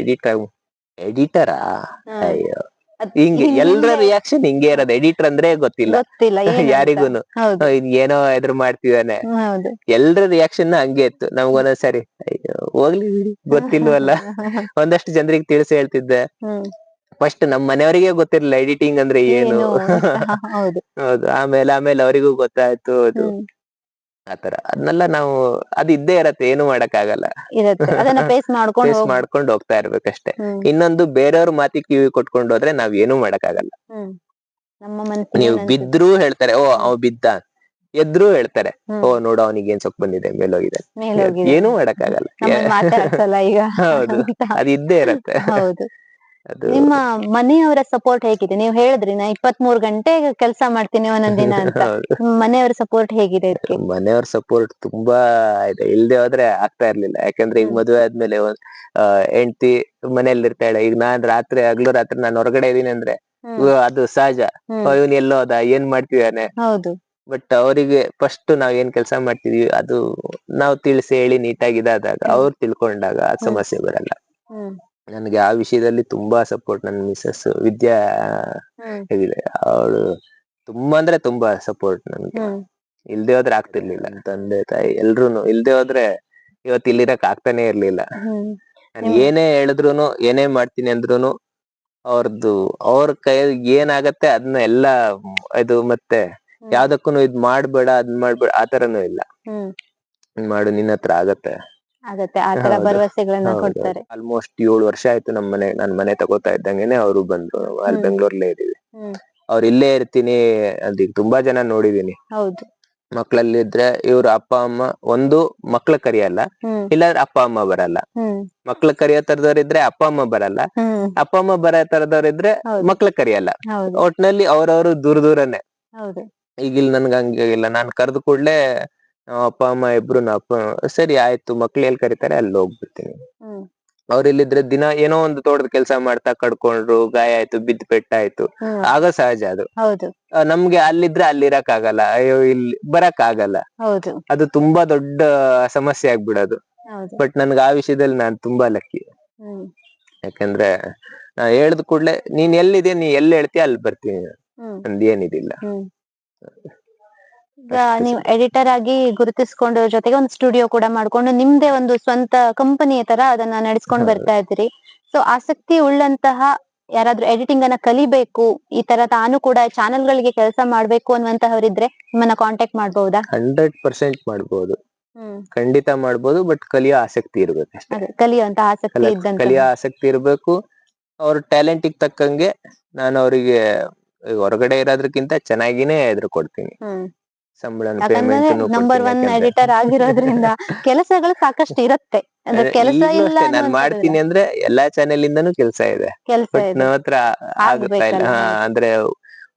ಎಡಿಟರಾ? ಅಯ್ಯೋ, ಹಿಂಗೆ ಎಲ್ರ ರಿಯಾಕ್ಷನ್ ಹಿಂಗೆ ಇರೋದು. ಎಡಿಟರ್ ಅಂದ್ರೆ ಗೊತ್ತಿಲ್ಲ ಯಾರಿಗೂನು, ಏನೋ ಎದುರು ಮಾಡ್ತಿದಾನೆ. ಎಲ್ರ ರಿಯಾಕ್ಷನ್ ಹಂಗೆ ಇತ್ತು. ನಮ್ಗೊಂದೊಂದ್ಸರಿ ಅಯ್ಯೋ ಹೋಗ್ಲಿ ಬಿಡಿ, ಗೊತ್ತಿಲ್ವಲ್ಲ. ಒಂದಷ್ಟು ಜನರಿಗೆ ತಿಳಿಸಿ ಹೇಳ್ತಿದ್ದೆ. ಫಸ್ಟ್ ನಮ್ ಮನೆಯವರಿಗೆ ಗೊತ್ತಿರ್ಲಿಲ್ಲ ಎಡಿಟಿಂಗ್ ಅಂದ್ರೆ ಏನು. ಹೌದು, ಆಮೇಲೆ ಅವರಿಗೂ ಗೊತ್ತಾಯ್ತು ಅದು ಆತರ. ಅದನ್ನೆಲ್ಲ ನಾವು ಅದು ಇದ್ದೇ ಇರತ್ತೆ, ಏನು ಮಾಡಕ್ ಆಗಲ್ಲ. ಫೇಸ್ ಮಾಡ್ಕೊಂಡು ಹೋಗ್ತಾ ಇರ್ಬೇಕಷ್ಟೇ. ಇನ್ನೊಂದು, ಬೇರೆಯವ್ರ ಮಾತಿ ಕಿವಿ ಕೊಟ್ಕೊಂಡು ಹೋದ್ರೆ ನಾವ್ ಏನು ಮಾಡಕ್ ಆಗಲ್ಲ. ನೀವು ಬಿದ್ರು ಹೇಳ್ತಾರೆ, ಓ ಅವ್ ಬಿದ್ದ. ಎದ್ರು ಹೇಳ್ತಾರೆ, ಓ ನೋಡು ಅವನಿಗೆ ಏನ್ ಸೊಕ್ ಬಂದಿದೆ, ಮೇಲೋಗಿದೆ. ಏನು ಮಾಡಕ್ ಆಗಲ್ಲ. ಹೌದು, ಅದು ಇದ್ದೇ ಇರತ್ತೆ.
ನಿಮ್ಮ ಮನೆಯವರ ಸಪೋರ್ಟ್ ಹೇಗಿದೆ? ನೀವು ಹೇಳಿದ್ರಿ ನಾ 23 ಗಂಟೆ ಕೆಲಸ ಮಾಡ್ತೀನಿ ಒಂದೊಂದ್ ದಿನ ಅಂತ. ಮನೆಯವರ ಸಪೋರ್ಟ್ ಹೇಗಿದೆ?
ಮನೆಯವ್ರ ಸಪೋರ್ಟ್ ತುಂಬಾ ಇದೆ. ಇಲ್ದೆ ಹೋದ್ರೆ ಆಗ್ತಾ ಇರ್ಲಿಲ್ಲ. ಯಾಕಂದ್ರೆ ಈಗ ಮದುವೆ ಆದ್ಮೇಲೆ ಹೆಂಡತಿ ಮನೇಲಿ ಇರ್ತಾಳೆ. ಈಗ ನಾನ್ ಹಗಲು ರಾತ್ರಿ ನಾನು ಹೊರಗಡೆ ಇದೀನಿ ಅಂದ್ರೆ ಅದು ಸಹಜ. ಇವನ್ ಎಲ್ಲೋದ ಏನ್ ಮಾಡ್ತಿದಾನೆ,
ಹೌದು.
ಬಟ್ ಅವರಿಗೆ ಫಸ್ಟ್ ನಾವ್ ಏನ್ ಕೆಲಸ ಮಾಡ್ತಿದೀವಿ ಅದು ನಾವ್ ತಿಳಿಸಿ ಹೇಳಿ ನೀಟಾಗಿ ಇದಾದಾಗ ಅವ್ರು ತಿಳ್ಕೊಂಡಾಗ ಆ ಸಮಸ್ಯೆ ಬರಲ್ಲ. ನನ್ಗೆ ಆ ವಿಷಯದಲ್ಲಿ ತುಂಬಾ ಸಪೋರ್ಟ್ ನನ್ ಮಿಸಸ್ ವಿದ್ಯಾ ಹೇಗಿದೆ, ಅವಳು ತುಂಬಾ ಅಂದ್ರೆ ತುಂಬಾ ಸಪೋರ್ಟ್ ನನ್ಗೆ. ಇಲ್ದೇ ಹೋದ್ರೆ ಆಗ್ತಿರ್ಲಿಲ್ಲ. ತಂದೆ ತಾಯಿ ಎಲ್ರುನು ಇಲ್ದೇ ಹೋದ್ರೆ ಇವತ್ತು ಇಲ್ಲಿರಕ್ ಆಗ್ತಾನೆ ಇರ್ಲಿಲ್ಲ. ನಾನು ಏನೇ ಹೇಳಿದ್ರುನು ಏನೇ ಮಾಡ್ತೀನಿ ಅಂದ್ರುನು ಅವ್ರ ಕೈಯಲ್ಲಿ ಏನಾಗತ್ತೆ ಅದನ್ನ ಎಲ್ಲಾ ಇದು ಮತ್ತೆ ಯಾವ್ದಕ್ಕೂ ಇದ್ ಮಾಡ್ಬೇಡ ಅದ್ ಮಾಡ್ಬೇಡ ಆತರನೂ ಇಲ್ಲ. ಮಾಡು ನಿನ್ನ ಹತ್ರ ಆಗತ್ತೆ
ಆತರ ಭರವಸೆಗಳನ್ನ ಕೊಡ್ತಾರೆ.
ಆಲ್ಮೋಸ್ಟ್ 7 ವರ್ಷ ಆಯ್ತು ನಾನ್ ಮನೆ ತಗೋತಾ ಇದ್ದಂಗೆನೆ ಅವರು ಬಂದ್ರು. ಅಲ್ಲಿ ಬೆಂಗಳೂರಲ್ಲೇ ಇದೀವಿ. ಅವ್ರು ಇಲ್ಲೇ ಇರ್ತೀನಿ ಅಂತ ಈಗ ತುಂಬಾ ಜನ ನೋಡಿದೀನಿ.
ಹೌದು.
ಮಕ್ಳಲ್ಲಿ ಇದ್ರೆ ಇವ್ರ ಅಪ್ಪ ಅಮ್ಮ ಒಂದು ಮಕ್ಳ ಕರಿಯಲ್ಲ, ಇಲ್ಲಾಂದ್ರೆ ಅಪ್ಪ ಅಮ್ಮ ಬರಲ್ಲ. ಮಕ್ಳ ಕರಿಯೋ ತರದವ್ರಿದ್ರೆ ಅಪ್ಪ ಅಮ್ಮ ಬರಲ್ಲ, ಅಪ್ಪ ಅಮ್ಮ ಬರೋ ತರದವ್ರಿದ್ರೆ ಮಕ್ಳ ಕರಿಯಲ್ಲ. ಒಟ್ನಲ್ಲಿ ಅವ್ರವ್ರು ದೂರನೇ. ಈಗಿಲ್ ನನ್ಗ ಹಂಗಿಲ್ಲ, ನಾನ್ ಕರೆದು ಕೂಡ್ಲೆ ಅಪ್ಪ ಅಮ್ಮ ಇಬ್ರು ಸರಿ ಆಯ್ತು ಮಕ್ಳು ಎಲ್ಲಿ ಕರೀತಾರೆ ಅಲ್ಲಿ ಹೋಗ್ಬಿಡ್ತೀನಿ. ಅವ್ರ ಇಲ್ಲಿದ್ರೆ ದಿನ ಏನೋ ಒಂದು ತೋಟದ ಕೆಲಸ ಮಾಡ್ತಾ ಕಡ್ಕೊಂಡ್ರು, ಗಾಯ ಆಯ್ತು, ಬಿದ್ದು ಪೆಟ್ಟಾಯ್ತು, ಆಗ ಸಹಜ ಅದು. ನಮ್ಗೆ ಅಲ್ಲಿದ್ರೆ ಅಲ್ಲಿರಕ್ ಆಗಲ್ಲ, ಅಯ್ಯೋ ಇಲ್ಲಿ ಬರಕ್ ಆಗಲ್ಲ, ಅದು ತುಂಬಾ ದೊಡ್ಡ ಸಮಸ್ಯೆ ಆಗ್ಬಿಡೋದು. ಬಟ್ ನನ್ಗೆ ಆ ವಿಷಯದಲ್ಲಿ ನಾನ್ ತುಂಬಾ ಲಕ್ಕಿ. ಯಾಕಂದ್ರೆ ನಾ ಹೇಳ್ದ ಕೂಡ್ಲೆ ನೀನ್ ಎಲ್ಲಿದೆ ನೀ ಎಲ್ಲಿ ಹೇಳ್ತೀಯ ಅಲ್ಲಿ ಬರ್ತೀನಿ, ನಂದೇನಿದಿಲ್ಲ.
ಈಗ ನೀವು ಎಡಿಟರ್ ಆಗಿ ಗುರುತಿಸ್ಕೊಂಡು ಜೊತೆಗೆ ಒಂದು ಸ್ಟುಡಿಯೋ ಕೂಡ ಮಾಡ್ಕೊಂಡು ನಿಮ್ದೇ ಒಂದು ಸ್ವಂತ ಕಂಪನಿಯ ತರ ಅದನ್ನ ನಡೆಸ್ಕೊಂಡು ಬರ್ತಾ ಇದ್ದೀರಿ. ಸೊ ಆಸಕ್ತಿ ಉಳ್ಳಂತಹ ಯಾರಾದ್ರೂ ಎಡಿಟಿಂಗ್ ಅನ್ನ ಕಲಿಬೇಕು, ಈ ತರ ತಾನು ಕೂಡ ಚಾನೆಲ್ ಗಳಿಗೆ ಕೆಲಸ ಮಾಡ್ಬೇಕು ಅನ್ನುವಂತಹವರಿದ್ರೆ ನಿಮ್ಮನ್ನ ಕಾಂಟ್ಯಾಕ್ಟ್ ಮಾಡಬಹುದಾ?
100% ಮಾಡ್ಬೋದು, ಖಂಡಿತ ಮಾಡ್ಬೋದು. ಬಟ್ ಕಲಿಯೋ ಆಸಕ್ತಿ ಇರ್ಬೇಕು ಅಷ್ಟೇ.
ಕಲಿಯುವಂತ ಆಸಕ್ತಿ ಇದ್ದಂತ
ಕಲಿಯೋ ಆಸಕ್ತಿ ಇರ್ಬೇಕು. ಅವ್ರ ಟ್ಯಾಲೆಂಟಿಗೆ ತಕ್ಕಂಗೆ ನಾನು ಅವರಿಗೆ ಹೊರಗಡೆ ಇರೋದಕ್ಕಿಂತ ಚೆನ್ನಾಗಿನೇ ಎದುರು ಕೊಡ್ತೀನಿ. ಸಂಬಳ
ನಂಬರ್ 1 ಎಡಿಟರ್ ಆಗಿರೋದ್ರಿಂದ ಕೆಲಸಗಳು ಸಾಕಷ್ಟು ಇರುತ್ತೆ. ಕೆಲಸ ಇಲ್ಲ
ನಾನ್ ಮಾಡ್ತೀನಿ ಅಂದ್ರೆ ಎಲ್ಲಾ ಚಾನೆಲ್ ಇಂದನೂ ಕೆಲಸ ಇದೆ, ಬಟ್ ನನ್ನ ಹತ್ರ ಆಗುತ್ತಾ ಇಲ್ಲ. ಅಂದ್ರೆ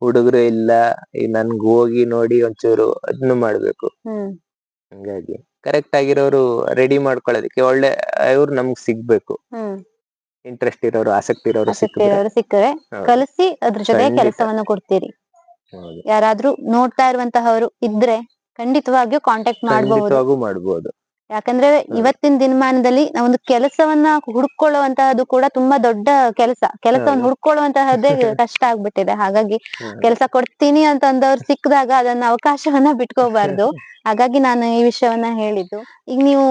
ಹುಡುಗರು ಇಲ್ಲ, ನನ್ಗೆ ಹೋಗಿ ನೋಡಿ ಒಂಚೂರು ಅದನ್ನು ಮಾಡ್ಬೇಕು. ಹಂಗಾಗಿ ಕರೆಕ್ಟ್ ಆಗಿರೋರು ರೆಡಿ ಮಾಡ್ಕೊಳ್ಳೋದಕ್ಕೆ ಒಳ್ಳೆ ಇವ್ರು ನಮ್ಗ್ ಸಿಗ್ಬೇಕು. ಇಂಟ್ರೆಸ್ಟ್ ಇರೋರು, ಆಸಕ್ತಿ ಇರೋರು
ಸಿಕ್ಕರೆ ಕಲಿಸಿ ಅದ್ರ ಜೊತೆ ಕೆಲಸವನ್ನು ಕೊಡ್ತೀರಿ. ಯಾರಾದ್ರೂ ನೋಡ್ತಾ ಇರುವಂತಹವರು ಇದ್ರೆ ಖಂಡಿತವಾಗಿಯೂ ಕಾಂಟ್ಯಾಕ್ಟ್ ಮಾಡಬಹುದು. ಯಾಕಂದ್ರೆ ಇವತ್ತಿನ ದಿನಮಾನದಲ್ಲಿ ನಾವೊಂದು ಕೆಲಸವನ್ನ ಹುಡ್ಕೊಳ್ಳುವಂತಹದ್ದು ಕೂಡ ತುಂಬಾ ದೊಡ್ಡ ಕೆಲಸವನ್ನು ಹುಡ್ಕೊಳ್ಳುವಂತಹದ್ದೇ ಕಷ್ಟ ಆಗ್ಬಿಟ್ಟಿದೆ. ಹಾಗಾಗಿ ಕೆಲಸ ಕೊಡ್ತೀನಿ ಅಂತ ಅಂದವ್ರು ಸಿಕ್ಕಿದಾಗ ಅದನ್ನ ಅವಕಾಶವನ್ನ ಬಿಟ್ಕೋಬಾರ್ದು. ಹಾಗಾಗಿ ನಾನು ಈ ವಿಷಯವನ್ನ ಹೇಳಿದ್ದು. ಈಗ ನೀವು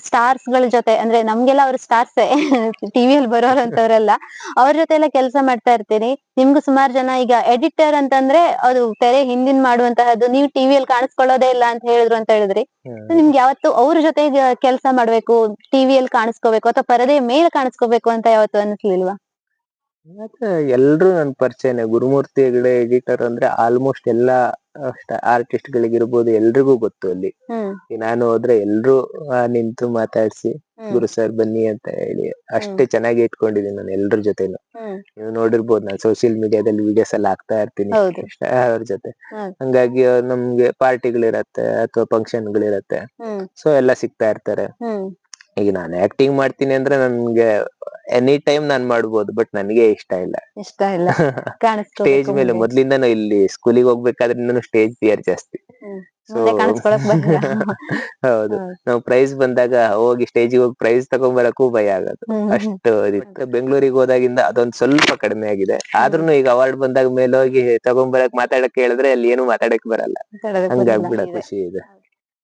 ಸ್ಟಾರ್ಸ್ ಗಳ ಜೊತೆ, ಅಂದ್ರೆ ನಮ್ಗೆಲ್ಲ ಅವ್ರು ಸ್ಟಾರ್ಸೇ, ಟಿವಿಯಲ್ಲಿ ಬರೋರಂತವ್ರೆಲ್ಲ, ಅವ್ರ ಜೊತೆ ಎಲ್ಲ ಕೆಲಸ ಮಾಡ್ತಾ ಇರ್ತೀನಿ. ನಿಮ್ಗೂ ಸುಮಾರು ಜನ ಈಗ ಎಡಿಟರ್ ಅಂತಂದ್ರೆ ಅದು ತೆರೆ ಹಿಂದಿನ ಮಾಡುವಂತಹದ್ದು, ನೀವು ಟಿವಿಯಲ್ಲಿ ಕಾಣಿಸ್ಕೊಳ್ಳೋದೇ ಇಲ್ಲ ಅಂತ ಹೇಳಿದ್ರಿ. ನಿಮ್ಗೆ ಯಾವತ್ತು ಅವ್ರ ಜೊತೆ ಕೆಲಸ ಮಾಡ್ಬೇಕು, ಟಿವಿಯಲ್ಲಿ ಕಾಣಿಸ್ಕೋಬೇಕು ಅಥವಾ ಪರದೆಯ ಮೇಲೆ ಕಾಣಿಸ್ಕೋಬೇಕು ಅಂತ ಯಾವತ್ತು ಅನ್ಸ್ಲಿಲ್ವಾ?
ಮತ್ತೆ ಎಲ್ರು ನನ್ ಪರಿಚಯನೇ. ಗುರುಮೂರ್ತಿ ಹೆಗಡೆ ಎಡಿಟರ್ ಅಂದ್ರೆ ಆಲ್ಮೋಸ್ಟ್ ಎಲ್ಲಾ ಆರ್ಟಿಸ್ಟ್ ಗಳಿಗಿರ್ಬೋದು ಎಲ್ರಿಗೂ ಗೊತ್ತು. ಅಲ್ಲಿ ನಾನು ಹೋದ್ರೆ ಎಲ್ರು ನಿಂತು ಮಾತಾಡ್ಸಿ ಗುರು ಸರ್ ಬನ್ನಿ ಅಂತ ಹೇಳಿ ಅಷ್ಟೇ ಚೆನ್ನಾಗಿ ಇಟ್ಕೊಂಡಿದೀನಿ ನಾನು ಎಲ್ರ ಜೊತೆನು. ನೀವು ನೋಡಿರ್ಬೋದು, ನಾನು ಸೋಷಿಯಲ್ ಮೀಡಿಯಾದಲ್ಲಿ ವಿಡಿಯೋಸ್ ಎಲ್ಲ ಹಾಕ್ತಾ ಇರ್ತೀನಿ ಅವ್ರ ಜೊತೆ. ಹಂಗಾಗಿ ನಮ್ಗೆ ಪಾರ್ಟಿಗಳಿರತ್ತೆ ಅಥವಾ ಫಂಕ್ಷನ್ ಗಳಿರತ್ತೆ, ಸೊ ಎಲ್ಲ ಸಿಗ್ತಾ ಇರ್ತಾರೆ. ಈಗ ನಾನು ಆಕ್ಟಿಂಗ್ ಮಾಡ್ತೀನಿ ಅಂದ್ರೆ ನನ್ಗೆ ಎನಿ ಟೈಮ್ ನಾನ್ ಮಾಡ್ಬೋದು, ಬಟ್ ನನಗೆ ಇಷ್ಟ ಇಲ್ಲ ಸ್ಟೇಜ್ ಮೇಲೆ. ಮೊದ್ಲಿಂದಾನು ಇಲ್ಲಿ ಸ್ಕೂಲಿಗೆ ಹೋಗ್ಬೇಕಾದ್ರಿಂದನು ಸ್ಟೇಜ್ ಫಿಯರ್ ಜಾಸ್ತಿ. ಹೌದು, ನಾವು ಪ್ರೈಸ್ ಬಂದಾಗ ಹೋಗಿ ಸ್ಟೇಜಿಗೆ ಹೋಗಿ ಪ್ರೈಸ್ ತಗೊಂಡ್ಬರಕ್ಕೂ ಭಯ ಆಗೋದು, ಅಷ್ಟು ಇತ್ತು. ಬೆಂಗಳೂರಿಗೆ ಹೋದಾಗಿಂದ ಅದೊಂದ್ ಸ್ವಲ್ಪ ಕಡಿಮೆ ಆಗಿದೆ. ಆದ್ರೂನು ಈಗ ಅವಾರ್ಡ್ ಬಂದಾಗ ಮೇಲೆ ಹೋಗಿ ತಗೊಂಡ್ಬರಕ್ ಮಾತಾಡಕ್ ಹೇಳಿದ್ರೆ ಅಲ್ಲಿ ಏನು ಮಾತಾಡಕ್ ಬರಲ್ಲ, ಹಂಗಾಗ್ಬಿಡ ಖುಷಿ ಇದೆ.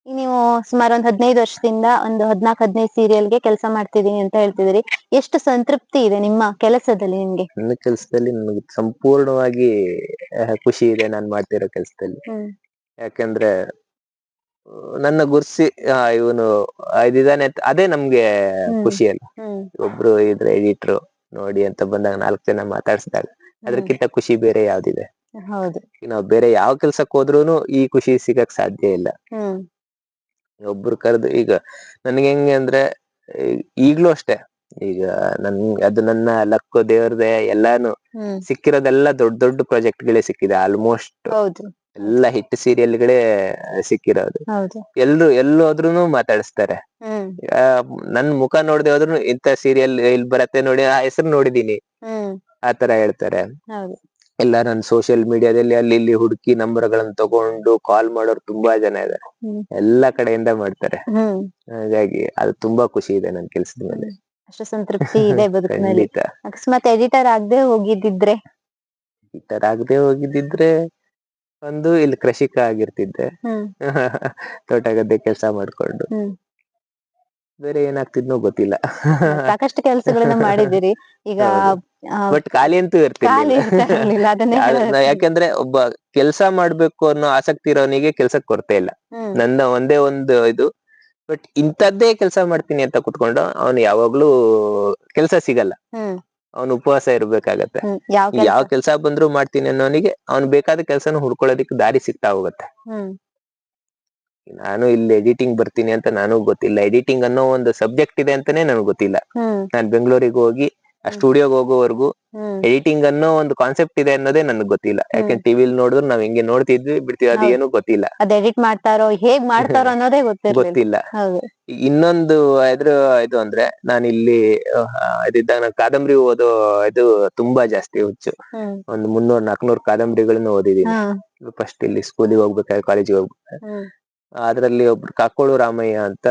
ನೀವು ಸುಮಾರು ಒಂದ್ 15 ವರ್ಷದಿಂದ ಒಂದು 14-15 ಸೀರಿಯಲ್ಗೆ ಕೆಲಸ ಮಾಡ್ತಿದೀನಿ ಅಂತ ಹೇಳ್ತಿದ್ರಿ. ಎಷ್ಟು ಸಂತೃಪ್ತಿ ಇದೆ ನಿಮ್ಮ ಕೆಲಸದಲ್ಲಿ ನಿಮ್ಗೆ?
ನನ್ನ ಕೆಲಸದಲ್ಲಿ ನನಗೆ ಸಂಪೂರ್ಣವಾಗಿ ಖುಷಿ ಇದೆ ನಾನ್ ಮಾಡ್ತಿರೋ ಕೆಲಸದಲ್ಲಿ. ಯಾಕಂದ್ರೆ ನನ್ನ ಗುರ್ಸಿ ಇವನು ಇದಿದಾನೆ ಅದೇ ನಮ್ಗೆ ಖುಷಿ ಅಲ್ಲ. ಒಬ್ರು ಇದ್ರೆ ಎಡಿಟ್ರು ನೋಡಿ ಅಂತ ಬಂದಾಗ 4 ಜನ ಮಾತಾಡ್ಸಿದಾಗ ಅದಕ್ಕಿಂತ ಖುಷಿ ಬೇರೆ ಯಾವ್ದಿದೆ? ನಾವು ಬೇರೆ ಯಾವ ಕೆಲ್ಸಕ್ಕೆ ಹೋದ್ರುನು ಈ ಖುಷಿ ಸಿಗಕ್ ಸಾಧ್ಯ ಇಲ್ಲ. ಒಬ್ರು ಕರೆದು ಈಗ ನನ್ಗೆ ಹೆಂಗೆ ಅಂದ್ರೆ ಈಗ್ಲೂ ಅಷ್ಟೇ, ಈಗ ಅದು ನನ್ನ ಲಕ್ಕು ದೇವ್ರದೇ. ಎಲ್ಲಾನು ಸಿಕ್ಕಿರೋದೆಲ್ಲ ದೊಡ್ಡ ದೊಡ್ಡ ಪ್ರಾಜೆಕ್ಟ್ ಗಳೇ ಸಿಕ್ಕಿದೆ. ಆಲ್ಮೋಸ್ಟ್ ಎಲ್ಲ ಹಿಟ್ ಸೀರಿಯಲ್ ಗಳೇ ಸಿಕ್ಕಿರೋದು. ಎಲ್ಲೂ ಹೋದ್ರುನು ಮಾತಾಡಿಸ್ತಾರೆ. ನನ್ ಮುಖ ನೋಡ್ದೆ ಹೋದ್ರು ಇಂತ ಸೀರಿಯಲ್ ಇಲ್ಲಿ ಬರತ್ತೆ ನೋಡಿ, ಆ ಹೆಸರು ನೋಡಿದೀನಿ ಆತರ ಹೇಳ್ತಾರೆ. ಎಲ್ಲ ನಾನು ಸೋಷಿಯಲ್ ಮೀಡಿಯಾದಲ್ಲಿ ಅಲ್ಲಿ ಇಲ್ಲಿ ಹುಡುಕಿ ನಂಬರ್ಗಳನ್ನ ತಗೊಂಡು ಕಾಲ್ ಮಾಡೋರು ತುಂಬಾ ಜನ ಇದ್ದಾರೆ.
ಹ್ಮ್.
ಎಲ್ಲಾ ಕಡೆಯಿಂದ ಮಾಡ್ತಾರೆ.
ಹ್ಮ್.
ಹಾಗಾಗಿ ಅದು ತುಂಬಾ ಖುಷಿ ಇದೆ ನನ್ ಕೆಲ್ಸದ ಮೇಲೆ.
ಅಷ್ಟು ಸಂತೃಪ್ತಿ ಇದೆ ಬದುಕಿನಲ್ಲಿ.
ಖಂಡಿತ.
ಅಕಸ್ಮಾತ್ ಎಡಿಟರ್ ಆಗದೆ ಹೋಗಿದ್ದಿದ್ರೆ?
ಈ ತರ ಆಗದೆ ಹೋಗಿದ್ದಿದ್ರೆ ಒಂದು ಇಲ್ಲಿ ಕೃಷಿಕ ಆಗಿರ್ತಿದ್ದೆ.
ಹ್ಮ್.
ತೋಟ ಗದ್ದೆ ಕೆಲಸ ಮಾಡ್ಕೊಂಡು.
ಹ್ಮ್.
ಬೇರೆ ಏನಾಗ್ತಿದ್ನೋ ಗೊತ್ತಿಲ್ಲ.
ಸಾಕಷ್ಟು ಕೆಲಸಗಳನ್ನ ಮಾಡಿದಿರಿ. ಈಗ
ಬಟ್ ಖಾಲಿ ಅಂತೂ
ಖಾಲಿ
ಇರ್ತಿರ್ಲಿಲ್ಲ.
ಇರ್ತಾ ಇರ್ಲಿಲ್ಲ, ಅದನ್ನೇ
ಯಾಕಂದ್ರೆ ಒಬ್ಬ ಕೆಲ್ಸ ಮಾಡ್ಬೇಕು ಅನ್ನೋ ಆಸಕ್ತಿ ಇರೋನಿಗೆ ಕೆಲ್ಸಕ್ ಕೊರತೆ ಇಲ್ಲ.
ಹ್ಮ್.
ನನ್ನ ಒಂದೇ ಒಂದು ಇದು, ಬಟ್ ಇಂಥದ್ದೇ ಕೆಲ್ಸ ಮಾಡ್ತೀನಿ ಅಂತ ಕುತ್ಕೊಂಡು ಅವನು ಯಾವಾಗ್ಲೂ ಕೆಲ್ಸ ಸಿಗಲ್ಲ.
ಹ್ಮ್.
ಅವನು ಉಪವಾಸ ಇರ್ಬೇಕಾಗತ್ತೆ.
ಯಾವ
ಯಾವ ಕೆಲ್ಸ ಬಂದ್ರು ಮಾಡ್ತೀನಿ ಅನ್ನೋನಿಗೆ ಅವ್ನು ಬೇಕಾದ ಕೆಲ್ಸನ ಹುಡ್ಕೊಳ್ಳೋದಿಕ್ಕೆ ದಾರಿ ಸಿಗ್ತಾ ಹೋಗುತ್ತೆ.
ಹ್ಮ್.
ನಾನು ಇಲ್ಲಿ ಎಡಿಟಿಂಗ್ ಬರ್ತೀನಿ ಅಂತ ನನಗೂ ಗೊತ್ತಿಲ್ಲ. ಎಡಿಟಿಂಗ್ ಅನ್ನೋ ಒಂದು ಸಬ್ಜೆಕ್ಟ್ ಇದೆ ಅಂತಾನೆ ನನಗೆ ಗೊತ್ತಿಲ್ಲ.
ಹ್ಮ್.
ನಾನ್ ಬೆಂಗಳೂರಿಗೆ ಹೋಗಿ ಆ ಸ್ಟುಡಿಯೋಗೆ ಹೋಗೋವರೆಗೂ
ಹ್ಮ್.
ಎಡಿಟಿಂಗ್ ಅನ್ನೋ ಒಂದು ಕಾನ್ಸೆಪ್ಟ್ ಇದೆ ಅನ್ನೋದೇ ನನಗೆ ಗೊತ್ತಿಲ್ಲ. ಯಾಕಂದ್ರೆ ಟಿವಿಲಿ ನೋಡಿದ್ರು ನಾವ್ ಹಿಂಗೆ ನೋಡ್ತಿದ್ವಿ ಬಿಡ್ತೀವಿ, ಅದು ಏನು ಗೊತ್ತಿಲ್ಲ.
ಅದ್ ಎಡಿಟ್ ಮಾಡ್ತಾರೋ ಹೇಗ್ ಮಾಡ್ತಾರೋ ಅನ್ನೋದೇ
ಗೊತ್ತಿಲ್ಲ.
ಹೌದು.
ಇನ್ನೊಂದು ಇದು ಅಂದ್ರೆ ನಾನು ಇಲ್ಲಿ ಇದಿದ್ದಾಗ ನಾನು ಕಾದಂಬರಿ ಓದೋ ಇದು ತುಂಬಾ ಜಾಸ್ತಿ ಹುಚ್ಚು.
ಹ್ಮ್.
ಒಂದು 300-400 ಕಾದಂಬರಿಗಳನ್ನ ಓದಿದೀನಿ.
ಹಾ.
ಫಸ್ಟ್ ಇಲ್ಲಿ ಸ್ಕೂಲಿಗೆ ಹೋಗ್ಬೇಕಾದ್ರೆ, ಕಾಲೇಜಿಗೆ ಹೋಗ್ಬೇಕಾದ್ರೆ.
ಹ್ಮ್.
ಅದ್ರಲ್ಲಿ ಒಬ್ರು ಕಾಕೋಳು ರಾಮಯ್ಯ ಅಂತ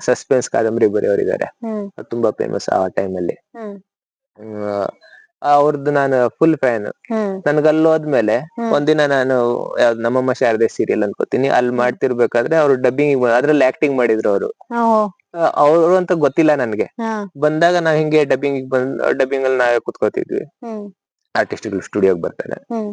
ಸಸ್ಪೆನ್ಸ್ ಕಾದಂಬರಿ ಬರೆಯೋರಿದ್ದಾರೆ.
ಹ್ಮ್.
ಅದು ತುಂಬಾ ಫೇಮಸ್ ಆ ಟೈಮಲ್ಲಿ.
ಹ್ಮ್.
ಅವ್ರದ್ದು ನಾನು ಫುಲ್ ಫ್ಯಾನ್.
ಹ್ಮ್.
ನನ್ಗಲ್ಲಿ ಹೋದ್ಮೇಲೆ
ಹ್ಮ್.
ಒಂದಿನ ನಾನು ಯಾವ್ದು ನಮ್ಮಮ್ಮ ಶಾರದೆ ಸೀರಿಯಲ್ ಅನ್ಕೋತೀನಿ, ಅಲ್ಲಿ ಮಾಡ್ತಿರ್ಬೇಕಾದ್ರೆ ಅವ್ರು ಡಬ್ಬಿಂಗ್ ಅದ್ರಲ್ಲಿ ಆಕ್ಟಿಂಗ್ ಮಾಡಿದ್ರು ಅವರು.
ಓಹೋ.
ಅವ್ರು ಅಂತ ಗೊತ್ತಿಲ್ಲ ನನ್ಗೆ.
ಹಾ.
ಬಂದಾಗ ನಾವ್ ಹಿಂಗೆ ಡಬ್ಬಿಂಗ್ ಅಲ್ಲಿ ನಾವೇ ಕುತ್ಕೋತಿದ್ವಿ.
ಹ್ಮ್.
ಆರ್ಟಿಸ್ಟ್ಗಳು ಸ್ಟುಡಿಯೋಗೆ ಬರ್ತಾರೆ.
ಹ್ಮ್.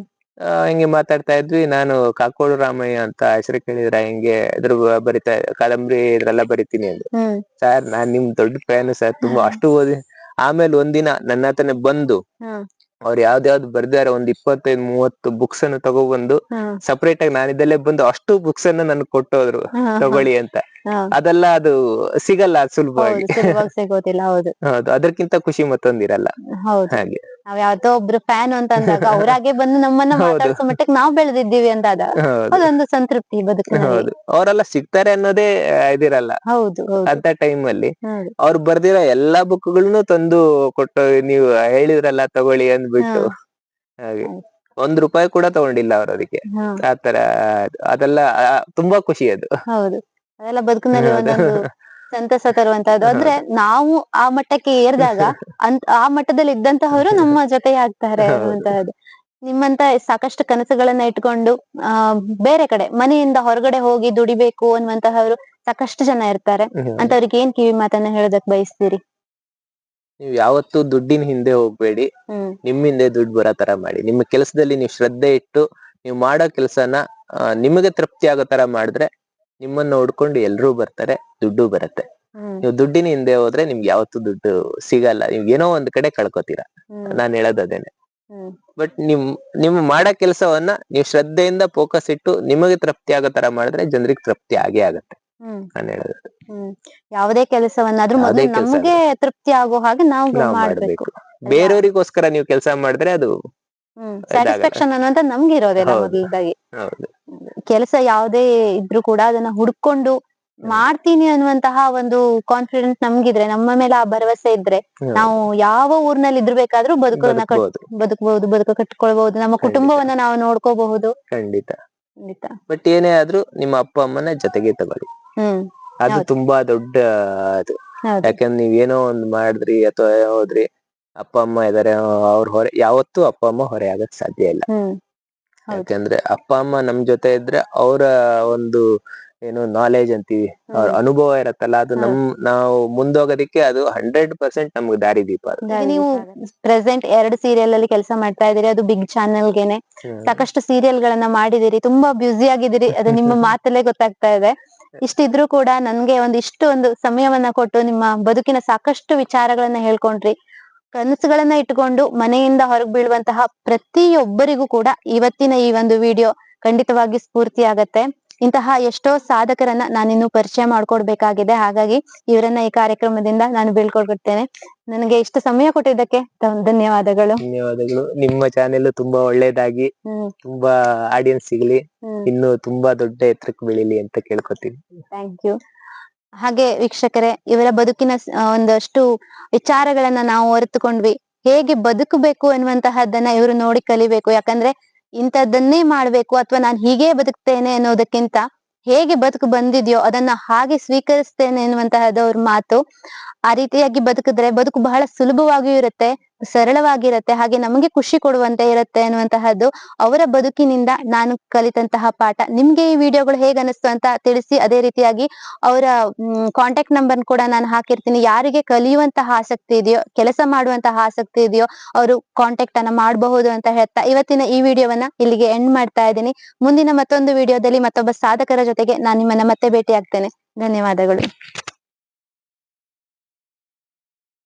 ಹಿಂಗೆ ಮಾತಾಡ್ತಾ ಇದ್ವಿ. ನಾನು ಕಾಕೋಳು ರಾಮಯ್ಯ ಅಂತ ಹೆಸರು ಕೇಳಿದ್ರ ಹಿಂಗೆ ಇದ್ರ ಬರಿತಾ ಕಾದಂಬರಿ ಇದ್ರೆಲ್ಲ ಬರಿತೀನಿ ಅಂದ್ರು.
ಹ್ಮ್.
ಸರ್ ನಾನ್ ನಿಮ್ ದೊಡ್ಡ ಫ್ಯಾನ್ ಸರ್, ತುಂಬಾ ಅಷ್ಟು ಓದಿ. ಆಮೇಲೆ ಒಂದಿನ ನನ್ನ ಹತ್ರನೇ ಬಂದು
ಹ್ಮ್.
ಅವ್ರು ಯಾವ್ದಾವ್ದು ಬರ್ದಾರೆ ಒಂದ್ 25-30 ಬುಕ್ಸ್ ಅನ್ನು ತಗೊಬಂದು
ಹ್ಮ್.
ಸಪರೇಟ್ ಆಗಿ ನಾನಿದ್ದಲ್ಲೇ ಬಂದು ಅಷ್ಟು ಬುಕ್ಸ್ ಅನ್ನ ನನ್ಗೆ ಕೊಟ್ಟೋದ್ರು, ತಗೊಳ್ಳಿ ಅಂತ.
ಹಾ.
ಅದೆಲ್ಲ ಅದು ಸಿಗಲ್ಲ ಸುಲಭವಾಗಿ.
ಹೌದು, ಸುಲಭವಾಗಿ ಸಿಗೋದಿಲ್ಲ. ಹೌದು.
ಹೌದು, ಅದಕ್ಕಿಂತ ಖುಷಿ ಮತ್ತೊಂದಿರಲ್ಲ.
ಹೌದು.
ಹಾಗೆ
ನಾವ್ ಯಾವ್ದೋ ಒಬ್ರು ಫ್ಯಾನ್ ಅಂತ ಅಂದಾಗ ಅವ್ರಾಗೆ ಬಂದು ನಮ್ಮನ್ನ
ಹೌದು.
ಮಾತಾಡ್ಸೋ ಮಟ್ಟಕ್ಕೆ ನಾವ್ ಬೆಳೆದಿದ್ದೀವಿ ಅಂದಾಗ
ಹೌದು.
ಅದೊಂದು ಸಂತೃಪ್ತಿ ಬದುಕಿನಲ್ಲಿ.
ಹೌದು, ಅವರೆಲ್ಲ ಸಿಗ್ತಾರೆ ಅನ್ನೋದೇ ಇದಿರಲ್ಲ.
ಹೌದು. ಹೌದು.
ಅಂತ ಟೈಮ್ ಅಲ್ಲಿ
ಹೌದು.
ಅವ್ರು ಬರ್ದಿರೋ ಎಲ್ಲಾ ಬುಕ್ಗಳನ್ನು ತಂದು ಕೊಟ್ಟು, ನೀವು ಹೇಳಿದ್ರಲ್ಲ ತಗೊಳ್ಳಿ ಅಂದ್ಬಿಟ್ಟು. ಹಾಗೆ ₹1 ಕೂಡ ತಗೊಂಡಿಲ್ಲ ಅವ್ರು ಅದಕ್ಕೆ.
ಹ್ಮ್.
ಆತರ ಅದೆಲ್ಲ ತುಂಬಾ ಖುಷಿ ಅದು.
ಹೌದು, ಅದೆಲ್ಲ ಬದುಕಿನಲ್ಲಿ ಒಂದೊಂದು ಸಂತಸ ತರುವಂತಹದ್ದು. ಅಂದ್ರೆ ನಾವು ಆ ಮಟ್ಟಕ್ಕೆ ಏರಿದಾಗ ಆ ಮಟ್ಟದಲ್ಲಿ ಇದ್ದಂತಹವರು ನಮ್ಮ ಜೊತೆ ಆಗ್ತಾರೆ ಅನ್ನುವಂತಹದ್ದು. ನಿಮ್ಮಂತ ಸಾಕಷ್ಟು ಕನಸುಗಳನ್ನ ಇಟ್ಕೊಂಡು ಬೇರೆ ಕಡೆ ಮನೆಯಿಂದ ಹೊರಗಡೆ ಹೋಗಿ ದುಡಿಬೇಕು ಅನ್ನುವಂತಹವರು ಸಾಕಷ್ಟು ಜನ ಇರ್ತಾರೆ. ಅಂತವ್ರಿಗೆ ಏನ್ ಕಿವಿ ಮಾತನ್ನ ಹೇಳೋದಕ್ ಬಯಸ್ತೀರಿ?
ನೀವ್ ಯಾವತ್ತೂ ದುಡ್ಡಿನ ಹಿಂದೆ ಹೋಗ್ಬೇಡಿ.
ಹ್ಮ್.
ನಿಮ್ ಹಿಂದೆ ದುಡ್ಡು ಬರೋ ತರ ಮಾಡಿ. ನಿಮ್ಮ ಕೆಲಸದಲ್ಲಿ ನೀವು ಶ್ರದ್ಧೆ ಇಟ್ಟು ನೀವು ಮಾಡೋ ಕೆಲ್ಸನ ನಿಮಗೆ ತೃಪ್ತಿ ಆಗೋ ತರ ಮಾಡಿದ್ರೆ ನಿಮ್ಮನ್ನ ಹುಡ್ಕೊಂಡು ಎಲ್ರೂ ಬರ್ತಾರೆ, ದುಡ್ಡು ಬರುತ್ತೆ.
ಹ್ಮ್.
ನೀವು ದುಡ್ಡಿನ ಹಿಂದೆ ಹೋದ್ರೆ ನಿಮ್ಗೆ ಯಾವತ್ತೂ ದುಡ್ಡು ಸಿಗಲ್ಲ. ನೀವ್ ಏನೋ ಒಂದ್ ಕಡೆ ಕಳ್ಕೊತೀರಾ. ನಾನ್ ಹೇಳೋದ್ ಅದೇನೆ.
ಹ್ಮ್.
ಬಟ್ ನಿಮ್ಮ ಮಾಡೋ ಕೆಲ್ಸವನ್ನ ನೀವು ಶ್ರದ್ಧೆಯಿಂದ ಫೋಕಸ್ ಇಟ್ಟು ನಿಮಗೆ ತೃಪ್ತಿ ಆಗೋ ತರ ಮಾಡಿದ್ರೆ ಜನರಿಗೆ ತೃಪ್ತಿ ಆಗೇ ಆಗತ್ತೆ.
ಹ್ಮ್.
ನಾನ್ ಹೇಳೋದು
ಹ್ಮ್. ಯಾವುದೇ ಕೆಲಸವನ್ನಾದ್ರೂ
ಯಾವುದೇ
ಮೊದಲು
ಕೆಲ್ಸ
ನಮ್ಗೆ ತೃಪ್ತಿ ಆಗೋ ಹಾಗೆ ನಾವು
ನಾವ್
ಮಾಡ್ಬೇಕು.
ಮಾಡ್ಬೇಕು. ಬೇರೆಯವ್ರಿಗೋಸ್ಕರ ನೀವು ಕೆಲಸ ಮಾಡಿದ್ರೆ ಅದು
ಸ್ಯಾಟಿಸ್ಫ್ಯಾಕ್ಷನ್ ಅನ್ನುವಂತ ನಮ್ಗೆ ಇರೋದಿಲ್ಲ
ಹೌದು.
ಮೊದಲದಾಗಿ.
ಹೌದು.
ಕೆಲಸ ಯಾವುದೇ ಇದ್ರೂ ಕೂಡ ಅದನ್ನ ಹುಡ್ಕೊಂಡು ಮಾಡ್ತೀನಿ ಅನ್ನುವಂತಹ ಒಂದು ಕಾನ್ಫಿಡೆನ್ಸ್ ನಮ್ಗಿದ್ರೆ, ನಮ್ಮ ಮೇಲೆ ಆ ಭರವಸೆ ಇದ್ರೆ, ನಾವು ಯಾವ ಊರ್ನಲ್ಲಿ ಇದ್ರು ಬೇಕಾದ್ರೂ
ಬದುಕ್ಬೋದು.
ಬದುಕು ಕಟ್ಕೊಳ್ಬಹುದು, ನಮ್ಮ ಕುಟುಂಬವನ್ನ ನಾವು ನೋಡ್ಕೋಬಹುದು.
ಖಂಡಿತ.
ಖಂಡಿತ.
ಬಟ್ ಏನೇ ಆದ್ರೂ ನಿಮ್ಮ ಅಪ್ಪ ಅಮ್ಮನ ಜೊತೆಗೆ ತಗೊಳ್ಳಿ.
ಹ್ಮ್.
ಅದು
ಹೌದು.
ತುಂಬಾ ದೊಡ್ಡ ಇದು.
ಹೌದು.
ಯಾಕಂದ್ರೆ ನೀವ್ ಏನೋ ಒಂದ್ ಮಾಡಿದ್ರಿ ಅಥವಾ ಹೋದ್ರಿ, ಅಪ್ಪ ಅಮ್ಮ ಇದಾರೆ, ಅವ್ರ ಹೊರೆ ಯಾವತ್ತೂ ಅಪ್ಪ ಅಮ್ಮ ಹೊರೆ ಆಗಕ್ ಸಾಧ್ಯ ಇಲ್ಲ.
ಹ್ಮ್. ಹೌದು.
ಯಾಕಂದ್ರೆ ಅಪ್ಪ ಅಮ್ಮ ನಮ್ ಜೊತೆ ಇದ್ರೆ ಅವರ ಒಂದು ಏನು ನಾಲೆಜ್ ಅಂತೀವಿ, ಅವ್ರ ಅನುಭವ ಇರತ್ತಲ್ಲ, ಅದು ನಾವು ಮುಂದೋಗೋದಿಕ್ಕೆ ಅದು 100% ನಮ್ಗೆ ದಾರಿ ದೀಪ ಅದು.
ನೀವು ಪ್ರೆಸೆಂಟ್ 2 ಸೀರಿಯಲ್ ಅಲ್ಲಿ ಕೆಲಸ ಮಾಡ್ತಾ ಇದೀರಿ, ಅದು ಬಿಗ್ ಚಾನೆಲ್ಗೆನೆ. ಸಾಕಷ್ಟು ಸೀರಿಯಲ್ ಗಳನ್ನ ಮಾಡಿದಿರಿ, ತುಂಬಾ ಬ್ಯುಸಿ ಆಗಿದ್ದೀರಿ, ಅದು ನಿಮ್ಮ ಮಾತಲ್ಲೇ ಗೊತ್ತಾಗ್ತಾ ಇದೆ. ಇಷ್ಟಿದ್ರು ಕೂಡ ನನ್ಗೆ ಒಂದು ಸಮಯವನ್ನ ಕೊಟ್ಟು ನಿಮ್ಮ ಬದುಕಿನ ಸಾಕಷ್ಟು ವಿಚಾರಗಳನ್ನ ಹೇಳ್ಕೊಂಡ್ರಿ. ಕನಸುಗಳನ್ನ ಇಟ್ಟುಕೊಂಡು ಮನೆಯಿಂದ ಹೊರಗ್ ಬೀಳುವಂತಹ ಪ್ರತಿಯೊಬ್ಬರಿಗೂ ಕೂಡ ಇವತ್ತಿನ ಈ ಒಂದು ವಿಡಿಯೋ ಖಂಡಿತವಾಗಿ ಸ್ಫೂರ್ತಿ ಆಗತ್ತೆ. ಇಂತಹ ಎಷ್ಟೋ ಸಾಧಕರನ್ನ ನಾನಿನ್ನು ಪರಿಚಯ ಮಾಡ್ಕೊಡ್ಬೇಕಾಗಿದೆ. ಹಾಗಾಗಿ ಇವರನ್ನ ಈ ಕಾರ್ಯಕ್ರಮದಿಂದ ನಾನು ಬೀಳ್ಕೊಡ್ತೇನೆ. ನನಗೆ ಇಷ್ಟು ಸಮಯ ಕೊಟ್ಟಿದ್ದಕ್ಕೆ ಧನ್ಯವಾದಗಳು.
ಧನ್ಯವಾದಗಳು. ನಿಮ್ಮ ಚಾನೆಲ್ ತುಂಬಾ ಒಳ್ಳೇದಾಗಿ ತುಂಬಾ ಆಡಿಯನ್ಸ್ ಸಿಗ್ಲಿ, ಇನ್ನು ತುಂಬಾ ದೊಡ್ಡ ಎತ್ತರಕ್ಕೆ ಬೆಳಿಲಿ ಅಂತ ಕೇಳ್ಕೊತೀನಿ.
Thank you. ಹಾಗೆ ವೀಕ್ಷಕರೇ, ಇವರ ಬದುಕಿನ ಒಂದಷ್ಟು ವಿಚಾರಗಳನ್ನ ನಾವು ಅರಿತುಕೊಂಡ್ವಿ. ಹೇಗೆ ಬದುಕಬೇಕು ಅನ್ನುವಂತಹದ್ದನ್ನ ಇವರು ನೋಡಿ ಕಲಿಬೇಕು. ಯಾಕಂದ್ರೆ ಇಂಥದ್ದನ್ನೇ ಮಾಡ್ಬೇಕು ಅಥವಾ ನಾನು ಹೀಗೆ ಬದುಕ್ತೇನೆ ಅನ್ನೋದಕ್ಕಿಂತ ಹೇಗೆ ಬದುಕು ಬಂದಿದ್ಯೋ ಅದನ್ನ ಹಾಗೆ ಸ್ವೀಕರಿಸ್ತೇನೆ ಎನ್ನುವಂತಹದ್ದು ಅವ್ರ ಮಾತು. ಆ ರೀತಿಯಾಗಿ ಬದುಕಿದ್ರೆ ಬದುಕು ಬಹಳ ಸುಲಭವಾಗಿಯೂ ಇರುತ್ತೆ, ಸರಳವಾಗಿರುತ್ತೆ, ಹಾಗೆ ನಮಗೆ ಖುಷಿ ಕೊಡುವಂತೆ ಇರುತ್ತೆ ಅನ್ನುವಂತಹದ್ದು ಅವರ ಬದುಕಿನಿಂದ ನಾನು ಕಲಿತಂತಹ ಪಾಠ. ನಿಮ್ಗೆ ಈ ವಿಡಿಯೋಗಳು ಹೇಗೆ ಅನಿಸ್ತು ಅಂತ ತಿಳಿಸಿ. ಅದೇ ರೀತಿಯಾಗಿ ಅವರ ಕಾಂಟ್ಯಾಕ್ಟ್ ನಂಬರ್ ಕೂಡ ನಾನು ಹಾಕಿರ್ತೀನಿ. ಯಾರಿಗೆ ಕಲಿಯುವಂತಹ ಆಸಕ್ತಿ ಇದೆಯೋ, ಕೆಲಸ ಮಾಡುವಂತಹ ಆಸಕ್ತಿ ಇದೆಯೋ ಅವರು ಕಾಂಟ್ಯಾಕ್ಟ್ ಅನ್ನ ಮಾಡಬಹುದು ಅಂತ ಹೇಳ್ತಾ ಇವತ್ತಿನ ಈ ವಿಡಿಯೋವನ್ನ ಇಲ್ಲಿಗೆ ಎಂಡ್ ಮಾಡ್ತಾ ಇದ್ದೀನಿ. ಮುಂದಿನ ಮತ್ತೊಂದು ವಿಡಿಯೋದಲ್ಲಿ ಮತ್ತೊಬ್ಬ ಸಾಧಕರ ಜೊತೆಗೆ ನಾನು ನಿಮ್ಮನ್ನ ಮತ್ತೆ ಭೇಟಿ ಆಗ್ತೇನೆ. ಧನ್ಯವಾದಗಳು.